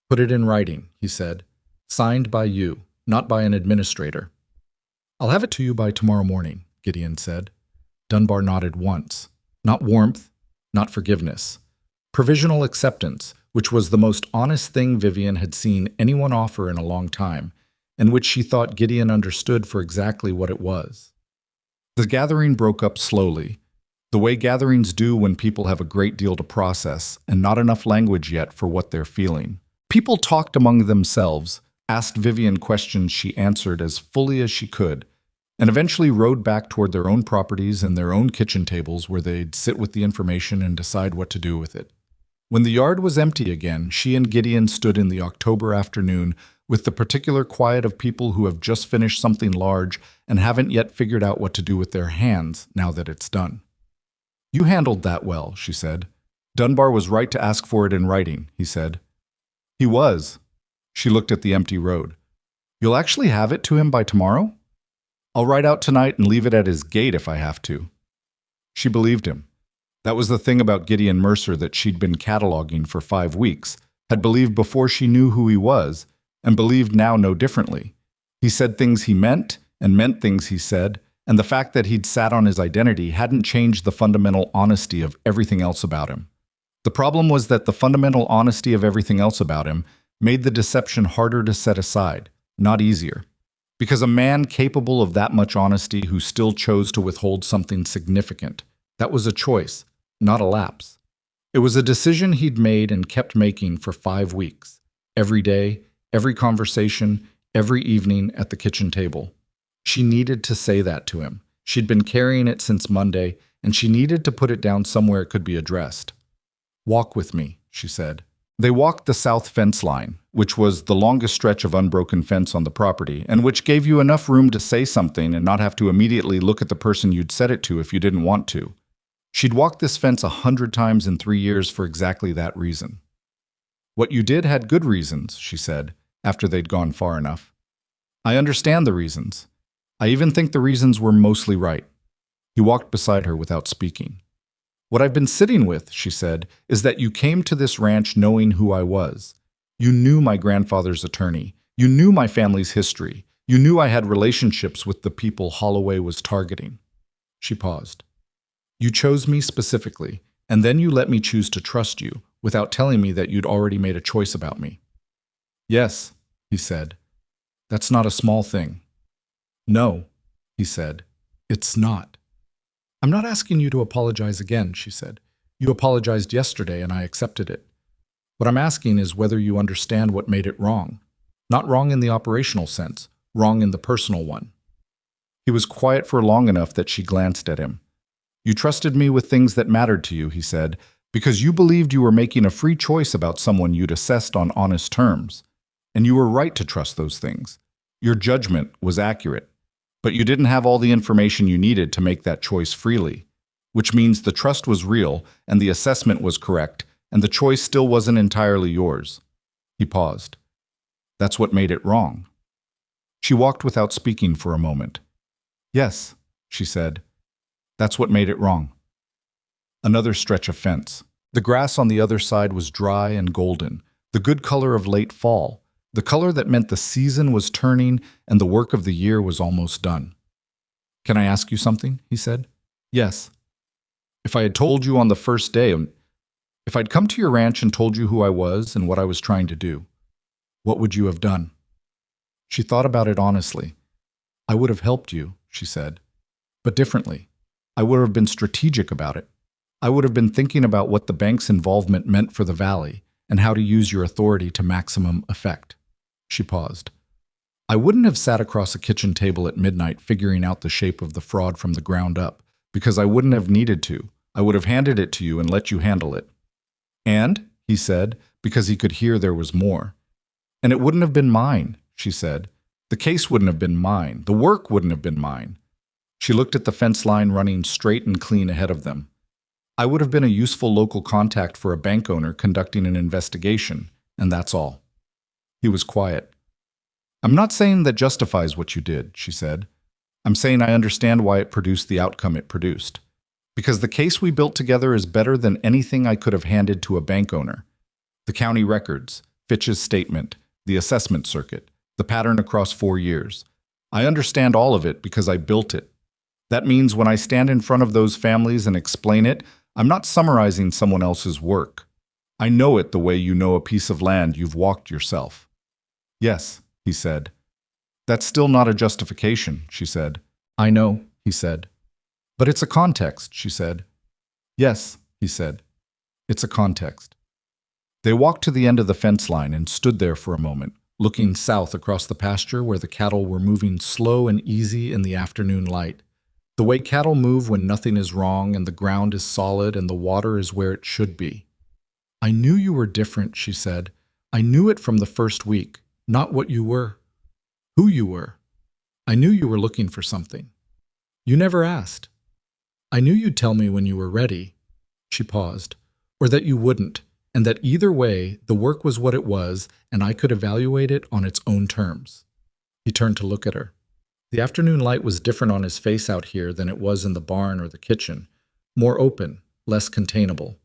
"Put it in writing," he said. "Signed by you, not by an administrator." "I'll have it to you by tomorrow morning," Gideon said. Dunbar nodded once. Not warmth, not forgiveness. Provisional acceptance, which was the most honest thing Vivian had seen anyone offer in a long time, and which she thought Gideon understood for exactly what it was. The gathering broke up slowly, the way gatherings do when people have a great deal to process and not enough language yet for what they're feeling. People talked among themselves, asked Vivian questions she answered as fully as she could, and eventually rode back toward their own properties and their own kitchen tables where they'd sit with the information and decide what to do with it. When the yard was empty again, she and Gideon stood in the October afternoon with the particular quiet of people who have just finished something large and haven't yet figured out what to do with their hands now that it's done. "You handled that well," she said. "Dunbar was right to ask for it in writing," he said. "He was." She looked at the empty road. "You'll actually have it to him by tomorrow?" "I'll ride out tonight and leave it at his gate if I have to." She believed him. That was the thing about Gideon Mercer that she'd been cataloging for 5 weeks, had believed before she knew who he was, and believed now no differently. He said things he meant, and meant things he said, And the fact that he'd sat on his identity hadn't changed the fundamental honesty of everything else about him. The problem was that the fundamental honesty of everything else about him made the deception harder to set aside, not easier. Because a man capable of that much honesty who still chose to withhold something significant, that was a choice, not a lapse. It was a decision he'd made and kept making for 5 weeks. Every day, every conversation, every evening at the kitchen table. She needed to say that to him. She'd been carrying it since Monday, and she needed to put it down somewhere it could be addressed. "Walk with me," she said. They walked the south fence line, which was the longest stretch of unbroken fence on the property, and which gave you enough room to say something and not have to immediately look at the person you'd said it to if you didn't want to. She'd walked this fence 100 times in 3 years for exactly that reason. "What you did had good reasons," she said, after they'd gone far enough. "I understand the reasons. I even think the reasons were mostly right." He walked beside her without speaking. "What I've been sitting with," she said, "is that you came to this ranch knowing who I was. You knew my grandfather's attorney. You knew my family's history. You knew I had relationships with the people Holloway was targeting." She paused. "You chose me specifically, and then you let me choose to trust you, without telling me that you'd already made a choice about me." "Yes," he said. "That's not a small thing." "No," he said. "It's not." "I'm not asking you to apologize again," she said. "You apologized yesterday and I accepted it. What I'm asking is whether you understand what made it wrong. Not wrong in the operational sense, wrong in the personal one." He was quiet for long enough that she glanced at him. "You trusted me with things that mattered to you," he said, "because you believed you were making a free choice about someone you'd assessed on honest terms. And you were right to trust those things. Your judgment was accurate. But you didn't have all the information you needed to make that choice freely, which means the trust was real and the assessment was correct, and the choice still wasn't entirely yours." He paused. "That's what made it wrong." She walked without speaking for a moment. "Yes," she said. "That's what made it wrong." Another stretch of fence. The grass on the other side was dry and golden, the good color of late fall, the color that meant the season was turning and the work of the year was almost done. "Can I ask you something?" he said. "Yes." "If I had told you on the first day, if I'd come to your ranch and told you who I was and what I was trying to do, what would you have done?" She thought about it honestly. "I would have helped you," she said, "but differently. I would have been strategic about it. I would have been thinking about what the bank's involvement meant for the valley and how to use your authority to maximum effect." She paused. "I wouldn't have sat across a kitchen table at midnight figuring out the shape of the fraud from the ground up, because I wouldn't have needed to. I would have handed it to you and let you handle it." "And," he said, because he could hear there was more. "And it wouldn't have been mine," she said. "The case wouldn't have been mine. The work wouldn't have been mine." She looked at the fence line running straight and clean ahead of them. "I would have been a useful local contact for a bank owner conducting an investigation, and that's all." He was quiet. "I'm not saying that justifies what you did," she said. "I'm saying I understand why it produced the outcome it produced. Because the case we built together is better than anything I could have handed to a bank owner. The county records, Fitch's statement, the assessment circuit, the pattern across 4 years. I understand all of it because I built it. That means when I stand in front of those families and explain it, I'm not summarizing someone else's work. I know it the way you know a piece of land you've walked yourself." "Yes," he said. "That's still not a justification," she said. "I know," he said. "But it's a context," she said. "Yes," he said. "It's a context." They walked to the end of the fence line and stood there for a moment, looking south across the pasture where the cattle were moving slow and easy in the afternoon light. The way cattle move when nothing is wrong and the ground is solid and the water is where it should be. "I knew you were different," she said. "I knew it from the first week. Not what you were. Who you were. I knew you were looking for something. You never asked. I knew you'd tell me when you were ready." She paused. "Or that you wouldn't, and that either way, the work was what it was, and I could evaluate it on its own terms." He turned to look at her. The afternoon light was different on his face out here than it was in the barn or the kitchen. More open, less containable.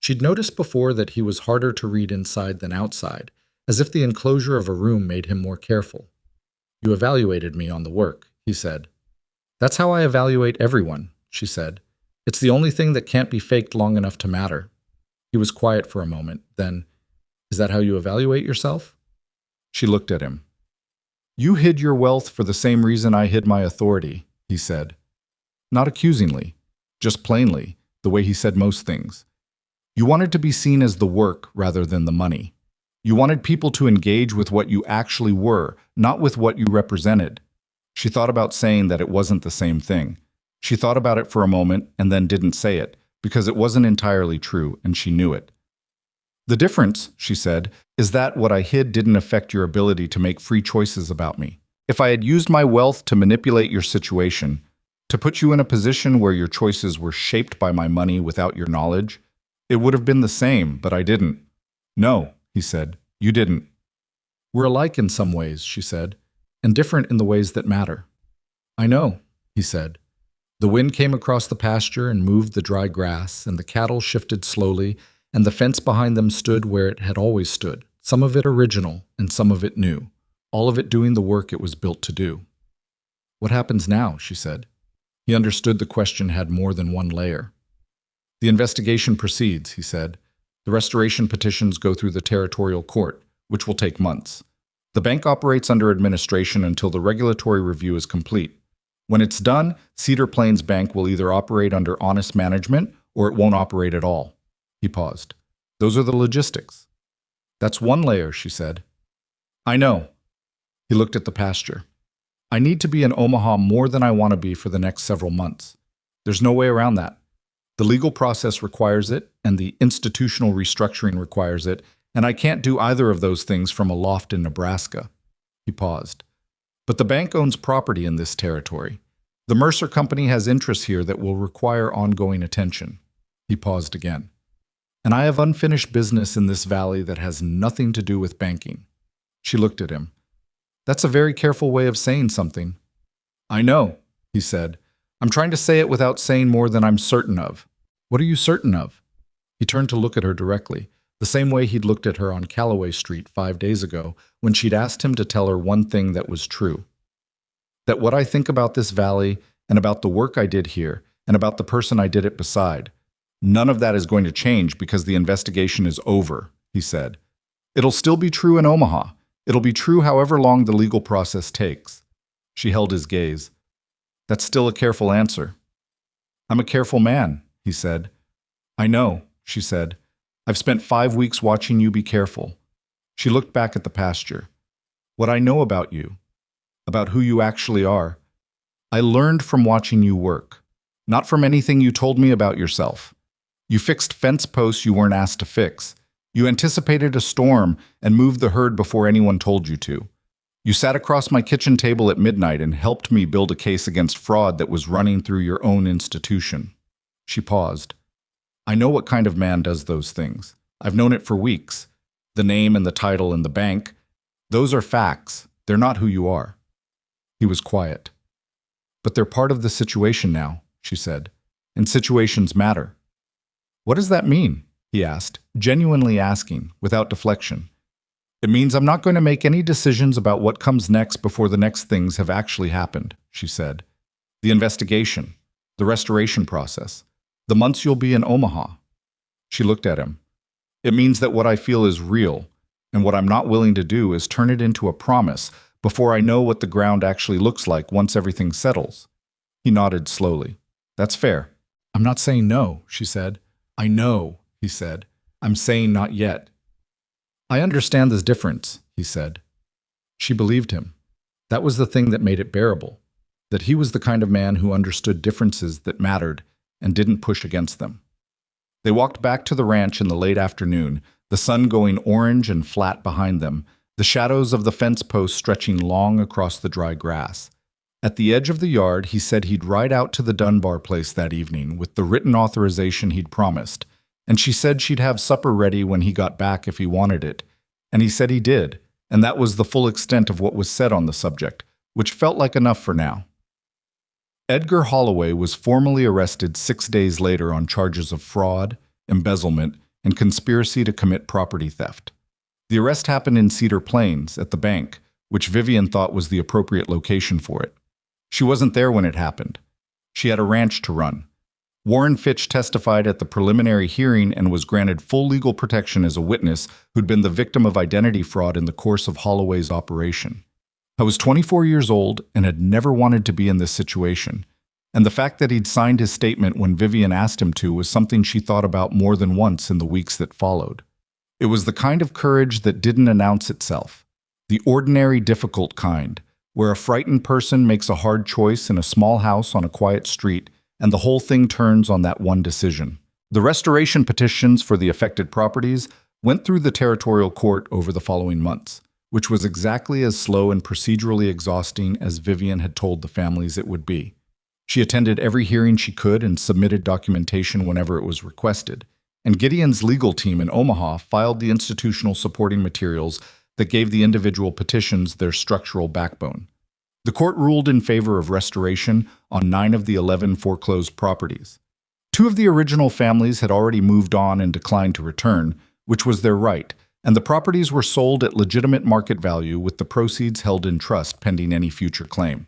She'd noticed before that he was harder to read inside than outside, as if the enclosure of a room made him more careful. "You evaluated me on the work," he said. That's how I evaluate everyone, she said. It's the only thing that can't be faked long enough to matter. He was quiet for a moment. Then, is that how you evaluate yourself? She looked at him. You hid your wealth for the same reason I hid my authority, he said. Not accusingly, just plainly, the way he said most things. You wanted to be seen as the work rather than the money. You wanted people to engage with what you actually were, not with what you represented. She thought about saying that it wasn't the same thing. She thought about it for a moment and then didn't say it, because it wasn't entirely true, and she knew it. The difference, she said, is that what I hid didn't affect your ability to make free choices about me. If I had used my wealth to manipulate your situation, to put you in a position where your choices were shaped by my money without your knowledge, it would have been the same, but I didn't. No, he said, you didn't. We're alike in some ways, she said, and different in the ways that matter. I know, he said. The wind came across the pasture and moved the dry grass, and the cattle shifted slowly, and the fence behind them stood where it had always stood, some of it original and some of it new, all of it doing the work it was built to do. What happens now, she said. He understood the question had more than one layer. The investigation proceeds, he said. The restoration petitions go through the territorial court, which will take months. The bank operates under administration until the regulatory review is complete. When it's done, Cedar Plains Bank will either operate under honest management or it won't operate at all. He paused. Those are the logistics. That's one layer, she said. I know. He looked at the pasture. I need to be in Omaha more than I want to be for the next several months. There's no way around that. The legal process requires it, and the institutional restructuring requires it, and I can't do either of those things from a loft in Nebraska. He paused. But the bank owns property in this territory. The Mercer Company has interests here that will require ongoing attention. He paused again. And I have unfinished business in this valley that has nothing to do with banking. She looked at him. That's a very careful way of saying something. I know, he said. I'm trying to say it without saying more than I'm certain of. What are you certain of? He turned to look at her directly, the same way he'd looked at her on Calloway Street 5 days ago when she'd asked him to tell her one thing that was true. That what I think about this valley and about the work I did here and about the person I did it beside, none of that is going to change because the investigation is over, he said. It'll still be true in Omaha. It'll be true however long the legal process takes. She held his gaze. That's still a careful answer. I'm a careful man, he said. I know, she said. I've spent 5 weeks watching you be careful. She looked back at the pasture. What I know about you, about who you actually are, I learned from watching you work, not from anything you told me about yourself. You fixed fence posts you weren't asked to fix. You anticipated a storm and moved the herd before anyone told you to. You sat across my kitchen table at midnight and helped me build a case against fraud that was running through your own institution. She paused. I know what kind of man does those things. I've known it for weeks. The name and the title and the bank, those are facts. They're not who you are. He was quiet. But they're part of the situation now, she said. And situations matter. What does that mean? He asked, genuinely asking, without deflection. It means I'm not going to make any decisions about what comes next before the next things have actually happened, she said. The investigation, the restoration process, the months you'll be in Omaha. She looked at him. It means that what I feel is real, and what I'm not willing to do is turn it into a promise before I know what the ground actually looks like once everything settles. He nodded slowly. That's fair. I'm not saying no, she said. I know, he said. I'm saying not yet. I understand this difference, he said. She believed him. That was the thing that made it bearable, that he was the kind of man who understood differences that mattered and didn't push against them. They walked back to the ranch in the late afternoon, the sun going orange and flat behind them, the shadows of the fence posts stretching long across the dry grass. At the edge of the yard, he said he'd ride out to the Dunbar place that evening with the written authorization he'd promised, and she said she'd have supper ready when he got back if he wanted it. And he said he did, and that was the full extent of what was said on the subject, which felt like enough for now. Edgar Holloway was formally arrested 6 days later on charges of fraud, embezzlement, and conspiracy to commit property theft. The arrest happened in Cedar Plains, at the bank, which Vivian thought was the appropriate location for it. She wasn't there when it happened. She had a ranch to run. Warren Fitch testified at the preliminary hearing and was granted full legal protection as a witness who'd been the victim of identity fraud in the course of Holloway's operation. I was 24 years old and had never wanted to be in this situation. And the fact that he'd signed his statement when Vivian asked him to was something she thought about more than once in the weeks that followed. It was the kind of courage that didn't announce itself. The ordinary, difficult kind, where a frightened person makes a hard choice in a small house on a quiet street, and the whole thing turns on that one decision. The restoration petitions for the affected properties went through the territorial court over the following months, which was exactly as slow and procedurally exhausting as Vivian had told the families it would be. She attended every hearing she could and submitted documentation whenever it was requested. And Gideon's legal team in Omaha filed the institutional supporting materials that gave the individual petitions their structural backbone. The court ruled in favor of restoration on 9 of the 11 foreclosed properties. 2 of the original families had already moved on and declined to return, which was their right, and the properties were sold at legitimate market value with the proceeds held in trust pending any future claim.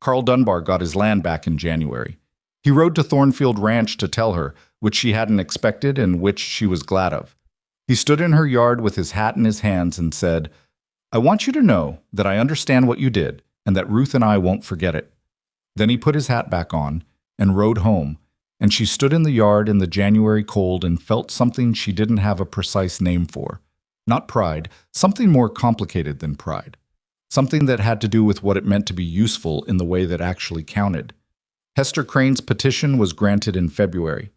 Carl Dunbar got his land back in January. He rode to Thornfield Ranch to tell her, which she hadn't expected and which she was glad of. He stood in her yard with his hat in his hands and said, "I want you to know that I understand what you did and that Ruth and I won't forget it." Then he put his hat back on and rode home, and she stood in the yard in the January cold and felt something she didn't have a precise name for. Not pride, something more complicated than pride. Something that had to do with what it meant to be useful in the way that actually counted. Hester Crane's petition was granted in February.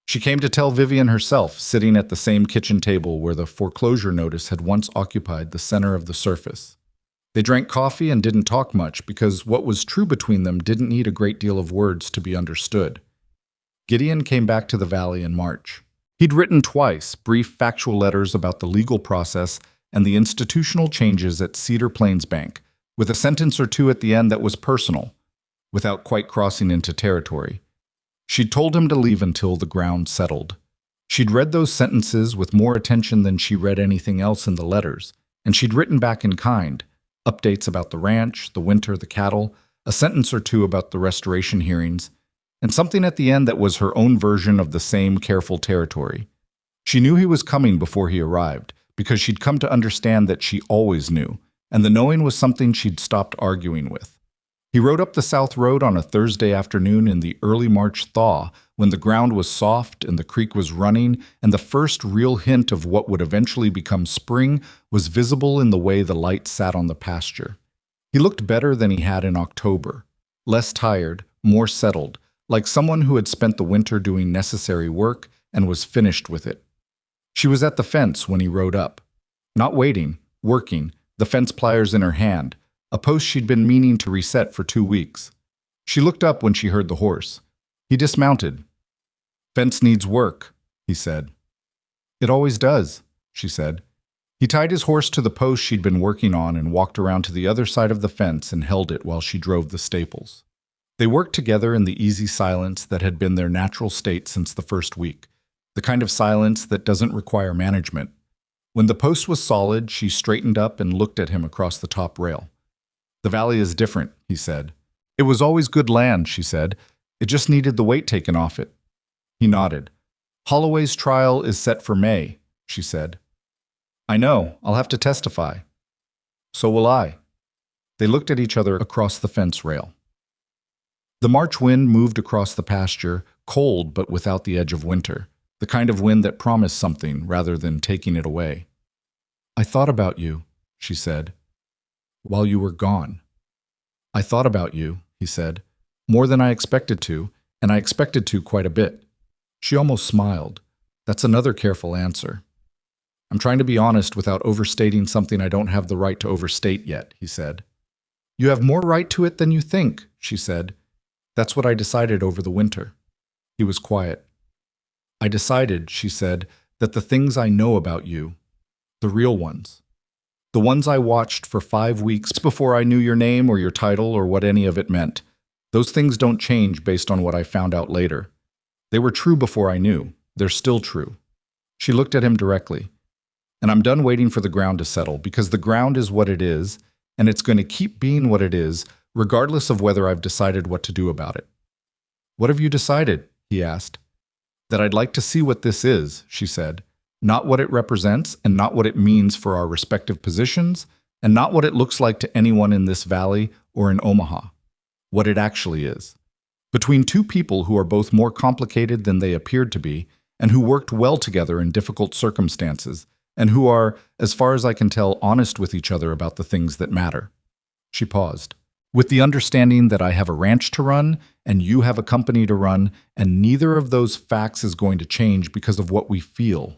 She came to tell Vivian herself, sitting at the same kitchen table where the foreclosure notice had once occupied the center of the surface. They drank coffee and didn't talk much because what was true between them didn't need a great deal of words to be understood. Gideon came back to the valley in March. He'd written twice brief factual letters about the legal process and the institutional changes at Cedar Plains Bank, with a sentence or two at the end that was personal, without quite crossing into territory. She'd told him to leave until the ground settled. She'd read those sentences with more attention than she read anything else in the letters, and she'd written back in kind, updates about the ranch, the winter, the cattle, a sentence or two about the restoration hearings, and something at the end that was her own version of the same careful territory. She knew he was coming before he arrived, because she'd come to understand that she always knew, and the knowing was something she'd stopped arguing with. He rode up the South Road on a Thursday afternoon in the early March thaw, when the ground was soft and the creek was running, and the first real hint of what would eventually become spring was visible in the way the light sat on the pasture. He looked better than he had in October, less tired, more settled, like someone who had spent the winter doing necessary work and was finished with it. She was at the fence when he rode up. Not waiting, working, the fence pliers in her hand, a post she'd been meaning to reset for 2 weeks. She looked up when she heard the horse. He dismounted. "Fence needs work," he said. "It always does," she said. He tied his horse to the post she'd been working on and walked around to the other side of the fence and held it while she drove the staples. They worked together in the easy silence that had been their natural state since the first week. The kind of silence that doesn't require management. When the post was solid, she straightened up and looked at him across the top rail. "The valley is different," he said. "It was always good land," she said. "It just needed the weight taken off it." He nodded. "Holloway's trial is set for May," she said. "I know. I'll have to testify." "So will I." They looked at each other across the fence rail. The March wind moved across the pasture, cold but without the edge of winter. The kind of wind that promised something rather than taking it away. "I thought about you," she said, "while you were gone." "I thought about you," he said, "more than I expected to, and I expected to quite a bit." She almost smiled. "That's another careful answer." "I'm trying to be honest without overstating something I don't have the right to overstate yet," he said. "You have more right to it than you think," she said. "That's what I decided over the winter." He was quiet. "I decided," she said, "that the things I know about you, the real ones, the ones I watched for 5 weeks before I knew your name or your title or what any of it meant, those things don't change based on what I found out later. They were true before I knew. They're still true." She looked at him directly. "And I'm done waiting for the ground to settle, because the ground is what it is, and it's going to keep being what it is, regardless of whether I've decided what to do about it. What have you decided? He asked. That I'd like to see what this is, she said. Not what it represents, and not what it means for our respective positions, and not what it looks like to anyone in this valley or in Omaha. What it actually is. Between two people who are both more complicated than they appeared to be, and who worked well together in difficult circumstances, and who are, as far as I can tell, honest with each other about the things that matter. She paused. With the understanding that I have a ranch to run, and you have a company to run, and neither of those facts is going to change because of what we feel.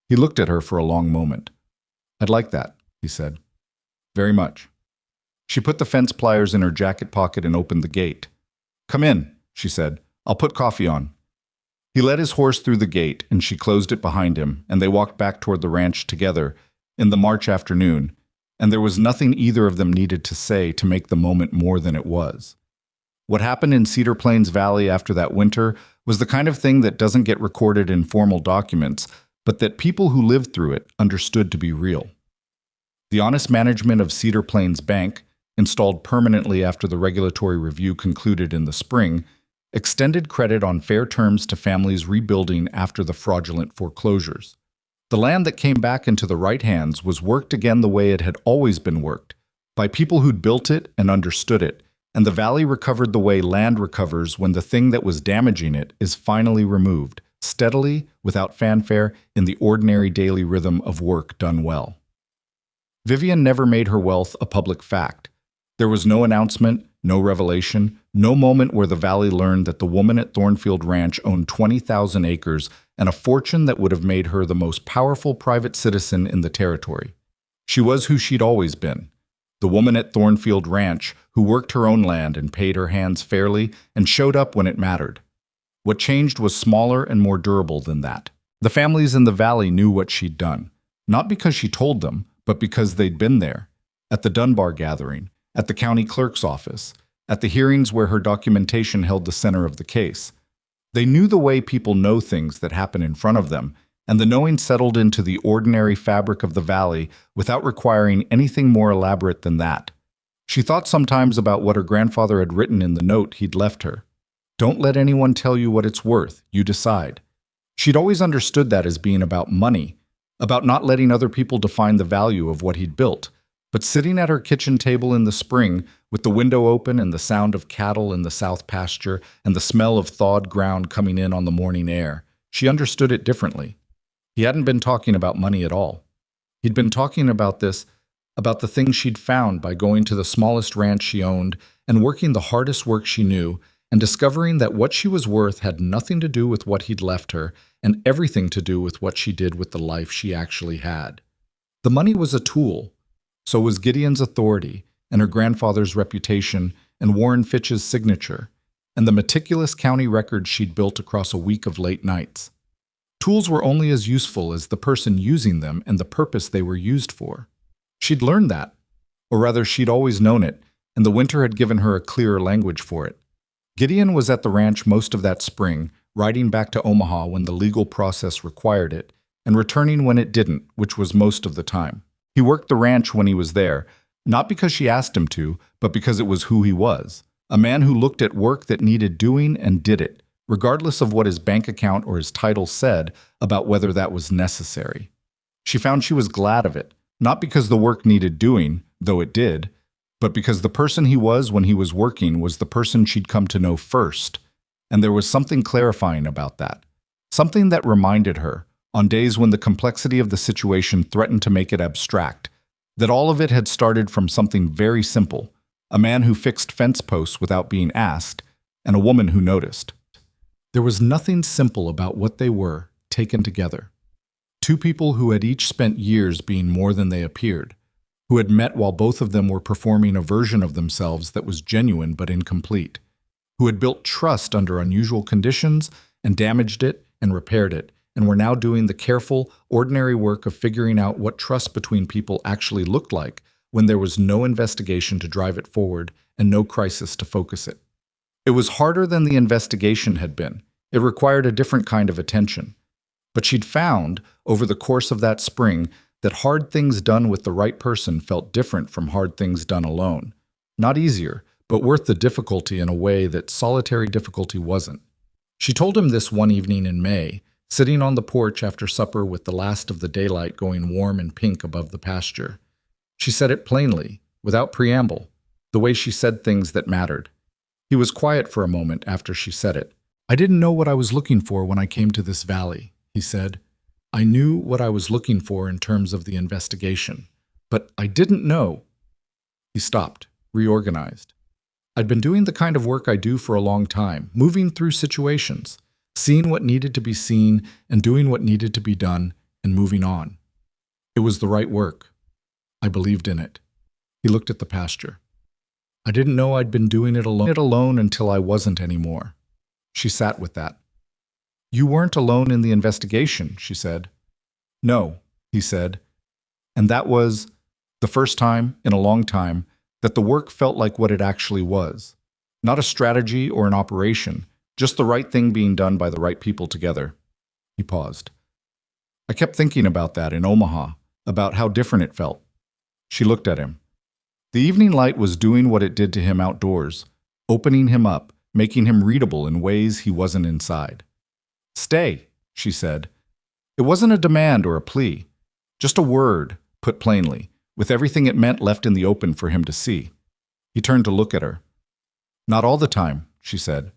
He looked at her for a long moment. I'd like that, he said. Very much. She put the fence pliers in her jacket pocket and opened the gate. Come in, she said. I'll put coffee on. He led his horse through the gate, and she closed it behind him, and they walked back toward the ranch together in the March afternoon, and there was nothing either of them needed to say to make the moment more than it was. What happened in Cedar Plains Valley after that winter was the kind of thing that doesn't get recorded in formal documents, but that people who lived through it understood to be real. The honest management of Cedar Plains Bank, installed permanently after the regulatory review concluded in the spring, extended credit on fair terms to families rebuilding after the fraudulent foreclosures. The land that came back into the right hands was worked again the way it had always been worked, by people who'd built it and understood it, and the valley recovered the way land recovers when the thing that was damaging it is finally removed, steadily, without fanfare, in the ordinary daily rhythm of work done well. Vivian never made her wealth a public fact. There was no announcement, no revelation, no moment where the valley learned that the woman at Thornfield Ranch owned 20,000 acres and a fortune that would have made her the most powerful private citizen in the territory. She was who she'd always been, the woman at Thornfield Ranch who worked her own land and paid her hands fairly and showed up when it mattered. What changed was smaller and more durable than that. The families in the valley knew what she'd done, not because she told them, but because they'd been there, at the Dunbar gathering, at the county clerk's office, at the hearings where her documentation held the center of the case. They knew the way people know things that happen in front of them, and the knowing settled into the ordinary fabric of the valley without requiring anything more elaborate than that. She thought sometimes about what her grandfather had written in the note he'd left her. Don't let anyone tell you what it's worth, you decide. She'd always understood that as being about money, about not letting other people define the value of what he'd built. But sitting at her kitchen table in the spring, with the window open and the sound of cattle in the south pasture and the smell of thawed ground coming in on the morning air, she understood it differently. He hadn't been talking about money at all. He'd been talking about the things she'd found by going to the smallest ranch she owned and working the hardest work she knew, and discovering that what she was worth had nothing to do with what he'd left her and everything to do with what she did with the life she actually had. The money was a tool. So was Gideon's authority, and her grandfather's reputation, and Warren Fitch's signature, and the meticulous county records she'd built across a week of late nights. Tools were only as useful as the person using them and the purpose they were used for. She'd learned that, or rather she'd always known it, and the winter had given her a clearer language for it. Gideon was at the ranch most of that spring, riding back to Omaha when the legal process required it, and returning when it didn't, which was most of the time. He worked the ranch when he was there, not because she asked him to, but because it was who he was. A man who looked at work that needed doing and did it, regardless of what his bank account or his title said about whether that was necessary. She found she was glad of it, not because the work needed doing, though it did, but because the person he was when he was working was the person she'd come to know first. And there was something clarifying about that. Something that reminded her, on days when the complexity of the situation threatened to make it abstract, that all of it had started from something very simple, a man who fixed fence posts without being asked, and a woman who noticed. There was nothing simple about what they were, taken together. Two people who had each spent years being more than they appeared, who had met while both of them were performing a version of themselves that was genuine but incomplete, who had built trust under unusual conditions and damaged it and repaired it, and were now doing the careful, ordinary work of figuring out what trust between people actually looked like when there was no investigation to drive it forward and no crisis to focus it. It was harder than the investigation had been. It required a different kind of attention. But she'd found, over the course of that spring, that hard things done with the right person felt different from hard things done alone. Not easier, but worth the difficulty in a way that solitary difficulty wasn't. She told him this one evening in May, sitting on the porch after supper with the last of the daylight going warm and pink above the pasture. She said it plainly, without preamble, the way she said things that mattered. He was quiet for a moment after she said it. "I didn't know what I was looking for when I came to this valley," he said. "I knew what I was looking for in terms of the investigation, but I didn't know." He stopped, reorganized. "I'd been doing the kind of work I do for a long time, moving through situations, seeing what needed to be seen and doing what needed to be done and moving on. It was the right work. I believed in it." He looked at the pasture. "I didn't know I'd been doing it alone until I wasn't anymore." She sat with that. "You weren't alone in the investigation," she said. "No," he said. And that was the first time in a long time that the work felt like what it actually was. Not a strategy or an operation, just the right thing being done by the right people together. He paused. "I kept thinking about that in Omaha, about how different it felt." She looked at him. The evening light was doing what it did to him outdoors, opening him up, making him readable in ways he wasn't inside. "Stay," she said. It wasn't a demand or a plea, just a word, put plainly, with everything it meant left in the open for him to see. He turned to look at her. "Not all the time," she said.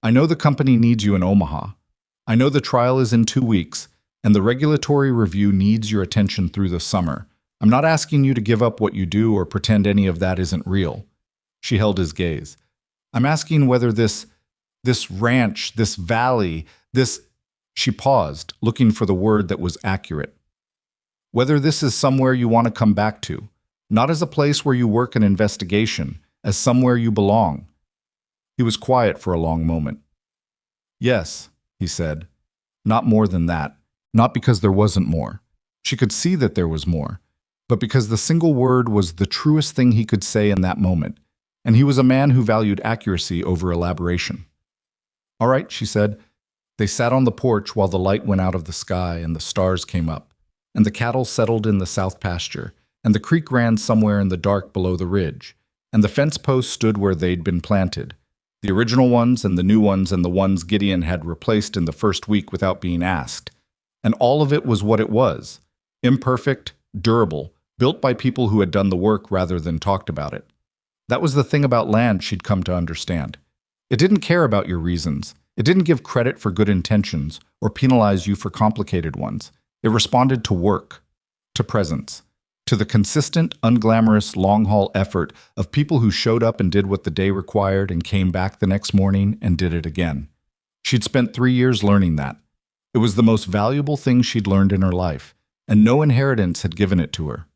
"I know the company needs you in Omaha. I know the trial is in 2 weeks, and the regulatory review needs your attention through the summer. I'm not asking you to give up what you do or pretend any of that isn't real." She held his gaze. "I'm asking whether this ranch, this valley, this—" She paused, looking for the word that was accurate. "Whether this is somewhere you want to come back to, not as a place where you work an investigation, as somewhere you belong." He was quiet for a long moment. "Yes," he said. "Not more than that. Not because there wasn't more. She could see that there was more, but because the single word was the truest thing he could say in that moment, and he was a man who valued accuracy over elaboration." "All right," she said. They sat on the porch while the light went out of the sky and the stars came up, and the cattle settled in the south pasture, and the creek ran somewhere in the dark below the ridge, and the fence posts stood where they'd been planted, the original ones and the new ones and the ones Gideon had replaced in the first week without being asked. And all of it was what it was, imperfect, durable, built by people who had done the work rather than talked about it. That was the thing about land she'd come to understand. It didn't care about your reasons. It didn't give credit for good intentions or penalize you for complicated ones. It responded to work, to presence, to the consistent, unglamorous, long-haul effort of people who showed up and did what the day required and came back the next morning and did it again. She'd spent 3 years learning that. It was the most valuable thing she'd learned in her life, and no inheritance had given it to her.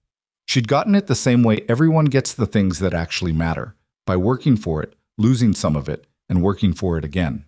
She'd gotten it the same way everyone gets the things that actually matter, by working for it, losing some of it, and working for it again.